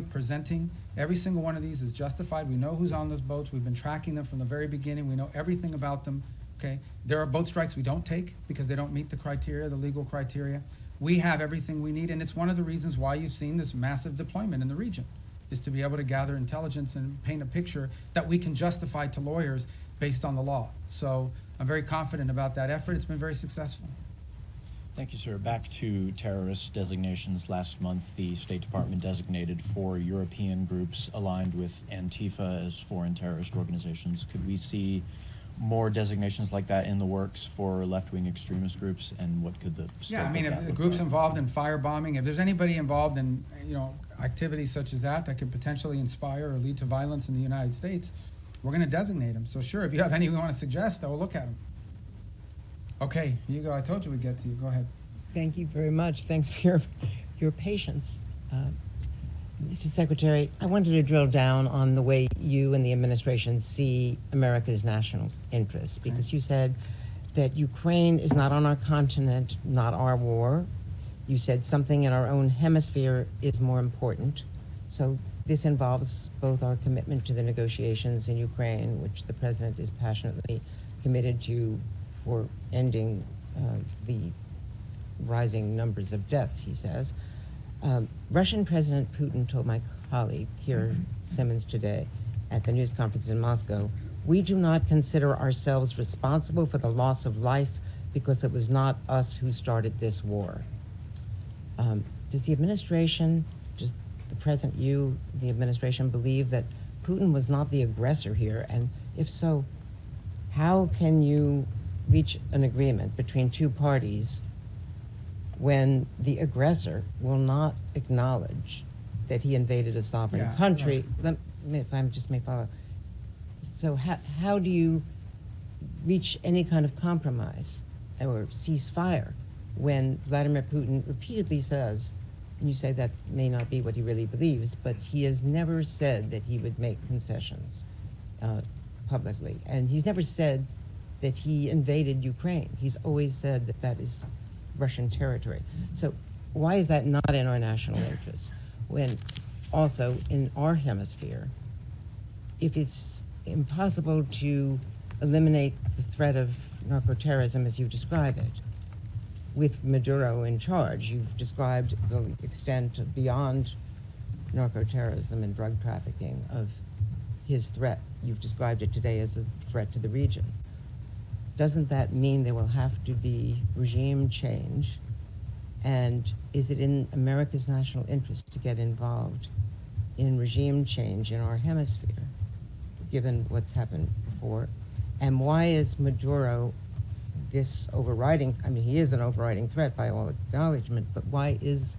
presenting every single one of these is justified. We know who's on those boats. We've been tracking them from the very beginning. We know everything about them. Okay, there are boat strikes we don't take because they don't meet the criteria, the legal criteria. We have everything we need, and it's one of the reasons why you've seen this massive deployment in the region, is to be able to gather intelligence and paint a picture that we can justify to lawyers based on the law. So I'm very confident about that effort. It's been very successful. Thank you, sir. Back to terrorist designations. Last month, the State Department designated 4 European groups aligned with Antifa as foreign terrorist organizations. Could we see more designations like that in the works for left-wing extremist groups, and what could the scope I mean, of if that the look groups like? involved in firebombing, if there's anybody involved in, you know, activities such as that could potentially inspire or lead to violence in the United States, we're going to designate them. So sure, if you have any we want to suggest, I will look at them. Okay, here you go. I told you we'd get to you. Go ahead. Thank you very much. Thanks for your patience. Mr. Secretary, I wanted to drill down on the way you and the administration see America's national interests, because you said that Ukraine is not on our continent, not our war. You said something in our own hemisphere is more important. So this involves both our commitment to the negotiations in Ukraine, which the President is passionately committed to for ending the rising numbers of deaths, he says. Russian President Putin told my colleague, Kira Simmons, today at the news conference in Moscow, we do not consider ourselves responsible for the loss of life because it was not us who started this war. Does the administration, does the President, you, the administration, believe that Putin was not the aggressor here? And if so, how can you reach an agreement between two parties when the aggressor will not acknowledge that he invaded a sovereign country? Let me, if I just may follow. So how do you reach any kind of compromise or ceasefire when Vladimir Putin repeatedly says, and you say that may not be what he really believes, but he has never said that he would make concessions. publicly, and he's never said that he invaded Ukraine. He's always said that that is Russian territory. So why is that not in our national interest? When also in our hemisphere, if it's impossible to eliminate the threat of narco-terrorism as you describe it, with Maduro in charge, you've described the extent beyond narco-terrorism and drug trafficking of his threat. You've described it today as a threat to the region. Doesn't that mean there will have to be regime change? And is it in America's national interest to get involved in regime change in our hemisphere, given what's happened before? And why is Maduro this overriding, I mean, he is an overriding threat by all acknowledgement, but why is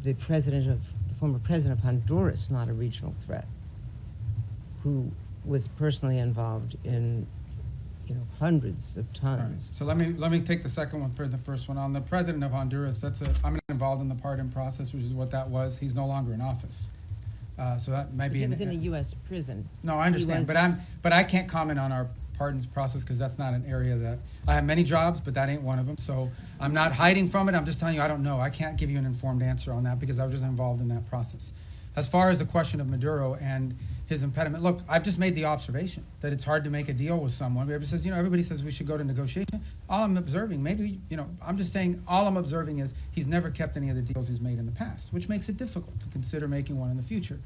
the former president of Honduras not a regional threat, who was personally involved in hundreds of tons? Right. So let me take the second one for the first one. On the president of Honduras, I'm not involved in the pardon process, which is what that was. He's no longer in office. So that might be. He was in a U.S. prison. No, I understand, but I can't comment on our pardons process because that's not an area that I have many jobs, but that ain't one of them. So I'm not hiding from it. I'm just telling you I don't know. I can't give you an informed answer on that because I was just involved in that process. As far as the question of Maduro and his impediment, look, I've just made the observation that it's hard to make a deal with someone. Everybody says, everybody says we should go to negotiation. All I'm observing, I'm just saying all I'm observing is he's never kept any of the deals he's made in the past, which makes it difficult to consider making one in the future.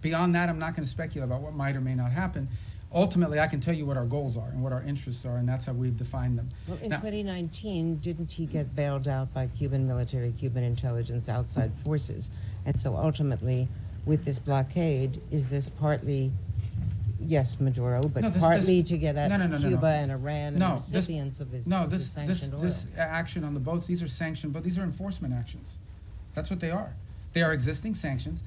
Beyond that, I'm not going to speculate about what might or may not happen. Ultimately, I can tell you what our goals are and what our interests are, and that's how we've defined them. Well, in 2019, didn't he get bailed out by Cuban military, Cuban intelligence, outside forces? And so ultimately, with this blockade, is this partly, yes, Maduro, but partly to get at Cuba and Iran and the recipients of this sanctioned oil? This action on the boats, these are sanctioned, but these are enforcement actions. That's what they are. They are existing sanctions,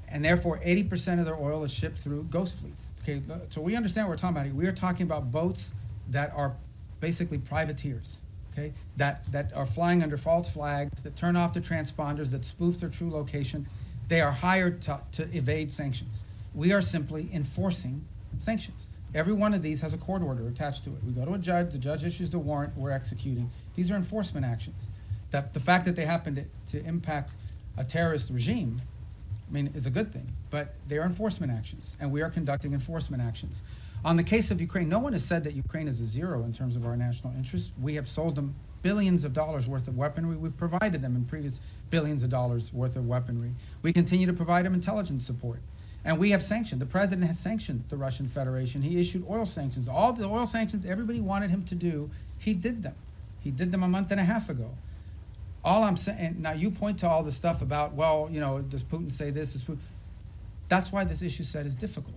and therefore 80% of their oil is shipped through ghost fleets. Okay, so we understand what we're talking about here. We are talking about boats that are basically privateers, okay, that are flying under false flags, that turn off the transponders, that spoof their true location. They are hired to evade sanctions. We are simply enforcing sanctions. Every one of these has a court order attached to it. We go to a judge, the judge issues the warrant, we're executing. These are enforcement actions. The fact that they happen to impact a terrorist regime, is a good thing, but they are enforcement actions, and we are conducting enforcement actions. On the case of Ukraine, no one has said that Ukraine is a zero in terms of our national interest. We have sold them billions of dollars worth of weaponry. We've provided them in previous billions of dollars worth of weaponry. We continue to provide them intelligence support. And we have sanctioned. The president has sanctioned the Russian Federation. He issued oil sanctions. All the oil sanctions everybody wanted him to do, he did them. He did them a month and a half ago. All I'm saying, now you point to all the stuff about, does Putin say this? That's why this issue set is difficult.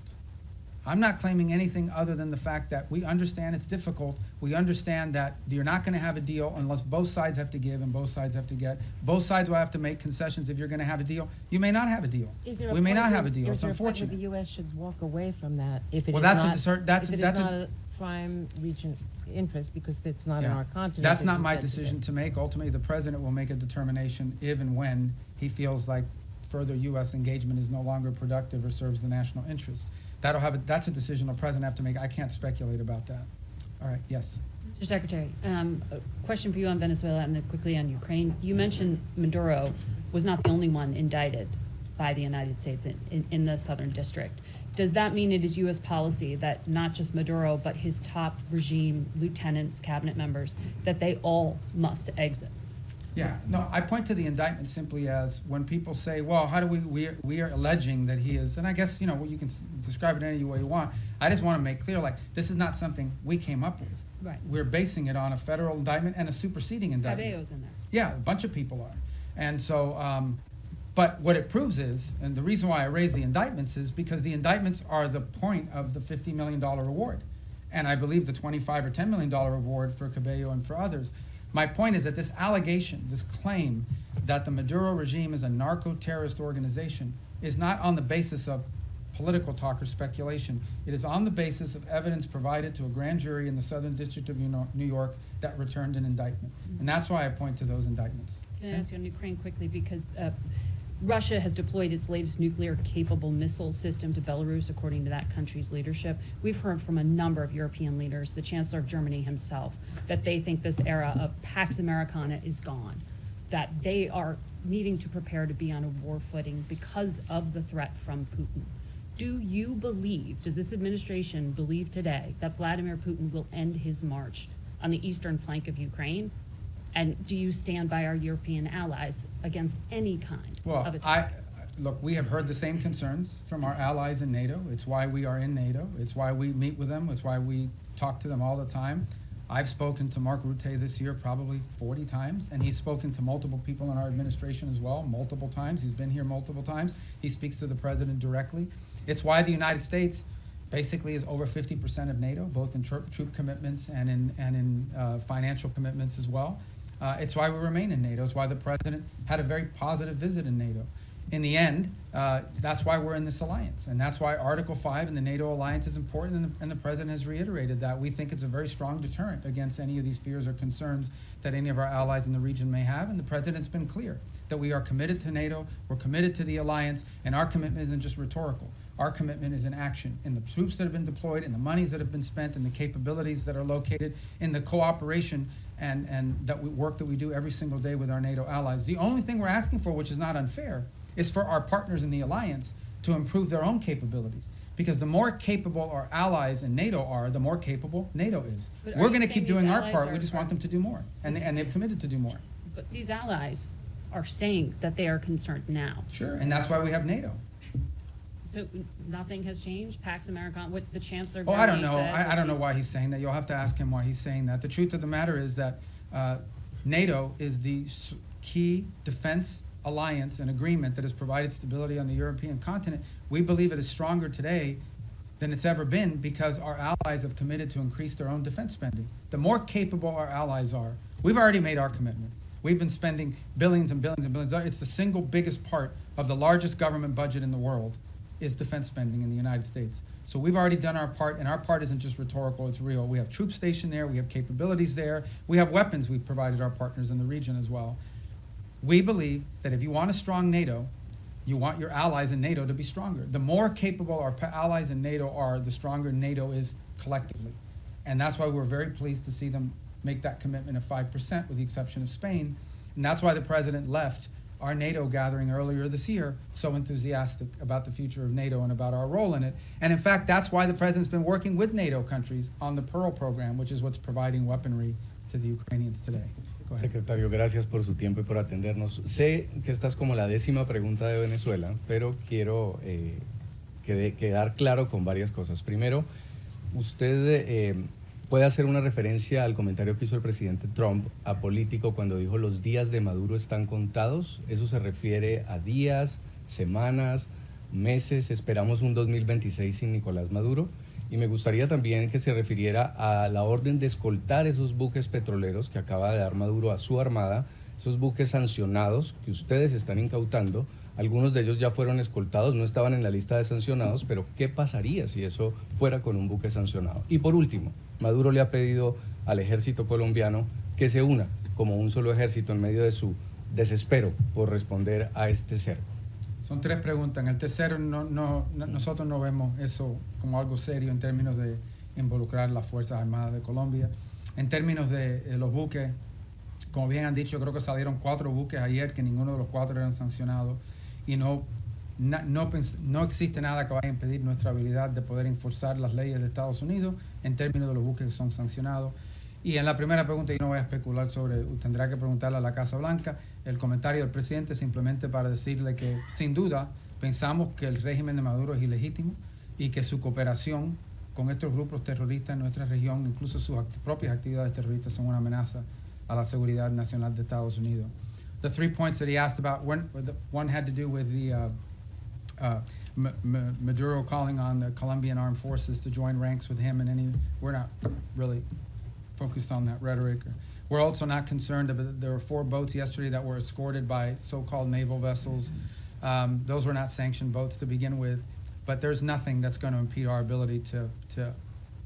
I'm not claiming anything other than the fact that we understand it's difficult. We understand that you're not going to have a deal unless both sides have to give and both sides have to get. Both sides will have to make concessions if you're going to have a deal. You may not have a deal. We may not have a deal. It's unfortunate. The U.S. should walk away from that if it is not a prime region interest because it's not in our continent. That's not my decision to make. Ultimately, the president will make a determination if and when he feels like further U.S. engagement is no longer productive or serves the national interest. That's a decision the president have to make. I can't speculate about that. All right, yes. Mr. Secretary, a question for you on Venezuela and then quickly on Ukraine. You mentioned Maduro was not the only one indicted by the United States in the Southern District. Does that mean it is U.S. policy that not just Maduro, but his top regime lieutenants, cabinet members, that they all must exit? Yeah, no, I point to the indictment simply as when people say, well, how do we are alleging that he is, and I guess, you can describe it any way you want. I just want to make clear, this is not something we came up with. Right. We're basing it on a federal indictment and a superseding indictment. Cabello's in there. Yeah, a bunch of people are. And so, but what it proves is, and the reason why I raise the indictments is because the indictments are the point of the $50 million reward. And I believe the $25 or $10 million reward for Cabello and for others. My point is that this allegation, this claim that the Maduro regime is a narco-terrorist organization is not on the basis of political talk or speculation. It is on the basis of evidence provided to a grand jury in the Southern District of New York that returned an indictment. And that's why I point to those indictments. Can I ask you on Ukraine quickly? Because Russia has deployed its latest nuclear-capable missile system to Belarus, according to that country's leadership. We've heard from a number of European leaders, the Chancellor of Germany himself, that they think this era of Pax Americana is gone, that they are needing to prepare to be on a war footing because of the threat from Putin. Do you believe, does this administration believe today that Vladimir Putin will end his march on the eastern flank of Ukraine? And do you stand by our European allies against any kind of attack? Look, we have heard the same concerns from our allies in NATO. It's why we are in NATO. It's why we meet with them. It's why we talk to them all the time. I've spoken to Mark Rutte this year probably 40 times, and he's spoken to multiple people in our administration as well, multiple times. He's been here multiple times. He speaks to the president directly. It's why the United States basically is over 50% of NATO, both in troop commitments and in financial commitments as well. It's why we remain in NATO. It's why the president had a very positive visit in NATO. In the end, that's why we're in this alliance. And that's why Article 5 in the NATO alliance is important, and the president has reiterated that. We think it's a very strong deterrent against any of these fears or concerns that any of our allies in the region may have. And the president's been clear that we are committed to NATO, we're committed to the alliance, and our commitment isn't just rhetorical. Our commitment is in action, in the troops that have been deployed, in the monies that have been spent, in the capabilities that are located, in the cooperation and work that we do every single day with our NATO allies. The only thing we're asking for, which is not unfair, is for our partners in the alliance to improve their own capabilities. Because the more capable our allies in NATO are, the more capable NATO is. But We're are going you to keep saying doing these our allies part. are- We just want them to do more. And they've committed to do more. But these allies are saying that they are concerned now. Sure. And that's why we have NATO. So nothing has changed? Pax Americana, what the Chancellor of Oh, I don't Germany know. said I don't know would be- why he's saying that. You'll have to ask him why he's saying that. The truth of the matter is that NATO is the key defense alliance and agreement that has provided stability on the European continent. We believe it is stronger today than it's ever been because our allies have committed to increase their own defense spending. The more capable our allies are, we've already made our commitment. We've been spending billions and billions and billions. It's the single biggest part of the largest government budget in the world is defense spending in the United States. So we've already done our part, and our part isn't just rhetorical, it's real. We have troops stationed there, we have capabilities there, we have weapons we've provided our partners in the region as well. We believe that if you want a strong NATO, you want your allies in NATO to be stronger. The more capable our allies in NATO are, the stronger NATO is collectively. And that's why we're very pleased to see them make that commitment of 5%, with the exception of Spain. And that's why the president left our NATO gathering earlier this year so enthusiastic about the future of NATO and about our role in it. And in fact, that's why the president's been working with NATO countries on the Pearl program, which is what's providing weaponry to the Ukrainians today. Go ahead. Secretario, gracias por su tiempo y por atendernos. Sé que esta es como la 10ª pregunta de Venezuela, pero quiero quedar claro con varias cosas. Primero, usted puede hacer una referencia al comentario que hizo el presidente Trump apolítico cuando dijo los días de Maduro están contados. Eso se refiere a días, semanas, meses. Esperamos un 2026 sin Nicolás Maduro. Y me gustaría también que se refiriera a la orden de escoltar esos buques petroleros que acaba de dar Maduro a su armada, esos buques sancionados que ustedes están incautando. Algunos de ellos ya fueron escoltados, no estaban en la lista de sancionados, pero ¿qué pasaría si eso fuera con un buque sancionado? Y por último, Maduro le ha pedido al ejército colombiano que se una como un solo ejército en medio de su desespero por responder a este cerco. Son 3 preguntas. En el tercero, nosotros no vemos eso como algo serio en términos de involucrar las Fuerzas Armadas de Colombia. En términos de los buques, como bien han dicho, creo que salieron 4 buques ayer, que ninguno de los 4 eran sancionados. Y no existe nada que vaya a impedir nuestra habilidad de poder enforzar las leyes de Estados Unidos en términos de los buques que son sancionados. Y en la primera pregunta yo no voy a especular sobre, tendrá que preguntarle a la Casa Blanca, el comentario del presidente simplemente para decirle que sin duda pensamos que el régimen de Maduro es ilegítimo y que su cooperación con estos grupos terroristas en nuestra región, incluso sus propias actividades terroristas, son una amenaza a la seguridad nacional de Estados Unidos. The 3 points that he asked about, one had to do with the Maduro calling on the Colombian armed forces to join ranks with him, and we're not really focused on that rhetoric. We're also not concerned about, there were 4 boats yesterday that were escorted by so-called naval vessels. Those were not sanctioned boats to begin with, but there's nothing that's going to impede our ability to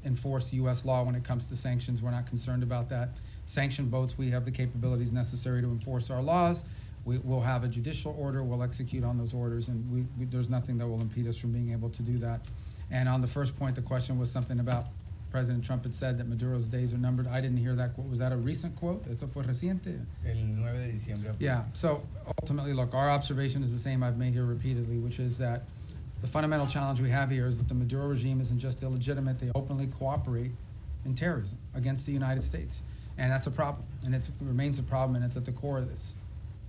enforce U.S. law when it comes to sanctions. We're not concerned about that. Sanctioned boats, we have the capabilities necessary to enforce our laws. We'll have a judicial order, we'll execute on those orders, and there's nothing that will impede us from being able to do that. And on the first point, the question was something about President Trump had said that Maduro's days are numbered. I didn't hear that quote. Was that a recent quote? ¿Esto fue reciente? El 9 de diciembre. Yeah, so ultimately, look, our observation is the same I've made here repeatedly, which is that the fundamental challenge we have here is that the Maduro regime isn't just illegitimate, they openly cooperate in terrorism against the United States. And that's a problem, and it remains a problem, and it's at the core of this.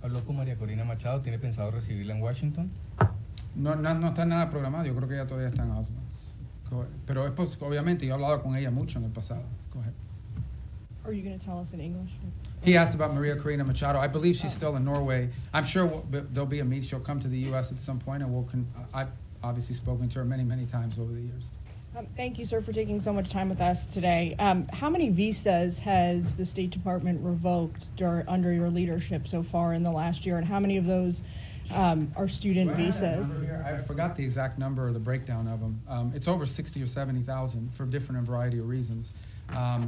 Habló con María Corina Machado, ¿tiene pensado recibirla en Washington? No está nada programado, yo creo que ella todavía está en Oslo. Pero es obviamente, yo he hablado con ella mucho en el pasado. Go ahead. Are you going to tell us in English? He asked about Maria Corina Machado. I believe she's still in Norway. I'm sure there'll be a meet. She'll come to the U.S. at some point, and I've obviously spoken to her many, many times over the years. Thank you, sir, for taking so much time with us today. How many visas has the State Department revoked under your leadership so far in the last year, and how many of those are student visas? I forgot the exact number or the breakdown of them. It's over 60 or 70,000 for different variety of reasons.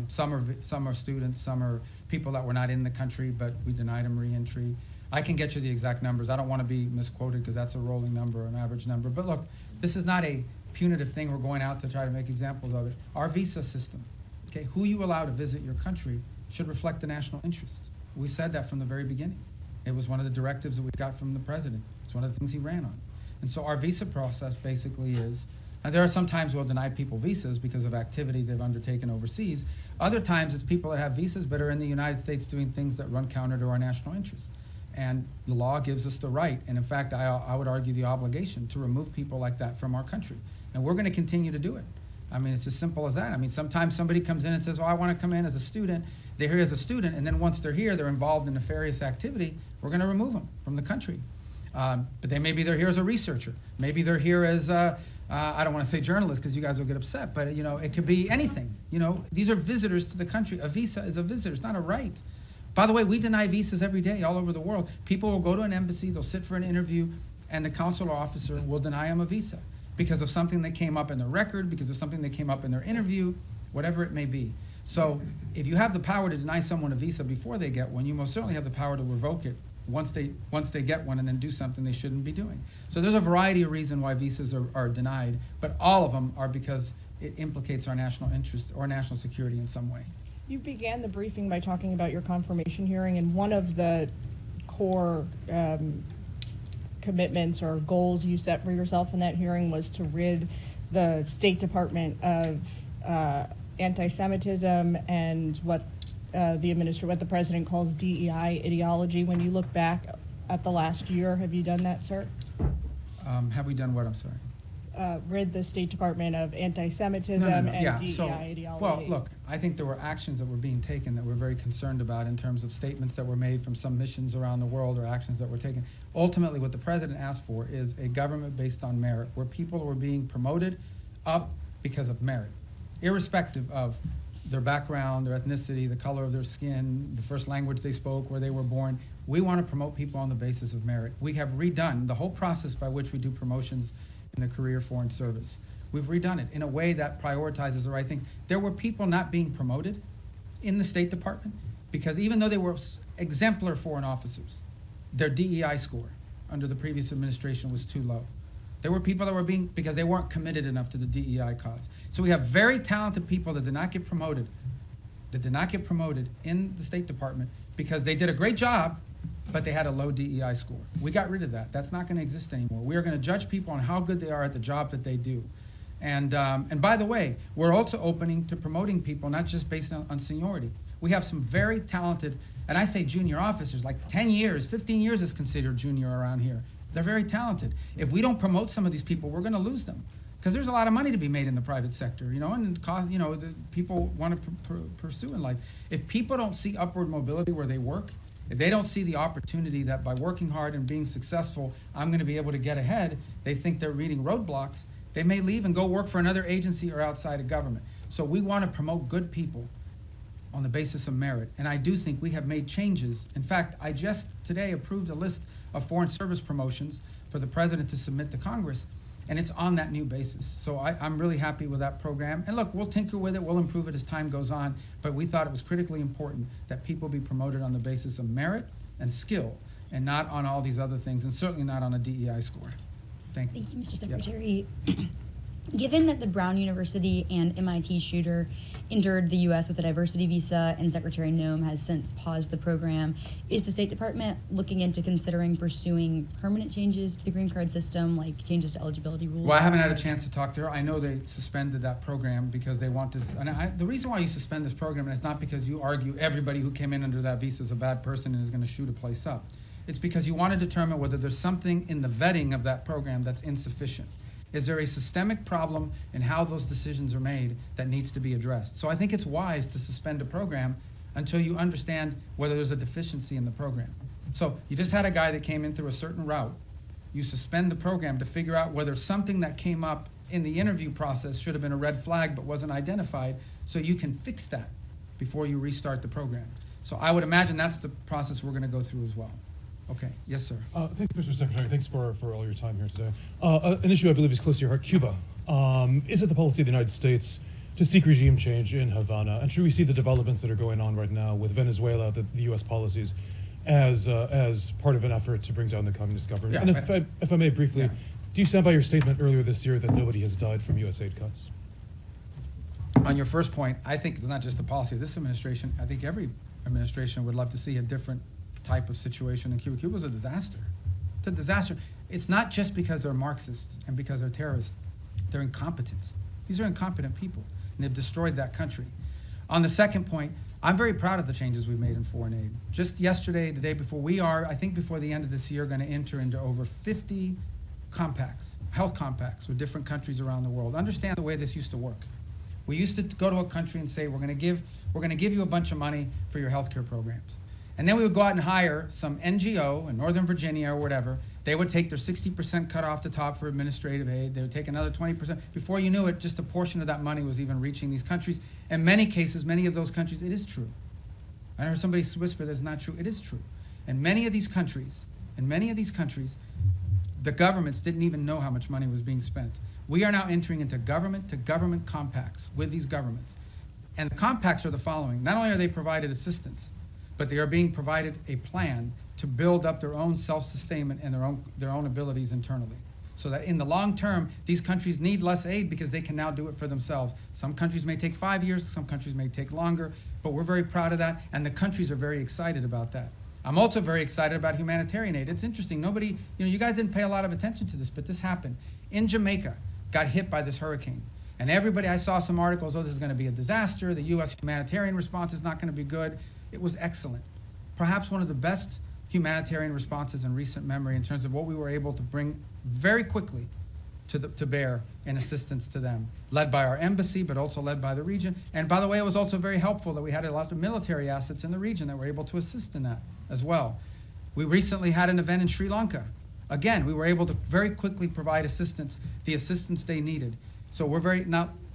Some are students, some are people that were not in the country, but we denied them re-entry. I can get you the exact numbers. I don't want to be misquoted because that's a rolling number, an average number. But look, this is not a punitive thing. We're going out to try to make examples of it. Our visa system, okay, who you allow to visit your country should reflect the national interest. We said that from the very beginning. It was one of the directives that we got from the president. It's one of the things he ran on. And so our visa process basically is, and there are some times we'll deny people visas because of activities they've undertaken overseas. Other times it's people that have visas but are in the United States doing things that run counter to our national interest. And the law gives us the right, and in fact, I would argue the obligation to remove people like that from our country. And we're going to continue to do it. I mean, it's as simple as that. I mean, sometimes somebody comes in and says, oh, I want to come in as a student. They're here as a student, and then once they're here, they're involved in nefarious activity. We're going to remove them from the country. But maybe they're here as a researcher. Maybe they're here as, I don't want to say journalist because you guys will get upset, but you know, it could be anything. You know, these are visitors to the country. A visa is a visitor. It's not a right. By the way, we deny visas every day all over the world. People will go to an embassy, they'll sit for an interview, and the consular officer will deny them a visa because of something that came up in the record, because of something that came up in their interview, whatever it may be. So if you have the power to deny someone a visa before they get one, you most certainly have the power to revoke it once they get one and then do something they shouldn't be doing. So there's a variety of reasons why visas are denied, but all of them are because it implicates our national interest or national security in some way. You began the briefing by talking about your confirmation hearing, and one of the core commitments or goals you set for yourself in that hearing was to rid the State Department of anti-Semitism and what the president calls DEI ideology. When you look back at the last year, have you done that, sir? Have we done what? I'm sorry. Rid the State Department of anti-Semitism and DEI ideology. Well, look, I think there were actions that were being taken that we're very concerned about in terms of statements that were made from some missions around the world or actions that were taken. Ultimately, what the president asked for is a government based on merit, where people were being promoted up because of merit, irrespective of their background, their ethnicity, the color of their skin, the first language they spoke, where they were born. We want to promote people on the basis of merit. We have redone the whole process by which we do promotions in the career foreign service. We've redone it in a way that prioritizes the right things. There were people not being promoted in the State Department because even though they were exemplar foreign officers, their DEI score under the previous administration was too low. There were people that were because they weren't committed enough to the DEI cause. So we have very talented people that did not get promoted in the State Department because they did a great job, but they had a low DEI score. We got rid of that. That's not going to exist anymore. We are going to judge people on how good they are at the job that they do. And by the way, we're also opening to promoting people, not just based on seniority. We have some very talented, and I say junior officers, like 10 years, 15 years is considered junior around here. They're very talented. If we don't promote some of these people, we're going to lose them. Because there's a lot of money to be made in the private sector, and the people want to pursue in life. If people don't see upward mobility where they work, if they don't see the opportunity that by working hard and being successful, I'm going to be able to get ahead, they think they're reading roadblocks, they may leave and go work for another agency or outside of government. So we want to promote good people on the basis of merit. And I do think we have made changes. In fact, I just today approved a list of foreign service promotions for the president to submit to Congress, and it's on that new basis. So I'm really happy with that program. And look, we'll tinker with it, we'll improve it as time goes on, but we thought it was critically important that people be promoted on the basis of merit and skill, and not on all these other things, and certainly not on a DEI score. Thank you. Thank you, Mr. Yeah. Secretary. Given that the Brown University and MIT shooter entered the U.S. with a diversity visa and Secretary Noem has since paused the program, is the State Department looking into considering pursuing permanent changes to the green card system, like changes to eligibility rules? Well, I haven't had a chance to talk to her. I know they suspended that program because they want this. And the reason why you suspend this program is not because you argue everybody who came in under that visa is a bad person and is going to shoot a place up. It's because you want to determine whether there's something in the vetting of that program that's insufficient. Is there a systemic problem in how those decisions are made that needs to be addressed? So I think it's wise to suspend a program until you understand whether there's a deficiency in the program. So you just had a guy that came in through a certain route. You suspend the program to figure out whether something that came up in the interview process should have been a red flag but wasn't identified, so you can fix that before you restart the program. So I would imagine that's the process we're going to go through as well. Okay, yes, sir. Thanks, Mr. Secretary. Thanks for all your time here today. An issue I believe is close to your heart, Cuba. Is it the policy of the United States to seek regime change in Havana? And should we see the developments that are going on right now with Venezuela, the U.S. policies, as part of an effort to bring down the communist government? Yeah, and if I may briefly, do you stand by your statement earlier this year that nobody has died from U.S. aid cuts? On your first point, I think it's not just the policy of this administration. I think every administration would love to see a different type of situation in Cuba. Cuba's a disaster. It's a disaster. It's not just because they're Marxists and because they're terrorists. They're incompetent. These are incompetent people, and they've destroyed that country. On the second point, I'm very proud of the changes we've made in foreign aid. Just yesterday, the day before, we are, I think before the end of this year, going to enter into over 50 compacts, health compacts with different countries around the world. Understand the way this used to work. We used to go to a country and say, we're going to give you a bunch of money for your healthcare programs. And then we would go out and hire some NGO in Northern Virginia or whatever. They would take their 60% cut off the top for administrative aid. They would take another 20%. Before you knew it, just a portion of that money was even reaching these countries. In many cases, many of those countries, it is true. I heard somebody whisper that's not true. It is true. In many of these countries, the governments didn't even know how much money was being spent. We are now entering into government-to-government compacts with these governments. And the compacts are the following. Not only are they provided assistance, but they are being provided a plan to build up their own self-sustainment and their own abilities internally. So that in the long term, these countries need less aid because they can now do it for themselves. Some countries may take 5 years, some countries may take longer, but we're very proud of that, and the countries are very excited about that. I'm also very excited about humanitarian aid. It's interesting, nobody, you guys didn't pay a lot of attention to this, but this happened. In Jamaica, got hit by this hurricane. And everybody, I saw some articles, this is going to be a disaster, the U.S. humanitarian response is not going to be good. It was excellent. Perhaps one of the best humanitarian responses in recent memory in terms of what we were able to bring very quickly to bear in assistance to them, led by our embassy, but also led by the region. And by the way, it was also very helpful that we had a lot of military assets in the region that were able to assist in that as well. We recently had an event in Sri Lanka. Again, we were able to very quickly provide assistance, the assistance they needed. So we're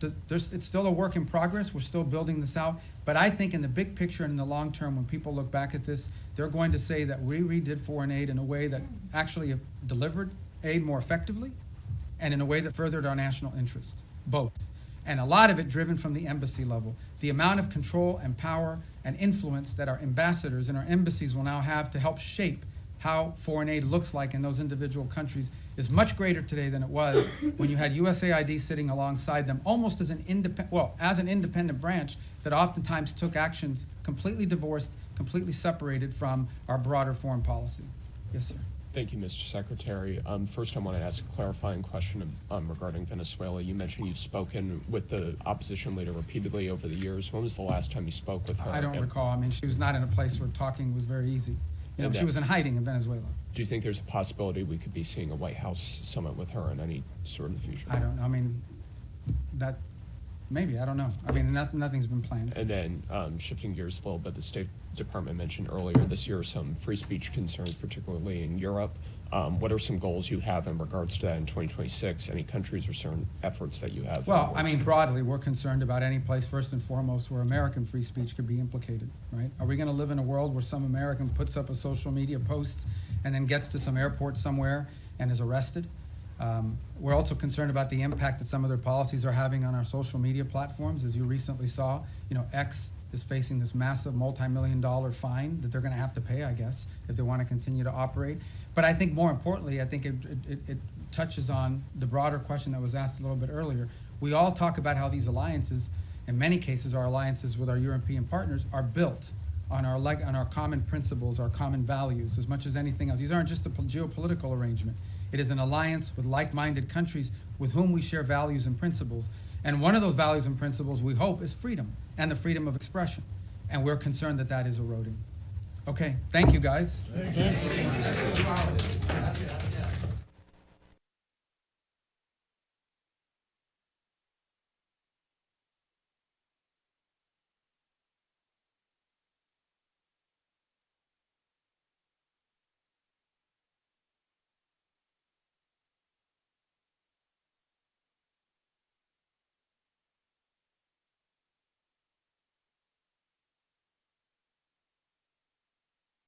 it's still a work in progress. We're still building this out. But I think in the big picture and in the long term, when people look back at this, they're going to say that we redid foreign aid in a way that actually delivered aid more effectively and in a way that furthered our national interests, both. And a lot of it driven from the embassy level. The amount of control and power and influence that our ambassadors and our embassies will now have to help shape how foreign aid looks like in those individual countries is much greater today than it was when you had USAID sitting alongside them almost as an independent branch that oftentimes took actions completely divorced, completely separated from our broader foreign policy. Yes, sir. Thank you, Mr. Secretary. First, I want to ask a clarifying question regarding Venezuela. You mentioned you've spoken with the opposition leader repeatedly over the years. When was the last time you spoke with her? I don't recall. I mean, she was not in a place where talking was very easy. She was in hiding in Venezuela. Do you think there's a possibility we could be seeing a White House summit with her in any sort of future? I don't know. I mean, maybe. I don't know. I mean, nothing's been planned. And then shifting gears a little bit, the State Department mentioned earlier this year some free speech concerns, particularly in Europe. What are some goals you have in regards to that in 2026? Any countries or certain efforts that you have? Well, I mean, broadly, we're concerned about any place, first and foremost, where American free speech could be implicated, right? Are we going to live in a world where some American puts up a social media post and then gets to some airport somewhere and is arrested? We're also concerned about the impact that some of their policies are having on our social media platforms. As you recently saw, X, is facing this massive multi-million-dollar fine that they're going to have to pay, I guess, if they want to continue to operate. But I think more importantly, I think it touches on the broader question that was asked a little bit earlier. We all talk about how these alliances, in many cases our alliances with our European partners, are built on our common principles, our common values, as much as anything else. These aren't just a geopolitical arrangement. It is an alliance with like-minded countries with whom we share values and principles. And one of those values and principles, we hope, is freedom and the freedom of expression. And we're concerned that that is eroding. Okay, thank you, guys. Thank you.